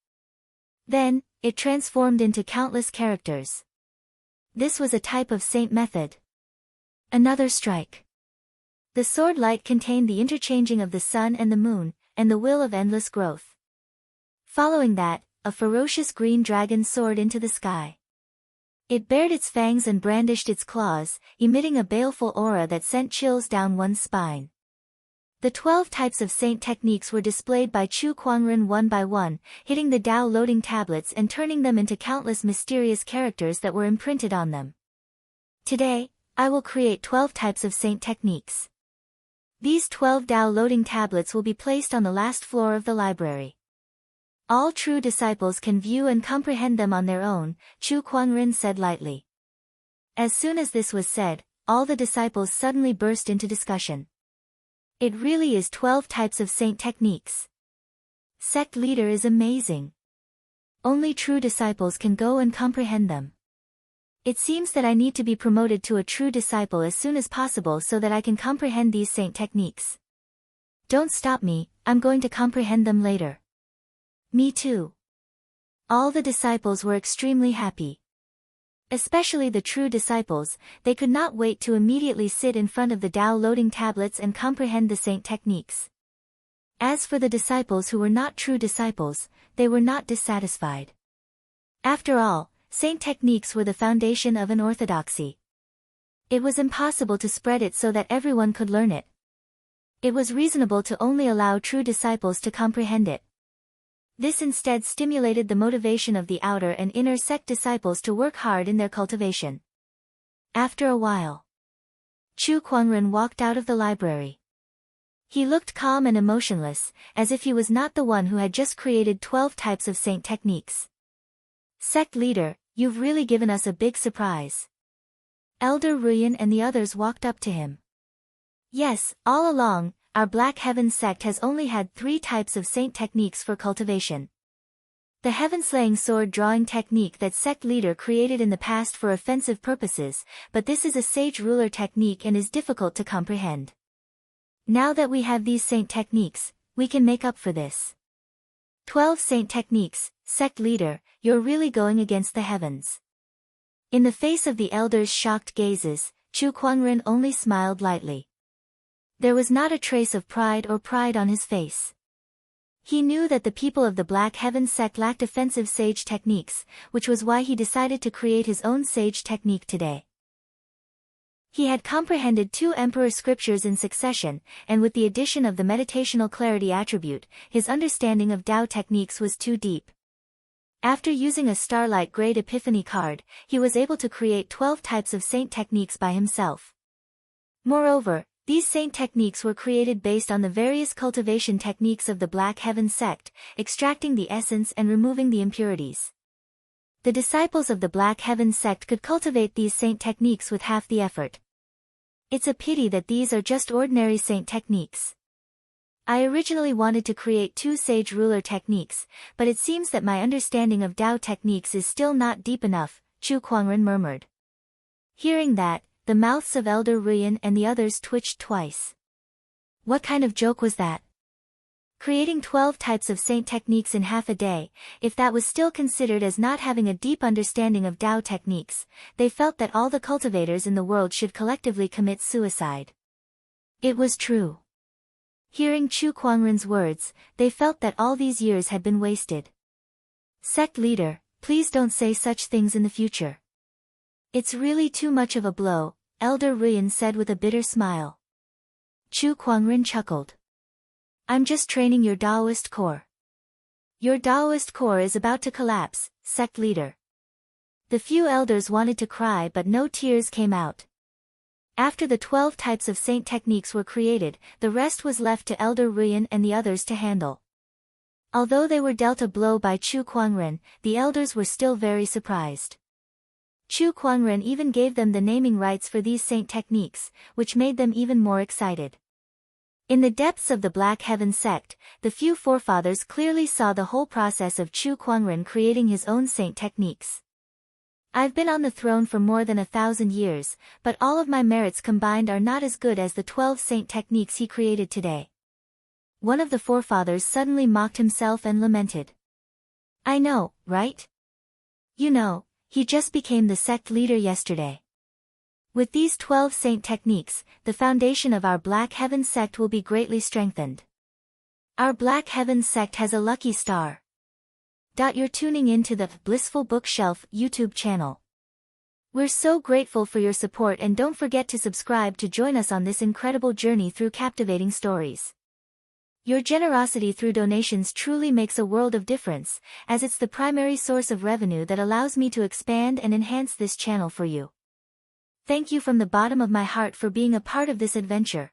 S1: Then, it transformed into countless characters. This was a type of saint method. Another strike. The sword light contained the interchanging of the sun and the moon, and the will of endless growth. Following that, a ferocious green dragon soared into the sky. It bared its fangs and brandished its claws, emitting a baleful aura that sent chills down one's spine. The 12 types of saint techniques were displayed by Chu Kuangren one by one, hitting the Tao loading tablets and turning them into countless mysterious characters that were imprinted on them. Today, I will create 12 types of saint techniques. These 12 Tao loading tablets will be placed on the last floor of the library. All true disciples can view and comprehend them on their own, Chu Kuangren said lightly. As soon as this was said, all the disciples suddenly burst into discussion. It really is 12 types of saint techniques. Sect leader is amazing. Only true disciples can go and comprehend them. It seems that I need to be promoted to a true disciple as soon as possible so that I can comprehend these saint techniques. Don't stop me, I'm going to comprehend them later. Me too. All the disciples were extremely happy. Especially the true disciples, they could not wait to immediately sit in front of the Tao loading tablets and comprehend the saint techniques. As for the disciples who were not true disciples, they were not dissatisfied. After all, saint techniques were the foundation of an orthodoxy. It was impossible to spread it so that everyone could learn it. It was reasonable to only allow true disciples to comprehend it. This instead stimulated the motivation of the outer and inner sect disciples to work hard in their cultivation. After a while, Chu Kuangren walked out of the library. He looked calm and emotionless, as if he was not the one who had just created 12 types of saint techniques. Sect leader, you've really given us a big surprise. Elder Ruyan and the others walked up to him. Yes, all along, our Black Heaven sect has only had 3 types of saint techniques for cultivation. The heaven-slaying sword-drawing technique that sect leader created in the past for offensive purposes, but this is a sage ruler technique and is difficult to comprehend. Now that we have these saint techniques, we can make up for this. 12 saint techniques, sect leader, you're really going against the heavens. In the face of the elders' shocked gazes, Chu Kuangren only smiled lightly. There was not a trace of pride on his face. He knew that the people of the Black Heaven sect lacked offensive sage techniques, which was why he decided to create his own sage technique today. He had comprehended 2 emperor scriptures in succession, and with the addition of the meditational clarity attribute, his understanding of Tao techniques was too deep. After using a Starlight Grade Epiphany card, he was able to create 12 types of saint techniques by himself. Moreover, these saint techniques were created based on the various cultivation techniques of the Black Heaven sect, extracting the essence and removing the impurities. The disciples of the Black Heaven sect could cultivate these saint techniques with half the effort. It's a pity that these are just ordinary saint techniques. I originally wanted to create 2 sage ruler techniques, but it seems that my understanding of Tao techniques is still not deep enough, Chu Kuangren murmured. Hearing that, the mouths of Elder Ruyan and the others twitched twice. What kind of joke was that? Creating 12 types of saint techniques in half a day, if that was still considered as not having a deep understanding of Tao techniques, they felt that all the cultivators in the world should collectively commit suicide. It was true. Hearing Chu Kuangren's words, they felt that all these years had been wasted. Sect leader, please don't say such things in the future. It's really too much of a blow, Elder Ruyan said with a bitter smile. Chu Kuangren chuckled. I'm just training your Taoist core. Your Taoist core is about to collapse, sect leader. The few elders wanted to cry but no tears came out. After the 12 types of saint techniques were created, the rest was left to Elder Ruyan and the others to handle. Although they were dealt a blow by Chu Kuangren, the elders were still very surprised. Chu Kuangren even gave them the naming rights for these saint techniques, which made them even more excited. In the depths of the Black Heaven sect, the few forefathers clearly saw the whole process of Chu Kuangren creating his own saint techniques. I've been on the throne for more than 1,000 years, but all of my merits combined are not as good as the 12 saint techniques he created today. One of the forefathers suddenly mocked himself and lamented. I know, right? You know, he just became the sect leader yesterday. With these 12 saint techniques, the foundation of our Black Heaven sect will be greatly strengthened. Our Black Heaven sect has a lucky star. You're tuning in to the Blissful Bookshelf YouTube channel. We're so grateful for your support and don't forget to subscribe to join us on this incredible journey through captivating stories. Your generosity through donations truly makes a world of difference, as it's the primary source of revenue that allows me to expand and enhance this channel for you. Thank you from the bottom of my heart for being a part of this adventure.